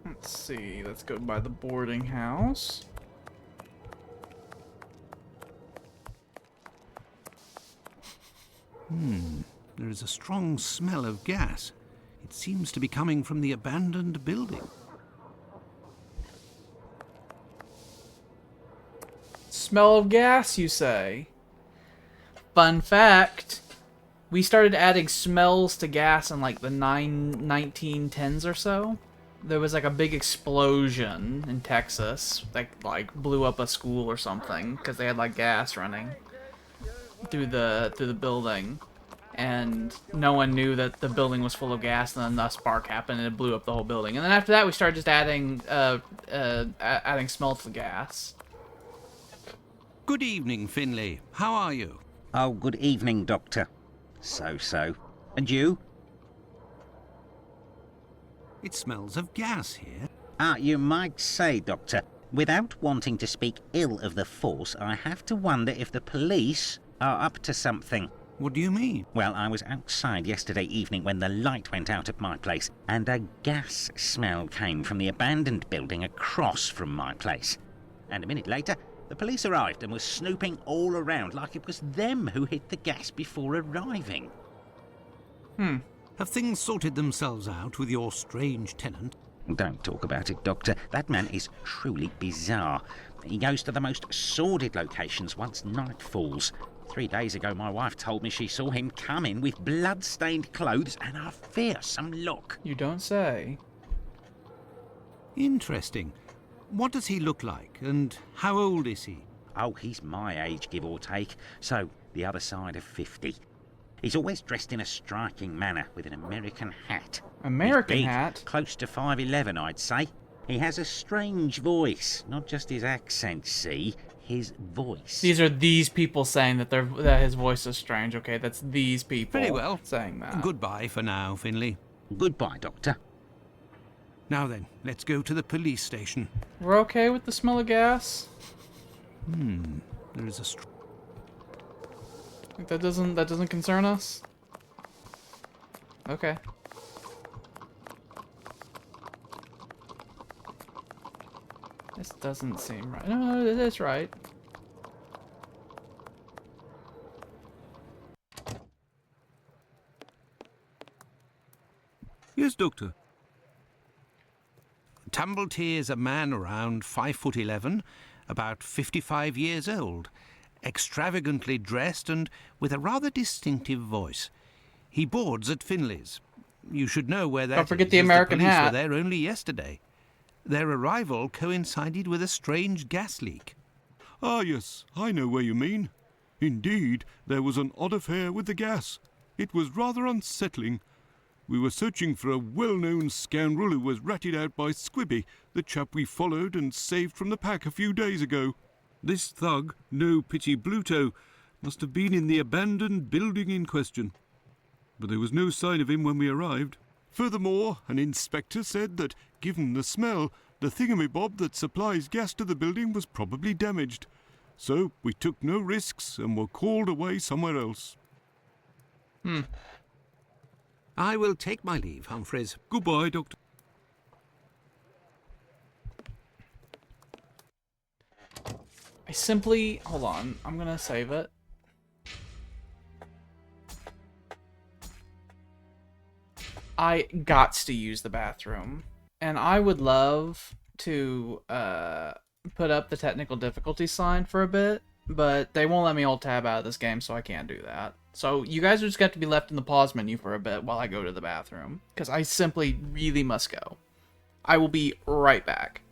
Let's see, let's go by the boarding house. There is a strong smell of gas. It seems to be coming from the abandoned building. Smell of gas, you say? Fun fact, we started adding smells to gas in like the 1910s or so. There was like a big explosion in Texas that like blew up a school or something because they had like gas running through the building, and no one knew that the building was full of gas, and then a spark happened and it blew up the whole building. And then after that we started just adding adding smell to the gas. Good evening, Finley. How are you? Oh, good evening, Doctor. So. And you? It smells of gas here. You might say, Doctor, without wanting to speak ill of the force, I have to wonder if the police are up to something. What do you mean? Well, I was outside yesterday evening when the light went out at my place, and a gas smell came from the abandoned building across from my place. And a minute later, the police arrived and was snooping all around like it was them who hit the gas before arriving. Have things sorted themselves out with your strange tenant? Don't talk about it, Doctor. That man is truly bizarre. He goes to the most sordid locations once night falls. 3 days ago, my wife told me she saw him come in with blood-stained clothes and a fearsome look. You don't say. Interesting. What does he look like, and how old is he? Oh, he's my age, give or take, so the other side of 50. He's always dressed in a striking manner, with an American hat. American He's big, hat? close to 5'11", I'd say. He has a strange voice, not just his accent, see? His voice. These are these people saying that that his voice is strange. Okay, that's these people. Very well. Saying that. Goodbye for now, Finley. Goodbye, Doctor. Now then, let's go to the police station. We're okay with the smell of gas? There is a That doesn't concern us? Okay. This doesn't seem right. No, it is right. Yes, Doctor. Tumblety is a man around 5'11", about 55 years old, extravagantly dressed and with a rather distinctive voice. He boards at Finley's. You should know where that is. Don't forget the as American police hat. were there only yesterday. Their arrival coincided with a strange gas leak. Ah, yes, I know where you mean. Indeed, there was an odd affair with the gas. It was rather unsettling. We were searching for a well-known scoundrel who was ratted out by Squibby, the chap we followed and saved from the pack a few days ago. This thug, no pity Bluto, must have been in the abandoned building in question. But there was no sign of him when we arrived. Furthermore, an inspector said that, given the smell, the thingamabob that supplies gas to the building was probably damaged. So we took no risks and were called away somewhere else. I will take my leave, Humphreys. Goodbye, Doctor. I simply... Hold on. I'm gonna save it. I gots to use the bathroom. And I would love to put up the technical difficulty sign for a bit, but they won't let me alt tab out of this game, so I can't do that. So you guys are just going to be left in the pause menu for a bit while I go to the bathroom, because I simply really must go. I will be right back.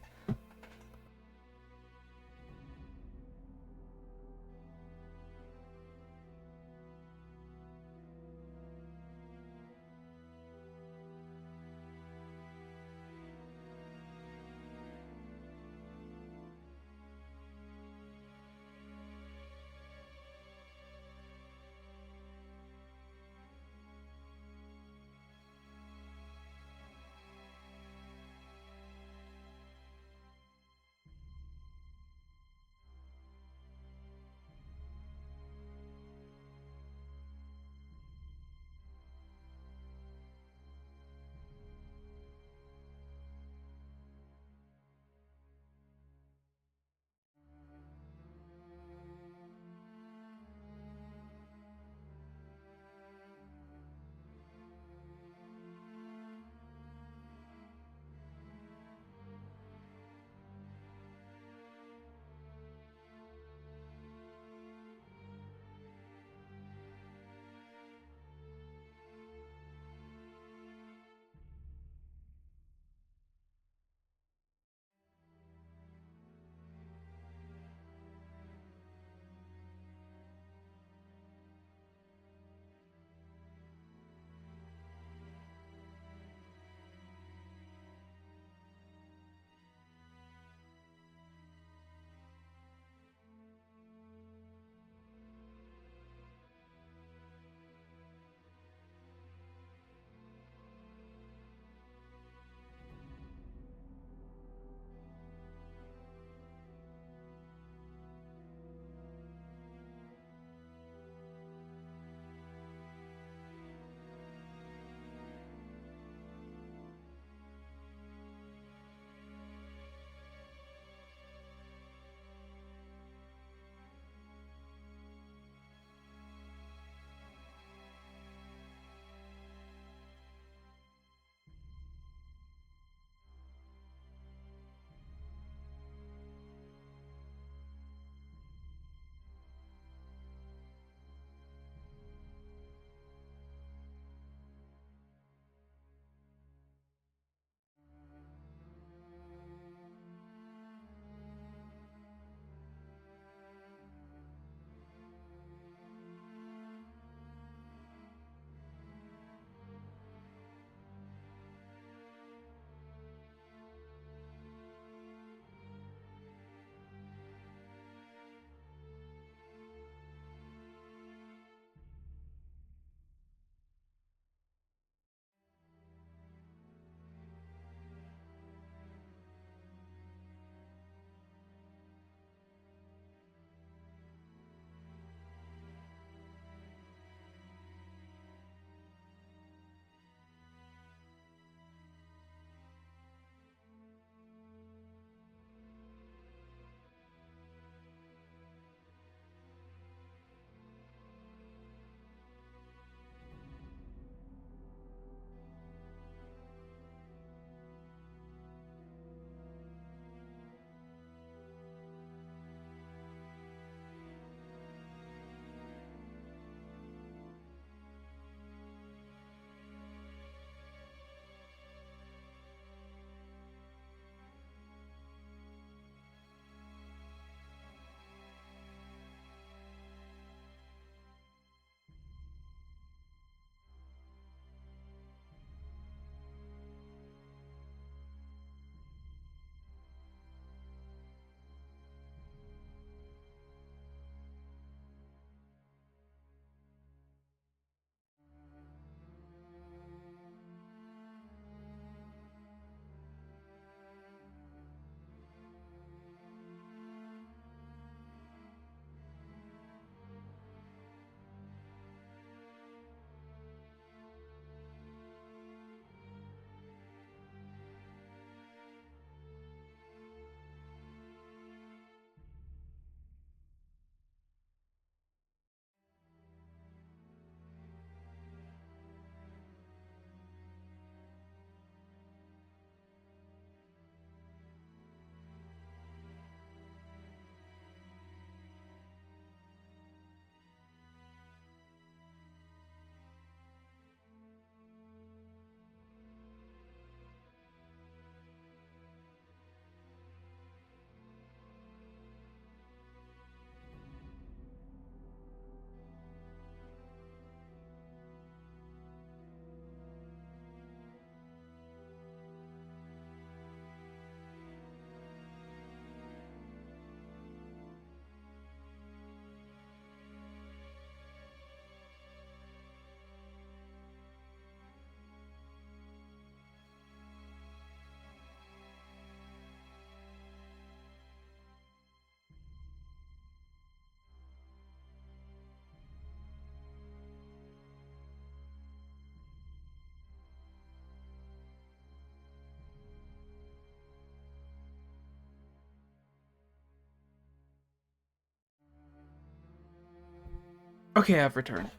Okay, I've returned.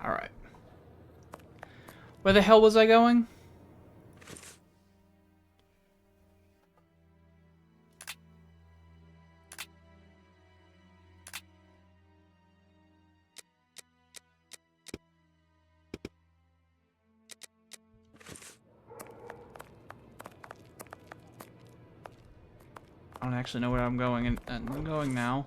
Alright. Where the hell was I going? I don't actually know where I'm going, and I'm going now.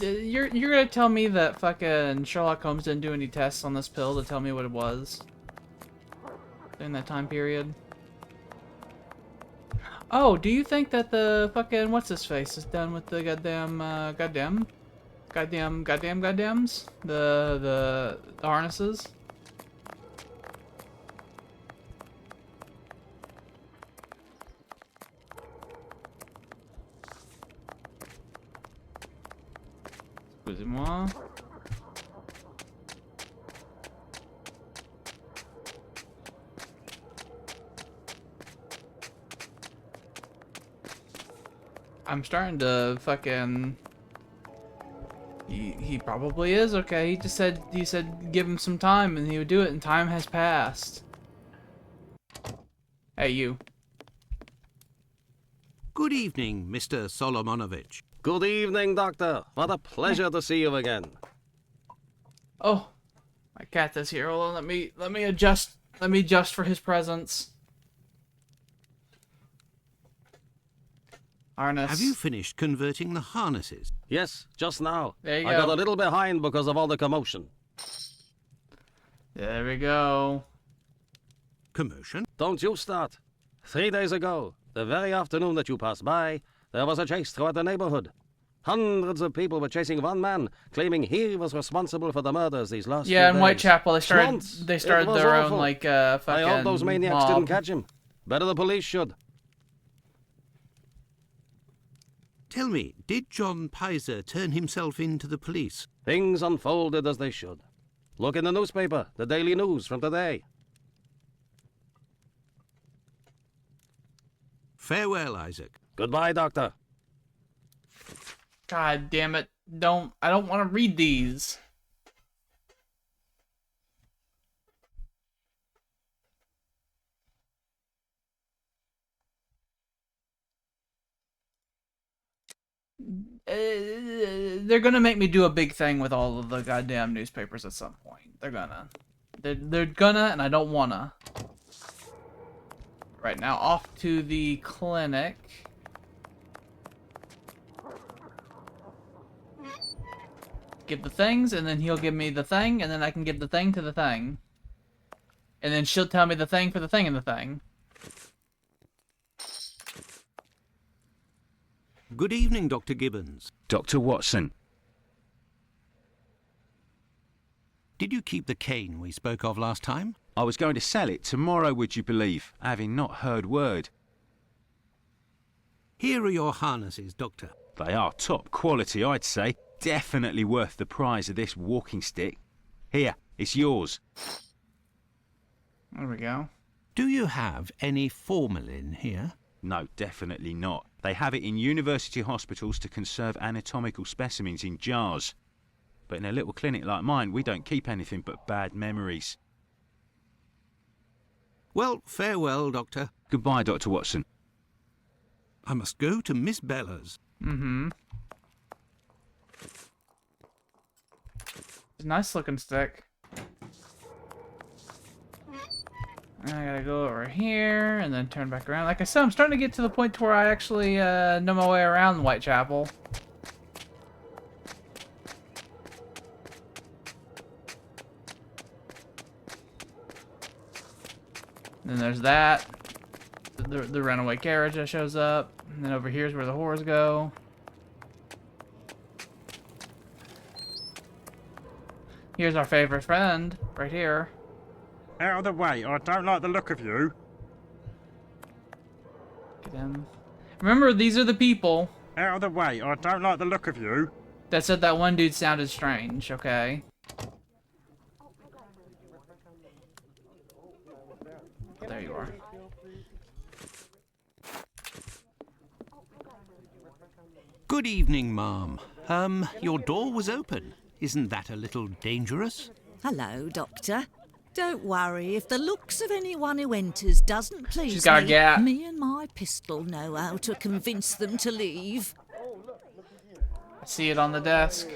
You're gonna tell me that fucking Sherlock Holmes didn't do any tests on this pill to tell me what it was in that time period? Oh, do you think that the fucking what's his face is done with the goddamns? The harnesses? Excusez-moi. I'm starting to fucking... He probably is okay. He said give him some time and he would do it, and time has passed. Hey, you. Good evening, Mr. Solomonovich. Good evening, Doctor. What a pleasure to see you again. Oh, my cat is here. Hold on, let me adjust. Let me adjust for his presence. Harness. Have you finished converting the harnesses? Yes, just now. There you I go. got a little behind because of all the commotion. There we go. Commotion? Don't you start. 3 days ago, the very afternoon that you passed by, there was a chase throughout the neighborhood. Hundreds of people were chasing one man, claiming he was responsible for the murders these last few Yeah, in days. Whitechapel, they It started was their awful. own like fucking I hope those maniacs mob. didn't catch him. Better the police should. Tell me, did John Pizer turn himself in to the police? Things unfolded as they should. Look in the newspaper, the Daily News from today. Farewell, Isaac. Goodbye, Doctor. God damn it! I don't want to read these. They're gonna make me do a big thing with all of the goddamn newspapers at some point. They're gonna, and I don't wanna. Right now, off to the clinic. Give the things, and then he'll give me the thing, and then I can give the thing to the thing. And then she'll tell me the thing for the thing and the thing. Good evening, Dr. Gibbons. Dr. Watson. Did you keep the cane we spoke of last time? I was going to sell it tomorrow, would you believe, having not heard word. Here are your harnesses, Doctor. They are top quality, I'd say. Definitely worth the price of this walking stick. Here, it's yours. There we go. Do you have any formalin here? No, definitely not. They have it in university hospitals to conserve anatomical specimens in jars. But in a little clinic like mine, we don't keep anything but bad memories. Well, farewell, Doctor. Goodbye, Dr. Watson. I must go to Miss Bella's. Mm-hmm. Nice looking stick. I gotta go over here and then turn back around. Like I said, I'm starting to get to the point where I actually know my way around Whitechapel. Then there's that. The runaway carriage that shows up. And then over here's where the whores go. Here's our favorite friend, right here. Out of the way, I don't like the look of you. Get him. Remember, these are the people Out of the way, I don't like the look of you. that said that one dude sounded strange, okay? There you are. Good evening, ma'am. Your door was open. Isn't that a little dangerous? Hello, Doctor. Don't worry, if the looks of anyone who enters doesn't please She's got a gap. me and my pistol know how to convince them to leave. I see it on the desk.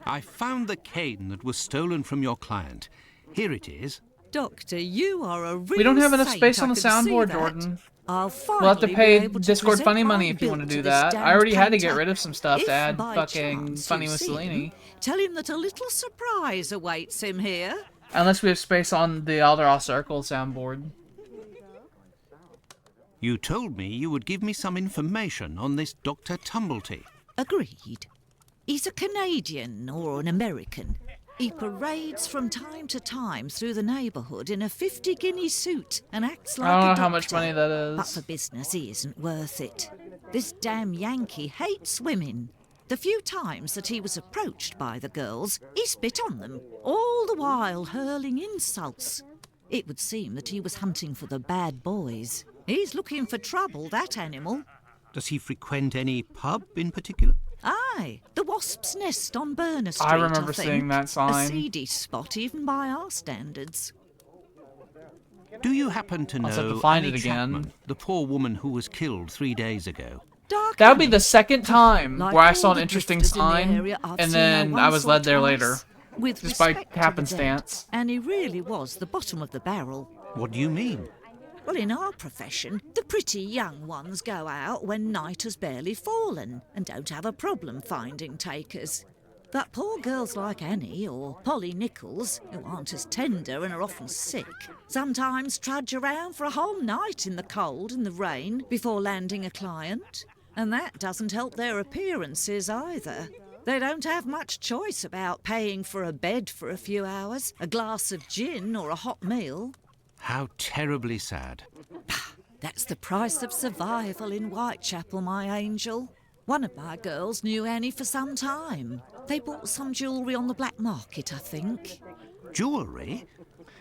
I found the cane that was stolen from your client. Here it is. Doctor, you are a real We don't have enough saint, space I on the can see soundboard, that. Jordan. I'll We'll have to finally pay be able to Discord present funny my money if you bill want to do this that. I damned already had to get canter. rid of some stuff If to add by fucking chance Funny you see Mussolini. him, tell him that a little surprise awaits him here. Unless we have space on the Alderoth Circle soundboard. You told me you would give me some information on this Dr. Tumblety. Agreed. He's a Canadian or an American. He parades from time to time through the neighbourhood in a 50-guinea suit and acts like I don't a know doctor. how much money that is. But for business, he isn't worth it. This damn Yankee hates women. The few times that he was approached by the girls, he spit on them, all the while hurling insults. It would seem that he was hunting for the bad boys. He's looking for trouble, that animal. Does he frequent any pub in particular? Aye, the Wasp's Nest on Burner Street, I remember think. seeing that sign. A seedy spot even by our standards. Do you happen to I'll just have know to find Annie it again. Chapman, the poor woman who was killed 3 days ago? Dark That would be alley. the second time Like where I all saw an the interesting drifters in the sign, area, I've and seen her then I once was or led there twice. later. With Just by respect to the dead, happenstance. and he really was the bottom of the barrel. What do you mean? Well, in our profession, the pretty young ones go out when night has barely fallen and don't have a problem finding takers. But poor girls like Annie or Polly Nichols, who aren't as tender and are often sick, sometimes trudge around for a whole night in the cold and the rain before landing a client. And that doesn't help their appearances either. They don't have much choice about paying for a bed for a few hours, a glass of gin or a hot meal. How terribly sad. That's the price of survival in Whitechapel, my angel. One of my girls knew Annie for some time. They bought some jewellery on the black market, I think. Jewellery?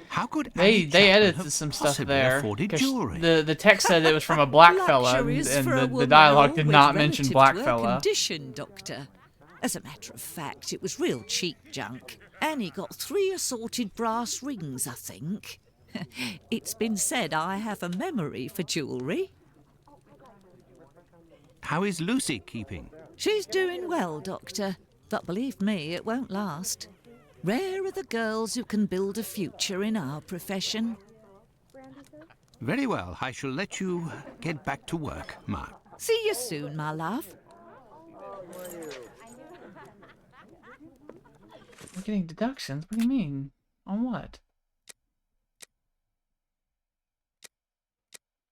How could They Annie Chapman edited have some stuff possibly there. afforded 'Cause jewellery? The text said it was from a black fella, and Luxuries for a the woman dialogue are did always not mention relative black to her fella. condition, Doctor. As a matter of fact, it was real cheap junk. Annie got 3 assorted brass rings, I think. It's been said I have a memory for jewellery. How is Lucy keeping? She's doing well, Doctor, but believe me, it won't last. Rare are the girls who can build a future in our profession. Very well, I shall let you get back to work, Ma. See you soon, my love. We're getting deductions? What do you mean? On what?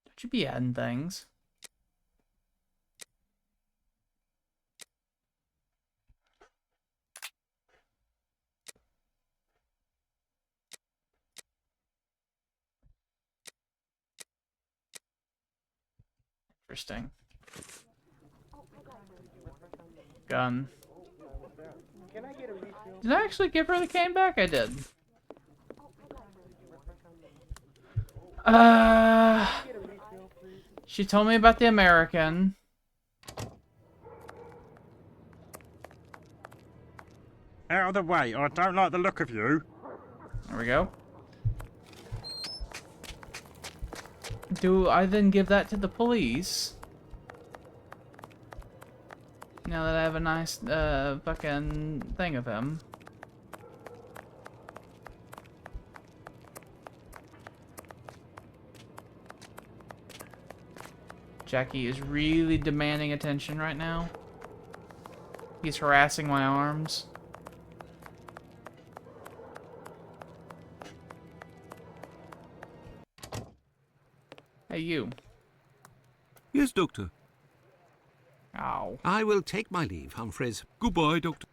Don't you be adding things. Interesting. Gun. Did I actually give her the cane back? I did. She told me about the American. Out of the way, I don't like the look of you. There we go. Do I then give that to the police? Now that I have a nice, fucking thing of him. Jackie is really demanding attention right now. He's harassing my arms. Hey, you. Yes, Doctor. Ow. I will take my leave, Humphreys. Goodbye, Doctor.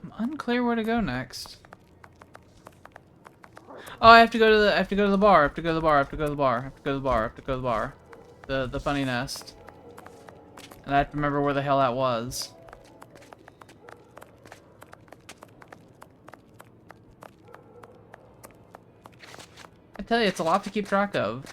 I'm unclear where to go next. Oh, I have to go to the bar. I have to go to the bar. I have to go to the bar. I have to go to the bar. I have to go to the bar. The funny nest. And I have to remember where the hell that was. I tell you, it's a lot to keep track of.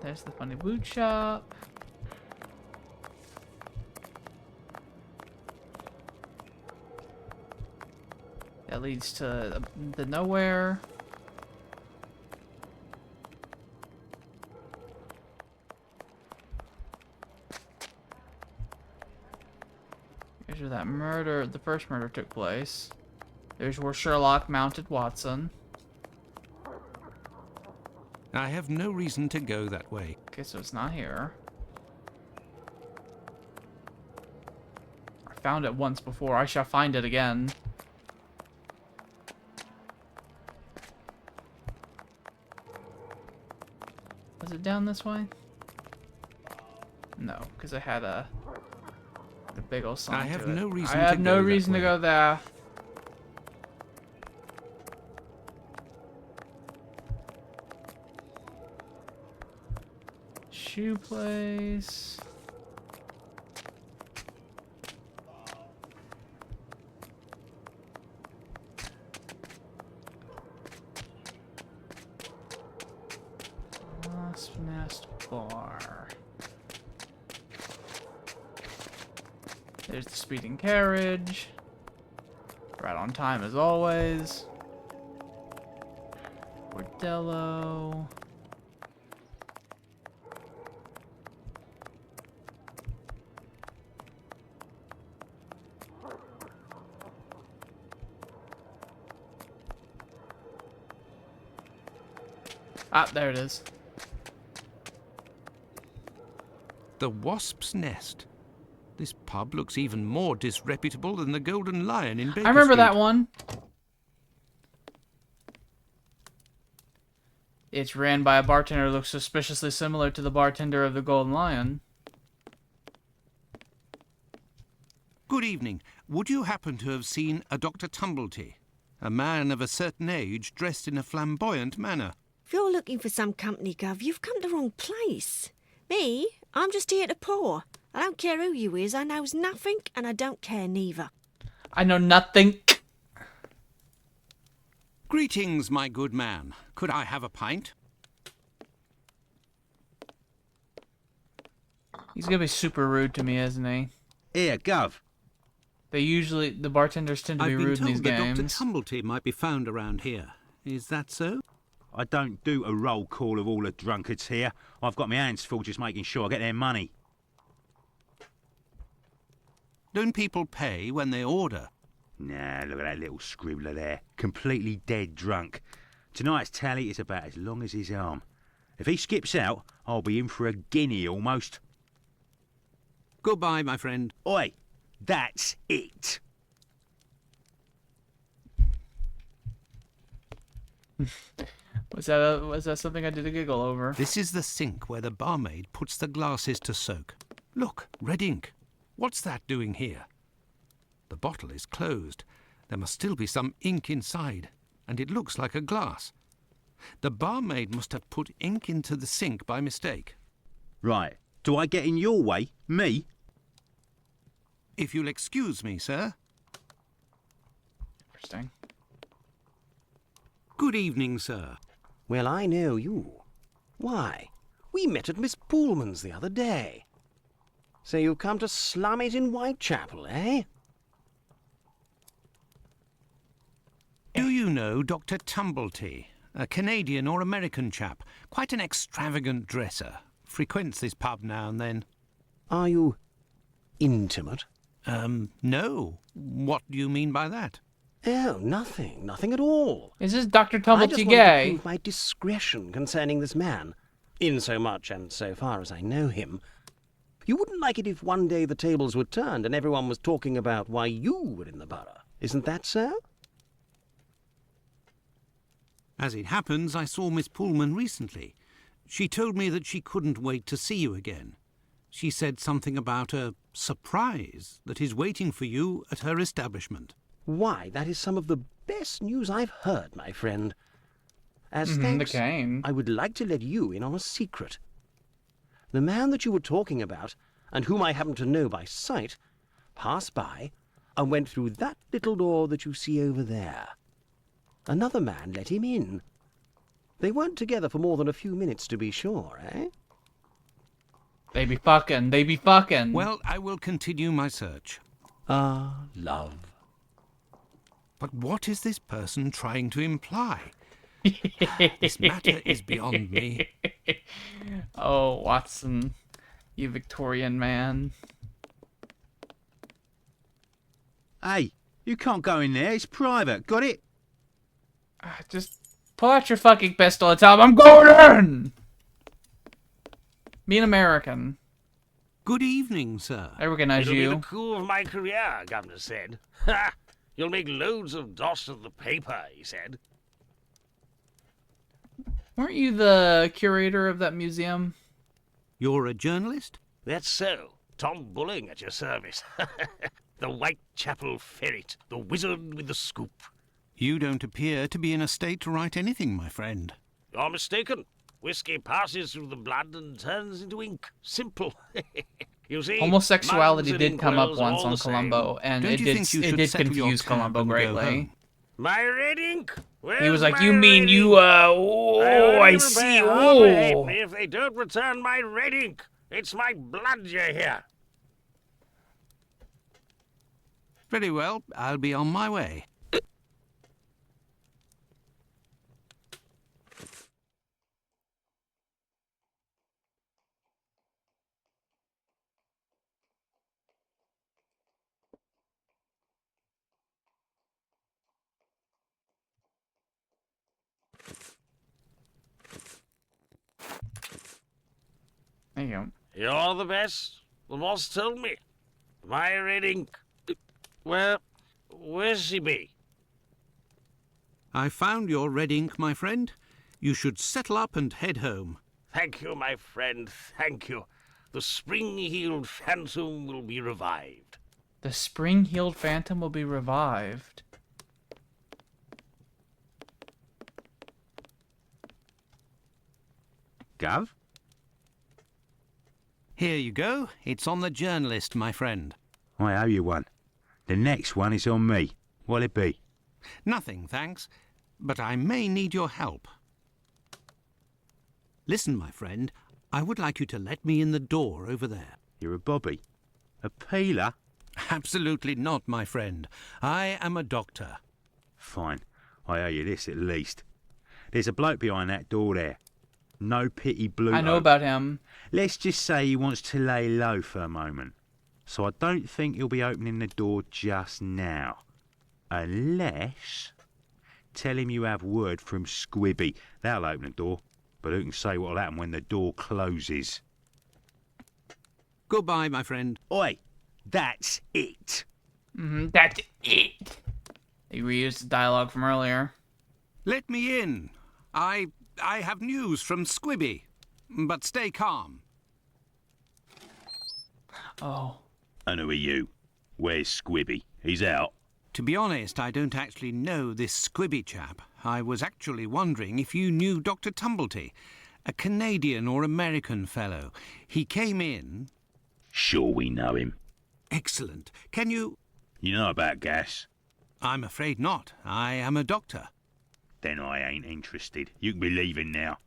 There's the funny boot shop. That leads to the nowhere. Here's where that murder, the first murder took place. There's where Sherlock mounted Watson. I have no reason to go that way. Okay, so it's not here. I found it once before. I shall find it again. Was it down this way? No, because I had the big old sign. I have no reason I have no reason to go there. Shoe place. Wasp Nest Bar. There's the speeding carriage. Right on time as always. Bordello. Ah, there it is. The Wasp's Nest. This pub looks even more disreputable than the Golden Lion in Baker I remember Street. that one. It's ran by a bartender who looks suspiciously similar to the bartender of the Golden Lion. Good evening. Would you happen to have seen a Dr. Tumblety? A man of a certain age dressed in a flamboyant manner. If you're looking for some company, Gov, you've come to the wrong place. Me, I'm just here to pour. I don't care who you is, I knows nothing, and I don't care neither. I know nothing. Greetings, my good man. Could I have a pint? He's gonna be super rude to me, isn't he? Here, Gov. The bartenders tend to be rude in these I've been told that Dr. games. Tumblety might be found around here. Is that so? I don't do a roll call of all the drunkards here. I've got my hands full just making sure I get their money. Don't people pay when they order? Nah, look at that little scribbler there. Completely dead drunk. Tonight's tally is about as long as his arm. If he skips out, I'll be in for a guinea almost. Goodbye, my friend. Oi, that's it. Was that something I did a giggle over? This is the sink where the barmaid puts the glasses to soak. Look, red ink. What's that doing here? The bottle is closed. There must still be some ink inside, and it looks like a glass. The barmaid must have put ink into the sink by mistake. Right, do I get in your way? Me? If you'll excuse me, sir. Interesting. Good evening, sir. Well, I know you. Why, we met at Miss Poolman's the other day. So you've come to slum it in Whitechapel, eh? Do you know Dr. Tumblety, a Canadian or American chap, quite an extravagant dresser, frequents this pub now and then? Are you intimate? No. What do you mean by that? Oh, nothing at all. Is this Dr. I Tumblety just wanted to gay? prove my discretion concerning this man, in so much and so far as I know him. You wouldn't like it if one day the tables were turned and everyone was talking about why you were in the borough. Isn't that so? As it happens, I saw Miss Poolman recently. She told me that she couldn't wait to see you again. She said something about a surprise that is waiting for you at her establishment. Why, that is some of the best news I've heard, my friend. As The thanks, cane. I would like to let you in on a secret. The man that you were talking about, and whom I happen to know by sight, passed by and went through that little door that you see over there. Another man let him in. They weren't together for more than a few minutes, to be sure, eh? They be fucking. They be fucking. Well, I will continue my search. Ah, love. But what is this person trying to imply? This matter is beyond me. Oh, Watson, you Victorian man. Hey, you can't go in there. It's private. Got it? Just pull out your fucking pistol and tell him I'm going in! Be an American. Good evening, sir. I recognize It'll be the you. coup of my career, Governor said. Ha! You'll make loads of dots of the paper, he said. Weren't you the curator of that museum? You're a journalist? That's so. Tom Bulling at your service. The Whitechapel ferret, the wizard with the scoop. You don't appear to be in a state to write anything, my friend. You're mistaken. Whiskey passes through the blood and turns into ink. Simple. You see, Homosexuality mugs and did come up inkwells are once all on the same. Columbo, and Don't it you did, think you it should did settle your confuse tab Columbo and go greatly. home? My red ink? Where's He was like, my you mean red you, ink? oh, I see, oh. If they don't return my red ink, it's my blood you hear. Very well, I'll be on my way. There you go. You're the best. The boss told me. My red ink. Well, where's she be? I found your red ink, my friend. You should settle up and head home. Thank you, my friend, thank you. The spring-heeled phantom will be revived. The spring-heeled phantom will be revived. Gov? Here you go. It's on the journalist, my friend. I owe you one. The next one is on me. What'll it be? Nothing, thanks. But I may need your help. Listen, my friend. I would like you to let me in the door over there. You're a bobby. A peeler? Absolutely not, my friend. I am a doctor. Fine. I owe you this at least. There's a bloke behind that door there. No pity blue. I know about him. Let's just say he wants to lay low for a moment. So I don't think he'll be opening the door just now. Unless... Tell him you have word from Squibby. They'll open the door. But who can say what'll happen when the door closes? Goodbye, my friend. Oi! That's it! That's it. He reused the dialogue from earlier. Let me in. I have news from Squibby. But stay calm. Oh. And who are you? Where's Squibby? He's out. To be honest, I don't actually know this Squibby chap. I was actually wondering if you knew Dr. Tumblety, a Canadian or American fellow. He came in... Sure we know him. Excellent. Can you... You know about gas? I'm afraid not. I am a doctor. Then I ain't interested. You can be leaving now.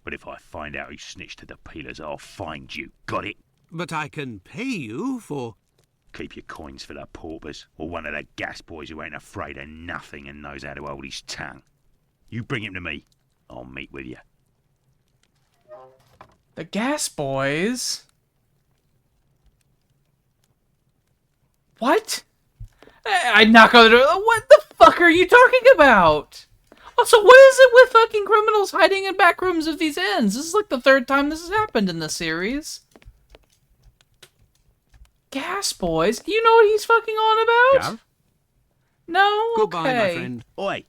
But if I find out who snitched to the peelers, I'll find you. Got it? But I can pay you for... Keep your coins for the paupers, or one of the gas boys who ain't afraid of nothing and knows how to hold his tongue. You bring him to me. I'll meet with you. The Gas Boys? What? I'd knock on the door. What the fuck are you talking about? Also, what is it with fucking criminals hiding in back rooms of these inns? This is like the third time this has happened in the series. Gas Boys? Do you know what he's fucking on about? Gav? No? Goodbye, okay. my friend. Oi!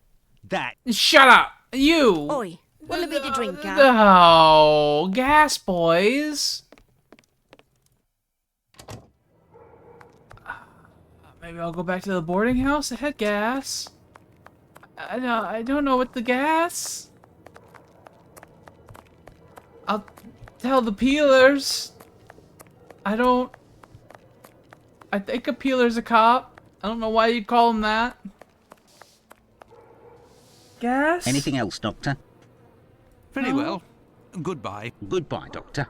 That... Shut up! You! Oi, want a bit to drink, Gav? Oh, Gas Boys. Maybe I'll go back to the boarding house. Ahead, Gas. I don't know what the gas. I'll tell the peelers. I think a peeler's a cop. I don't know why you'd call him that. Gas? Anything else, Doctor? Very well. Goodbye. Goodbye, Doctor.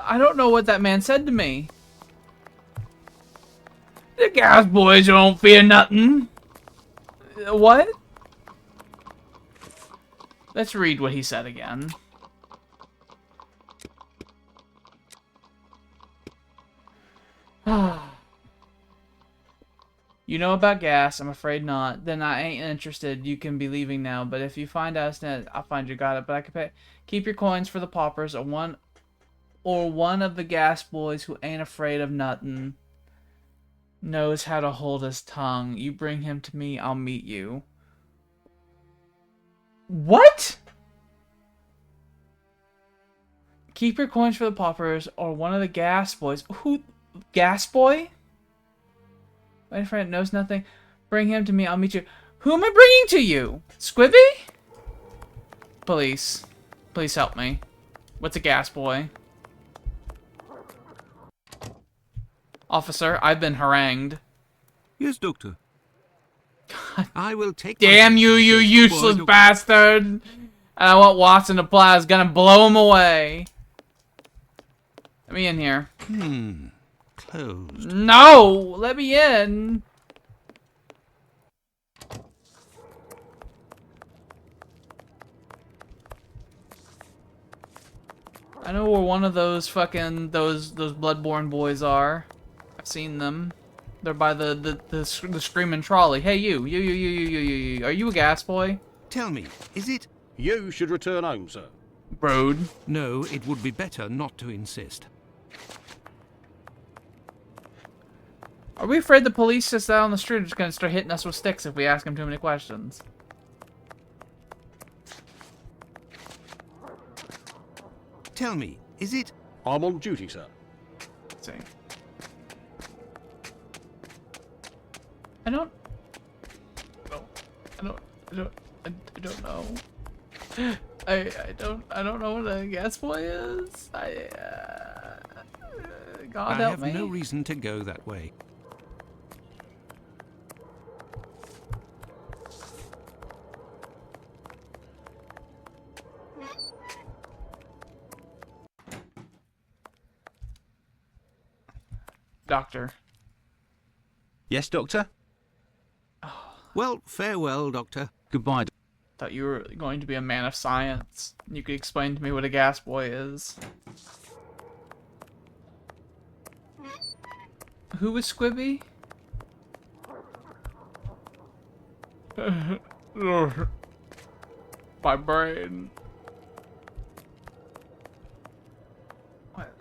I don't know what that man said to me. The gas boys don't fear nothing. What? Let's read what he said again. You know about gas? I'm afraid not. Then I ain't interested. You can be leaving now. But if you find us, I'll find you. Got it. But I can pay. Keep your coins for the paupers, or one of the gas boys who ain't afraid of nothing. Knows how to hold his tongue. You bring him to me, I'll meet you. What? Keep your coins for the paupers, or one of the gas boys. Who? Gas boy? My friend knows nothing. Bring him to me, I'll meet you. Who am I bringing to you? Squibby? Police. Please help me. What's a gas boy? Officer, I've been harangued. Yes, Doctor. I will take... Damn you, you useless bastard! And I want Watson to apply. I was gonna blow him away. Let me in here. Closed. No! Let me in! I know where one of those fucking, those Bloodborne boys are. I've seen them. They're by the screaming trolley. Hey, you. Are you a gas boy? Tell me, is it... You should return home, sir. Road. No, it would be better not to insist. Are we afraid the police just out on the street are just gonna start hitting us with sticks if we ask them too many questions? Tell me, is it... I'm on duty, sir. Let's see. I don't know. I don't know what a gas boy is. God help me. I have no reason to go that way. Doctor. Yes, Doctor? Well, farewell, Doctor. Goodbye. Thought you were going to be a man of science. You could explain to me what a gas boy is. Who is Squibby? My brain. What?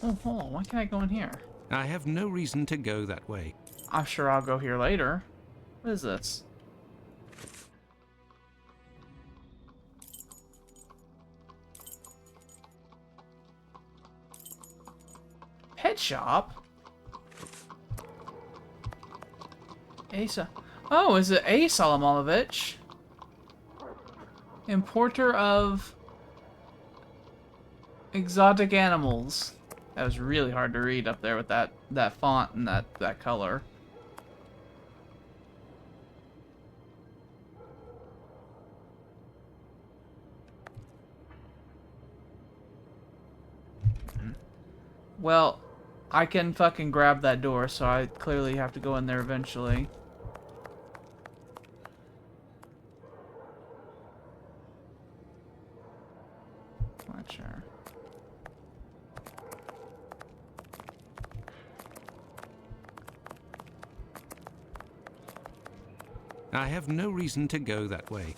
Oh, hold on. Why can't I go in here? I have no reason to go that way. I'm sure I'll go here later. What is this? Pet shop? Asa. Oh, is it A. Solomonovich? Importer of exotic animals. That was really hard to read up there with that font and that color. Well, I can fucking grab that door, so I clearly have to go in there eventually. Not sure. I have no reason to go that way.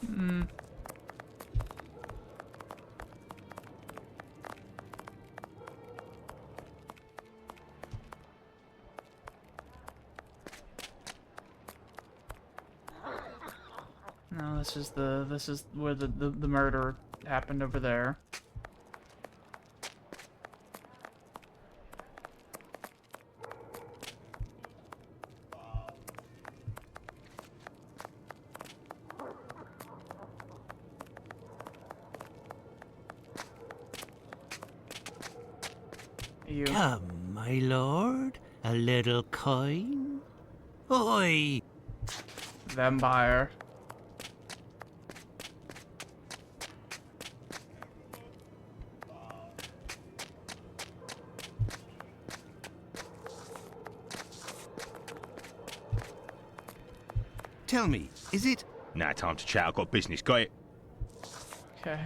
No, this is where the murder happened over there. You. Come, my lord, a little coin. Oi! Vampire. Tell me, is it? Now time to chat. I've got business. Got it? Okay.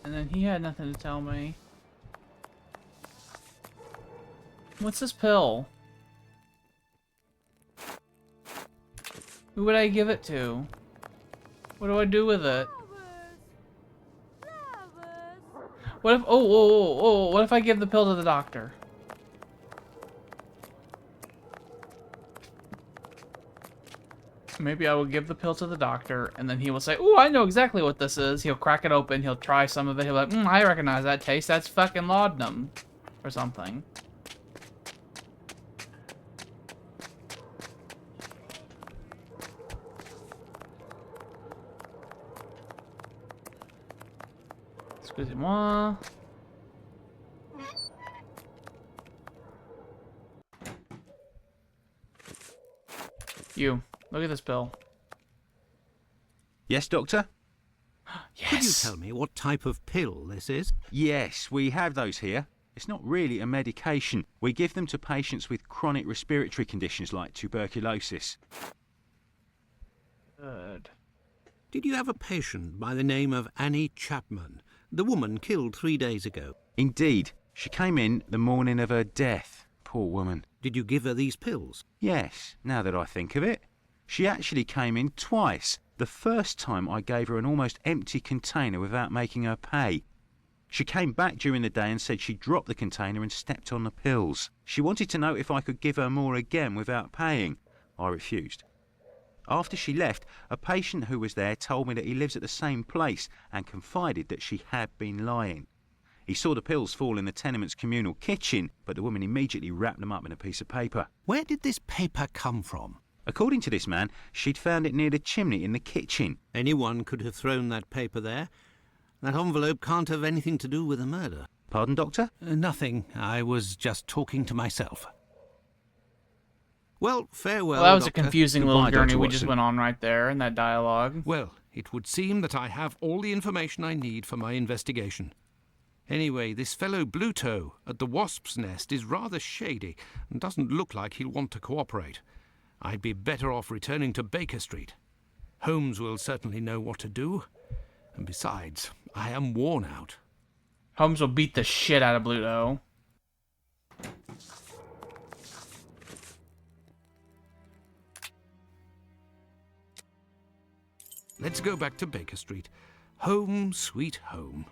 And then he had nothing to tell me. What's this pill? Who would I give it to? What do I do with it? What if what if I give the pill to the doctor? Maybe I will give the pill to the doctor, and then he will say, "Oh, I know exactly what this is." He'll crack it open, he'll try some of it, he'll be like, "I recognize that taste. That's fucking laudanum," or something. Excusez-moi. You, look at this pill. Yes, Doctor? Yes. Could you tell me what type of pill this is? Yes, we have those here. It's not really a medication. We give them to patients with chronic respiratory conditions like tuberculosis. Good. Did you have a patient by the name of Annie Chapman, the woman killed 3 days ago? Indeed. She came in the morning of her death. Poor woman. Did you give her these pills? Yes, now that I think of it. She actually came in twice. The first time I gave her an almost empty container without making her pay. She came back during the day and said she dropped the container and stepped on the pills. She wanted to know if I could give her more again without paying. I refused. After she left, a patient who was there told me that he lives at the same place and confided that she had been lying. He saw the pills fall in the tenement's communal kitchen, but the woman immediately wrapped them up in a piece of paper. Where did this paper come from? According to this man, she'd found it near the chimney in the kitchen. Anyone could have thrown that paper there. That envelope can't have anything to do with the murder. Pardon, Doctor? Nothing. I was just talking to myself. Well, farewell, Well, that was Doctor. a confusing Goodbye, little journey Dr. we just Watson. went on right there in that dialogue. Well, it would seem that I have all the information I need for my investigation. Anyway, this fellow Bluto at the Wasp's Nest is rather shady and doesn't look like he'll want to cooperate. I'd be better off returning to Baker Street. Holmes will certainly know what to do. And besides, I am worn out. Holmes will beat the shit out of Bluto. Let's go back to Baker Street. Home, sweet home.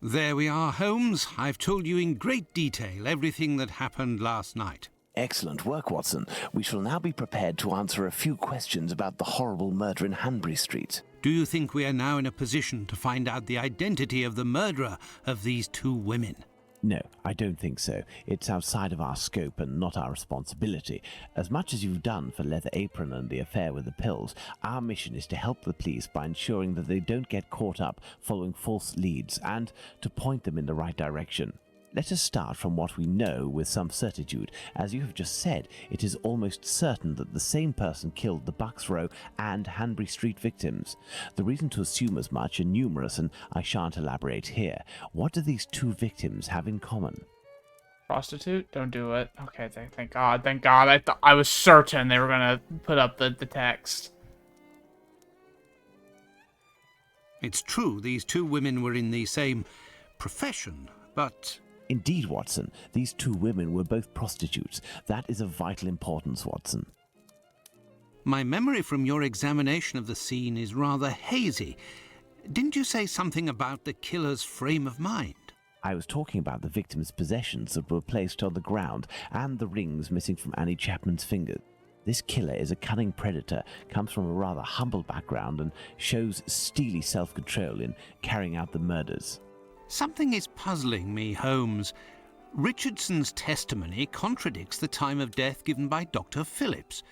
There we are, Holmes. I've told you in great detail everything that happened last night. Excellent work, Watson. We shall now be prepared to answer a few questions about the horrible murder in Hanbury Street. Do you think we are now in a position to find out the identity of the murderer of these two women? No, I don't think so. It's outside of our scope and not our responsibility. As much as you've done for Leather Apron and the affair with the pills, our mission is to help the police by ensuring that they don't get caught up following false leads and to point them in the right direction. Let us start from what we know with some certitude. As you have just said, it is almost certain that the same person killed the Bucks Row and Hanbury Street victims. The reason to assume as much are numerous, and I shan't elaborate here. What do these two victims have in common? Prostitute? Don't do it. Okay, thank God. Thank God. I was certain they were gonna put up the text. It's true these two women were in the same profession, but... Indeed, Watson. These two women were both prostitutes. That is of vital importance, Watson. My memory from your examination of the scene is rather hazy. Didn't you say something about the killer's frame of mind? I was talking about the victim's possessions that were placed on the ground and the rings missing from Annie Chapman's fingers. This killer is a cunning predator, comes from a rather humble background, and shows steely self-control in carrying out the murders. Something is puzzling me, Holmes. Richardson's testimony contradicts the time of death given by Dr. Phillips,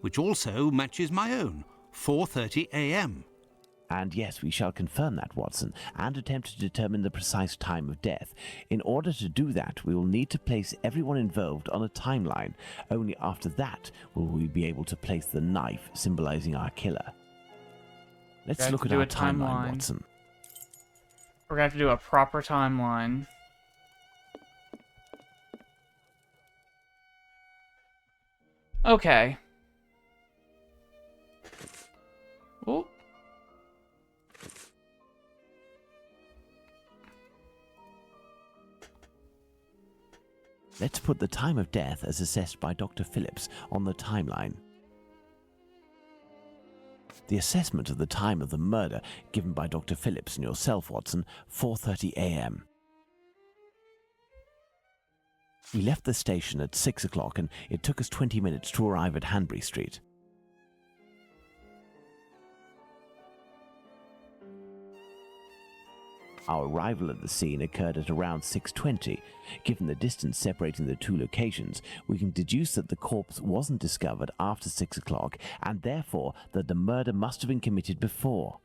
which also matches my own, 4:30 a.m. And yes, we shall confirm that, Watson, and attempt to determine the precise time of death. In order to do that, we will need to place everyone involved on a timeline. Only after that will we be able to place the knife symbolizing our killer. Let's look at our timeline, Watson. We're going to have to do a proper timeline. Okay. Oh. Let's put the time of death as assessed by Dr. Phillips on the timeline. The assessment of the time of the murder given by Dr. Phillips and yourself, Watson, 4:30 a.m. We left the station at 6 o'clock and it took us 20 minutes to arrive at Hanbury Street. Our arrival at the scene occurred at around 6:20. Given the distance separating the two locations, we can deduce that the corpse wasn't discovered after 6 o'clock, and therefore that the murder must have been committed before.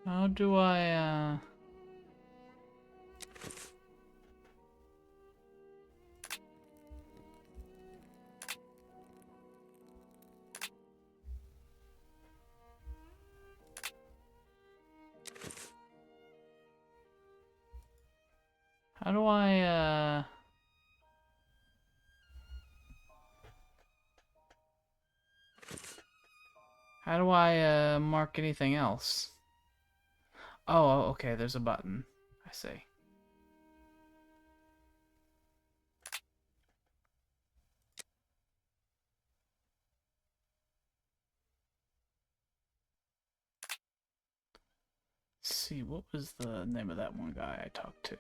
How do I, How do I, mark anything else? Oh, okay, there's a button. I see. Let's see, what was the name of that one guy I talked to?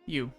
You.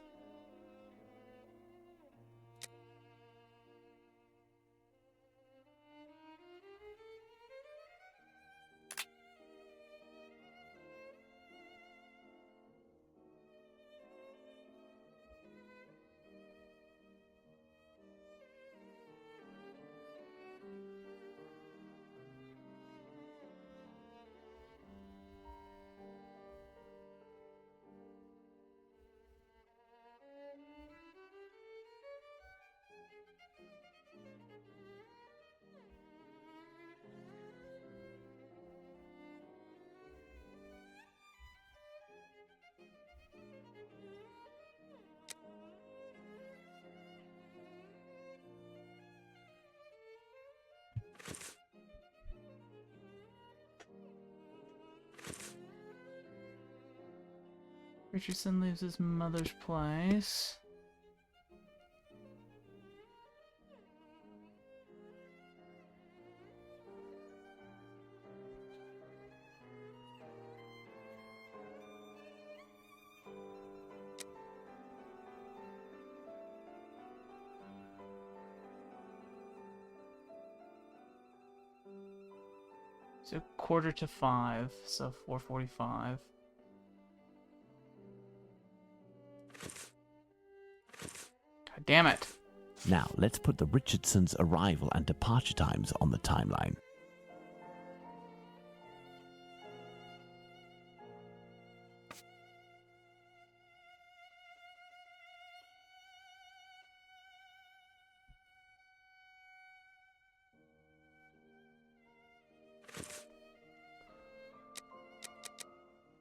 Richardson leaves his mother's place. So 4:45, so 4:45. God damn it. Now, let's put the Richardsons' arrival and departure times on the timeline.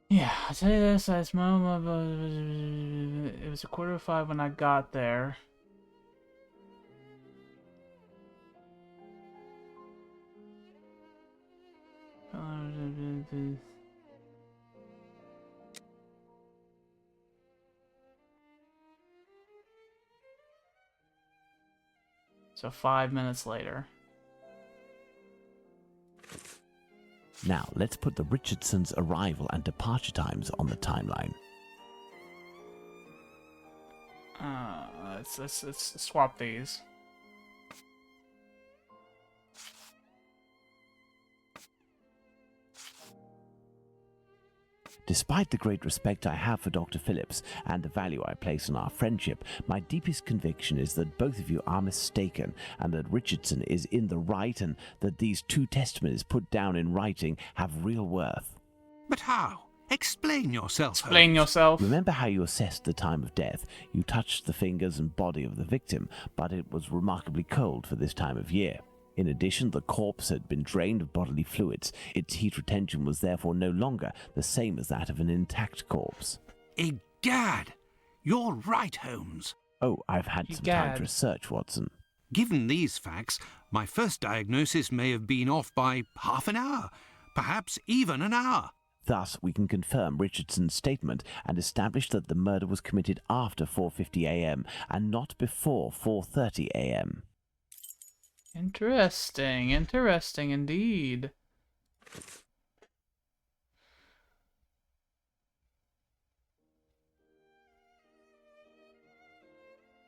Yeah, I'll tell you this, it was 4:45 when I got there. So 5 minutes later. Now, let's put the Richardsons' arrival and departure times on the timeline. Let's swap these. Despite the great respect I have for Dr. Phillips and the value I place on our friendship, my deepest conviction is that both of you are mistaken, and that Richardson is in the right, and that these two testimonies put down in writing have real worth. But how? Explain yourself, Explain Holmes. yourself. Remember how you assessed the time of death? You touched the fingers and body of the victim, but it was remarkably cold for this time of year. In addition, the corpse had been drained of bodily fluids. Its heat retention was therefore no longer the same as that of an intact corpse. Egad! You're right, Holmes. Oh, I've had some time to research, Watson. Given these facts, my first diagnosis may have been off by half an hour, perhaps even an hour. Thus, we can confirm Richardson's statement and establish that the murder was committed after 4:50 a.m. and not before 4:30 a.m. Interesting indeed.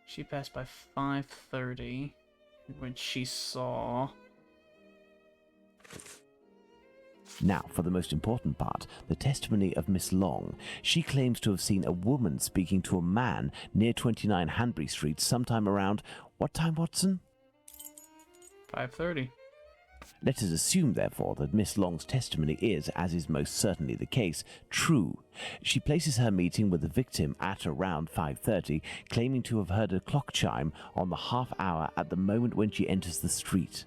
She passed by 5:30, when she saw... Now, for the most important part, the testimony of Miss Long. She claims to have seen a woman speaking to a man near 29 Hanbury Street sometime around... What time, Watson? 5:30. Let us assume, therefore, that Miss Long's testimony is, as is most certainly the case, true. She places her meeting with the victim at around 5:30, claiming to have heard a clock chime on the half hour at the moment when she enters the street.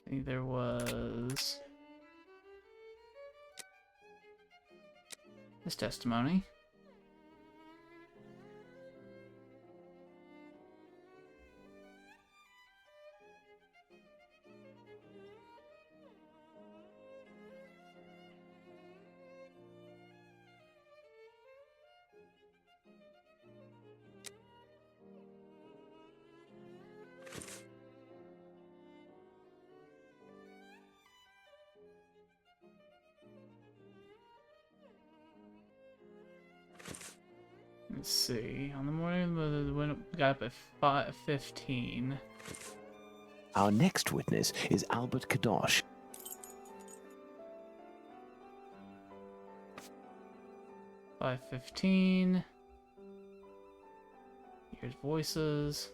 I think there was... this testimony. Let's see. On the morning when it got up at 5:15. Our next witness is Albert Kadosh. $5:15. Here's voices.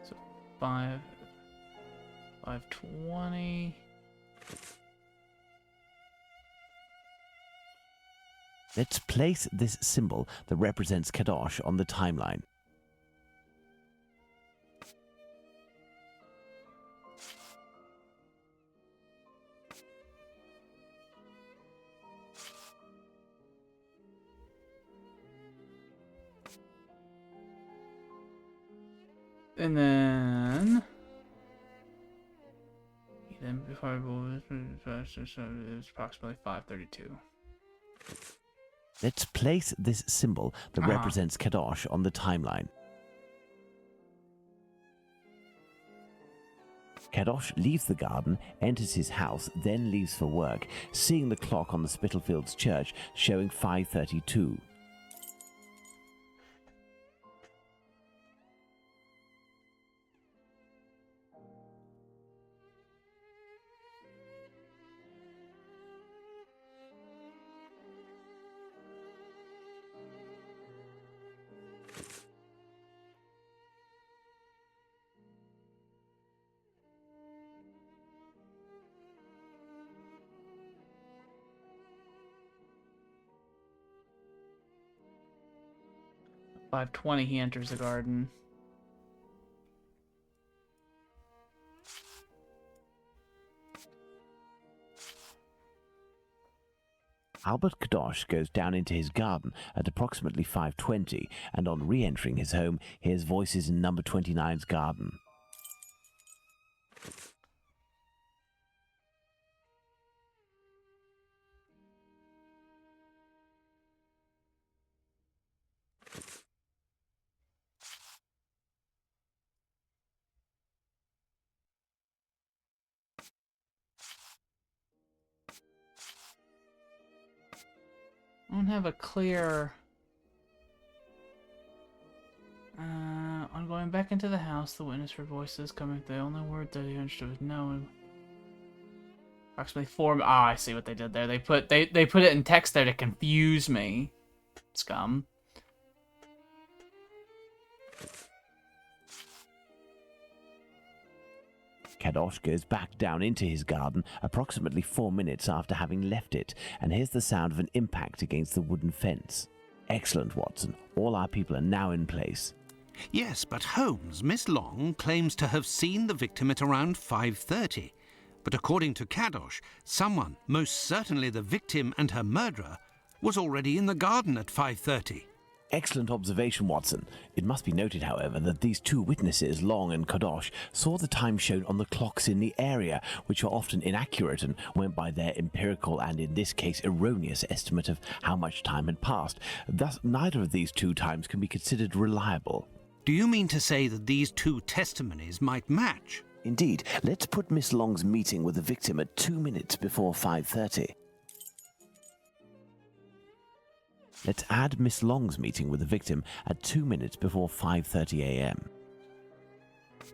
So 5:20. Let's place this symbol that represents Kadosh on the timeline. And then before it was approximately 5:32. Let's place this symbol that represents Kadosh on the timeline. Kadosh leaves the garden, enters his house, then leaves for work, seeing the clock on the Spitalfields church showing 5:32. $5:20 he enters the garden. Albert Kadosh goes down into his garden at approximately 5:20, and on re-entering his home, hears voices in number 29's garden. I don't have a clear... on going back into the house, the witness heard voices coming. The only word that he understood was no. Approximately 4... Ah, I see what they did there. They put it in text there to confuse me. Scum. Kadosh goes back down into his garden approximately 4 minutes after having left it, and hears the sound of an impact against the wooden fence. Excellent, Watson. All our people are now in place. Yes, but Holmes, Miss Long claims to have seen the victim at around 5:30. But according to Kadosh, someone, most certainly the victim and her murderer, was already in the garden at 5:30. Excellent observation, Watson. It must be noted, however, that these two witnesses, Long and Kadosh, saw the time shown on the clocks in the area, which are often inaccurate and went by their empirical and, in this case, erroneous estimate of how much time had passed. Thus, neither of these two times can be considered reliable. Do you mean to say that these two testimonies might match? Indeed. Let's put Miss Long's meeting with the victim at 2 minutes before 5:30. Let's add Miss Long's meeting with the victim at 2 minutes before 5:30 a.m.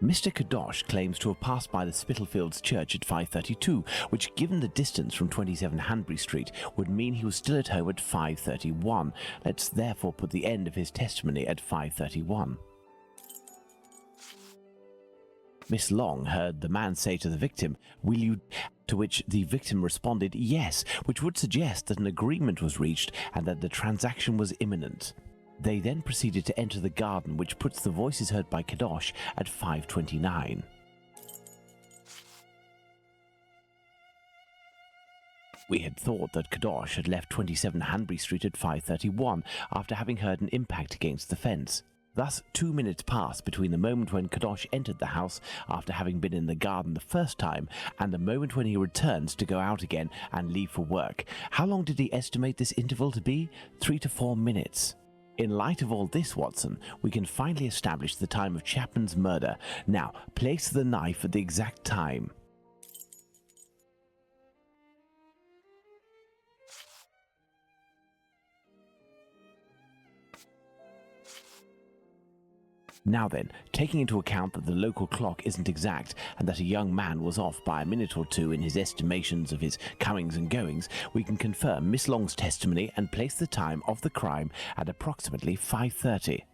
Mr. Kadosh claims to have passed by the Spitalfields Church at 5:32, which, given the distance from 27 Hanbury Street, would mean he was still at home at 5:31. Let's therefore put the end of his testimony at 5:31. Miss Long heard the man say to the victim, "Will you?" to which the victim responded, "Yes," which would suggest that an agreement was reached and that the transaction was imminent. They then proceeded to enter the garden, which puts the voices heard by Kadosh at 5:29. We had thought that Kadosh had left 27 Hanbury Street at 5:31 after having heard an impact against the fence. Thus, 2 minutes passed between the moment when Kadosh entered the house after having been in the garden the first time and the moment when he returns to go out again and leave for work. How long did he estimate this interval to be? 3 to 4 minutes. In light of all this, Watson, we can finally establish the time of Chapman's murder. Now, place the knife at the exact time. Now then, taking into account that the local clock isn't exact and that a young man was off by a minute or two in his estimations of his comings and goings, we can confirm Miss Long's testimony and place the time of the crime at approximately 5:30.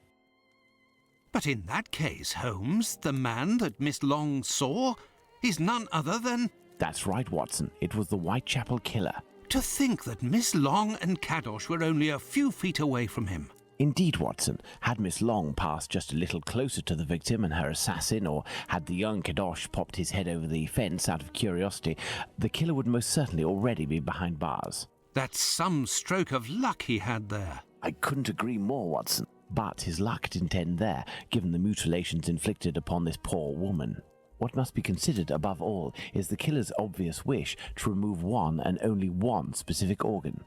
But in that case, Holmes, the man that Miss Long saw is none other than... That's right, Watson. It was the Whitechapel killer. To think that Miss Long and Kadosh were only a few feet away from him. Indeed, Watson. Had Miss Long passed just a little closer to the victim and her assassin, or had the young Kadosh popped his head over the fence out of curiosity, the killer would most certainly already be behind bars. That's some stroke of luck he had there. I couldn't agree more, Watson. But his luck didn't end there, given the mutilations inflicted upon this poor woman. What must be considered above all is the killer's obvious wish to remove one and only one specific organ.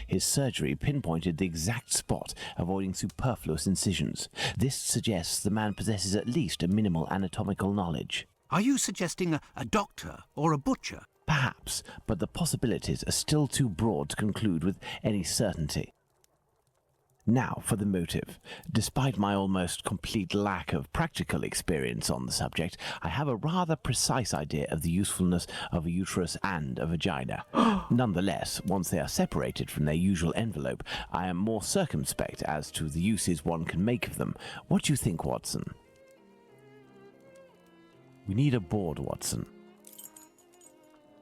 His surgery pinpointed the exact spot, avoiding superfluous incisions. This suggests the man possesses at least a minimal anatomical knowledge. Are you suggesting a doctor or a butcher? Perhaps, but the possibilities are still too broad to conclude with any certainty. Now for the motive. Despite my almost complete lack of practical experience on the subject, I have a rather precise idea of the usefulness of a uterus and a vagina. Nonetheless, once they are separated from their usual envelope, I am more circumspect as to the uses one can make of them. What do you think, Watson? We need a board, Watson.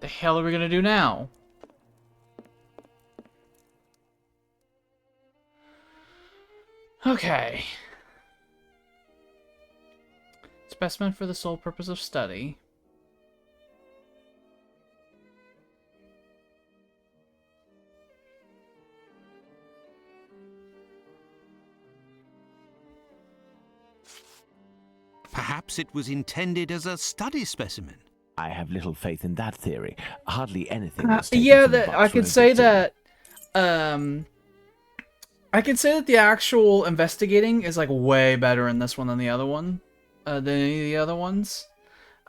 The hell are we gonna do now? Okay. Specimen for the sole purpose of study. Perhaps it was intended as a study specimen. I have little faith in that theory. Hardly anything was taken Yeah, from the I box could from a say victim. that. I could say that the actual investigating is like way better in this one than the other one, than any of the other ones.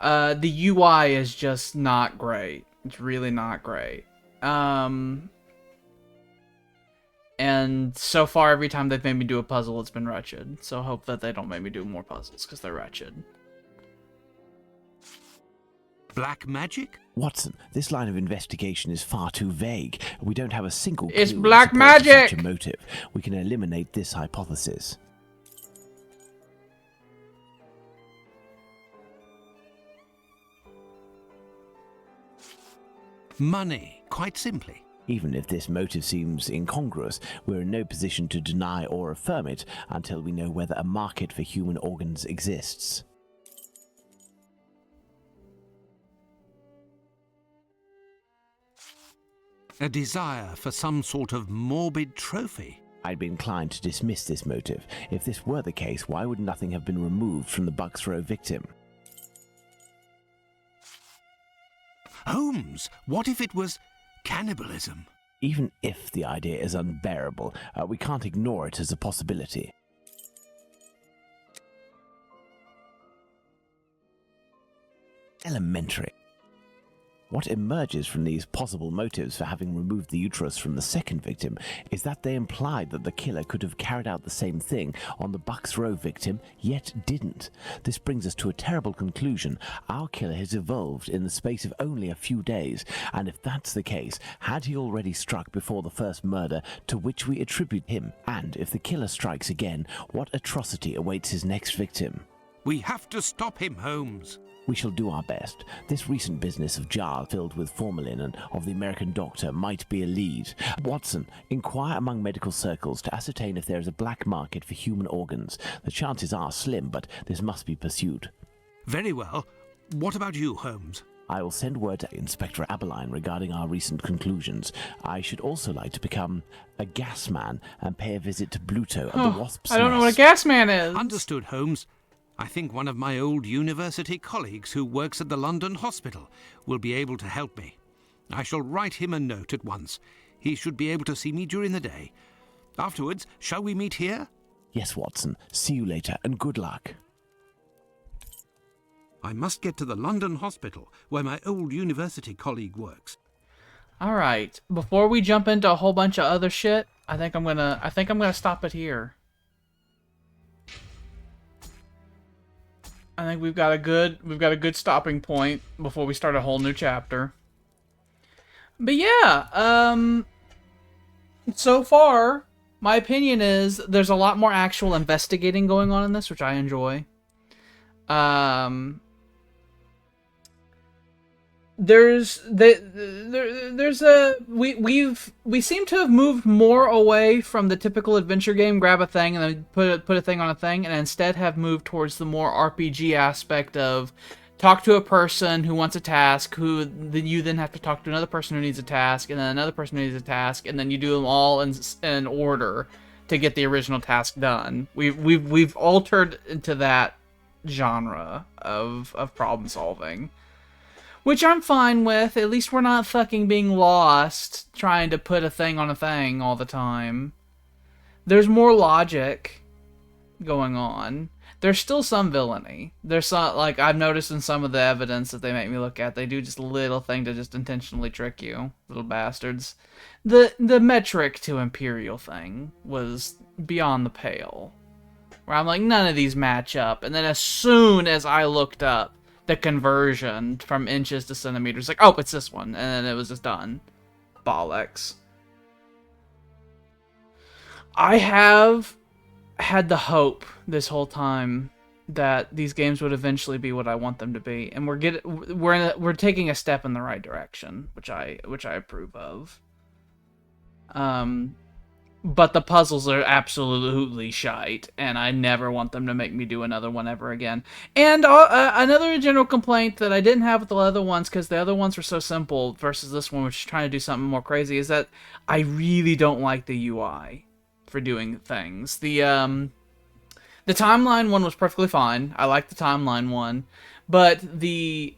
The UI is just not great. It's really not great. And so far, every time they've made me do a puzzle, it's been wretched. So I hope that they don't make me do more puzzles, because they're wretched. Black magic? Watson, this line of investigation is far too vague. We don't have a single clue It's in black support of magic! such a motive. We can eliminate this hypothesis. Money, quite simply. Even if this motive seems incongruous, we're in no position to deny or affirm it until we know whether a market for human organs exists. A desire for some sort of morbid trophy. I'd be inclined to dismiss this motive. If this were the case, why would nothing have been removed from the Bucks Row victim? Holmes, what if it was cannibalism? Even if the idea is unbearable, we can't ignore it as a possibility. Elementary. What emerges from these possible motives for having removed the uterus from the second victim is that they implied that the killer could have carried out the same thing on the Bucks Row victim, yet didn't. This brings us to a terrible conclusion. Our killer has evolved in the space of only a few days, and if that's the case, had he already struck before the first murder to which we attribute him? And if the killer strikes again, what atrocity awaits his next victim? We have to stop him, Holmes. We shall do our best. This recent business of jars filled with formalin and of the American doctor might be a lead. Watson, inquire among medical circles to ascertain if there is a black market for human organs. The chances are slim, but this must be pursued. Very well. What about you, Holmes? I will send word to Inspector Aberline regarding our recent conclusions. I should also like to become a gas man and pay a visit to Bluto and the Wasp's I don't know what a Nest. gas man is. Understood, Holmes. I think one of my old university colleagues who works at the London hospital will be able to help me. I shall write him a note at once. He should be able to see me during the day. Afterwards, shall we meet here? Yes, Watson. See you later, and good luck. I must get to the London hospital, where my old university colleague works. All right. Before we jump into a whole bunch of other shit, I think I'm gonna stop it here. I think we've got a good stopping point before we start a whole new chapter. But yeah, so far, my opinion is there's a lot more actual investigating going on in this, which I enjoy. We seem to have moved more away from the typical adventure game, grab a thing and then put a thing on a thing, and instead have moved towards the more RPG aspect of talk to a person who wants a task, you then have to talk to another person who needs a task, and then another person who needs a task, and then you do them all in order to get the original task done. We've altered into that genre of problem solving, which I'm fine with. At least we're not fucking being lost trying to put a thing on a thing all the time. There's more logic going on. There's still some villainy. There's some, like, I've noticed in some of the evidence that they make me look at, they do just a little thing to just intentionally trick you, little bastards. The metric to Imperial thing was beyond the pale, where I'm like, none of these match up. And then as soon as I looked up the conversion from inches to centimeters, like, oh, it's this one, and then it was just done. Bollocks. I have had the hope this whole time that these games would eventually be what I want them to be, and we're taking a step in the right direction, which I approve of. But the puzzles are absolutely shite, and I never want them to make me do another one ever again. And another general complaint that I didn't have with the other ones, because the other ones were so simple versus this one, which is trying to do something more crazy, is that I really don't like the UI for doing things. The timeline one was perfectly fine. I like the timeline one. But the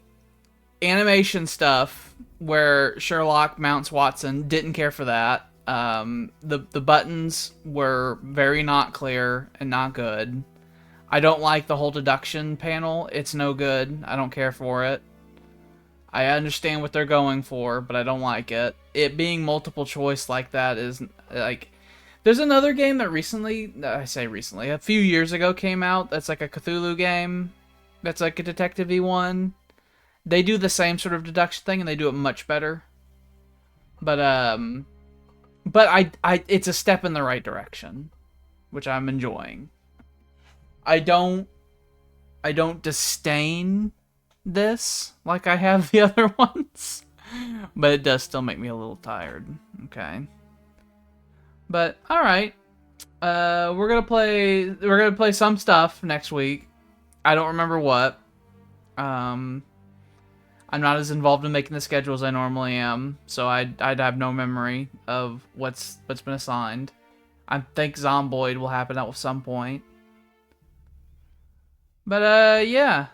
animation stuff where Sherlock mounts Watson, didn't care for that. The buttons were very not clear and not good. I don't like the whole deduction panel. It's no good. I don't care for it. I understand what they're going for, but I don't like it. It being multiple choice like that is like... There's another game that recently, I say recently, a few years ago came out that's like a Cthulhu game. That's like a detective-y one. They do the same sort of deduction thing and they do it much better. But it's a step in the right direction, which I'm enjoying. I don't disdain this like I have the other ones, but it does still make me a little tired. Okay, but all right, we're gonna play some stuff next week. I don't remember what. I'm not as involved in making the schedule as I normally am, so I'd have no memory of what's been assigned. I think Zomboid will happen at some point. But yeah.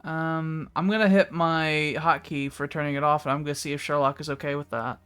I'm gonna hit my hotkey for turning it off, and I'm gonna see if Sherlock is okay with that.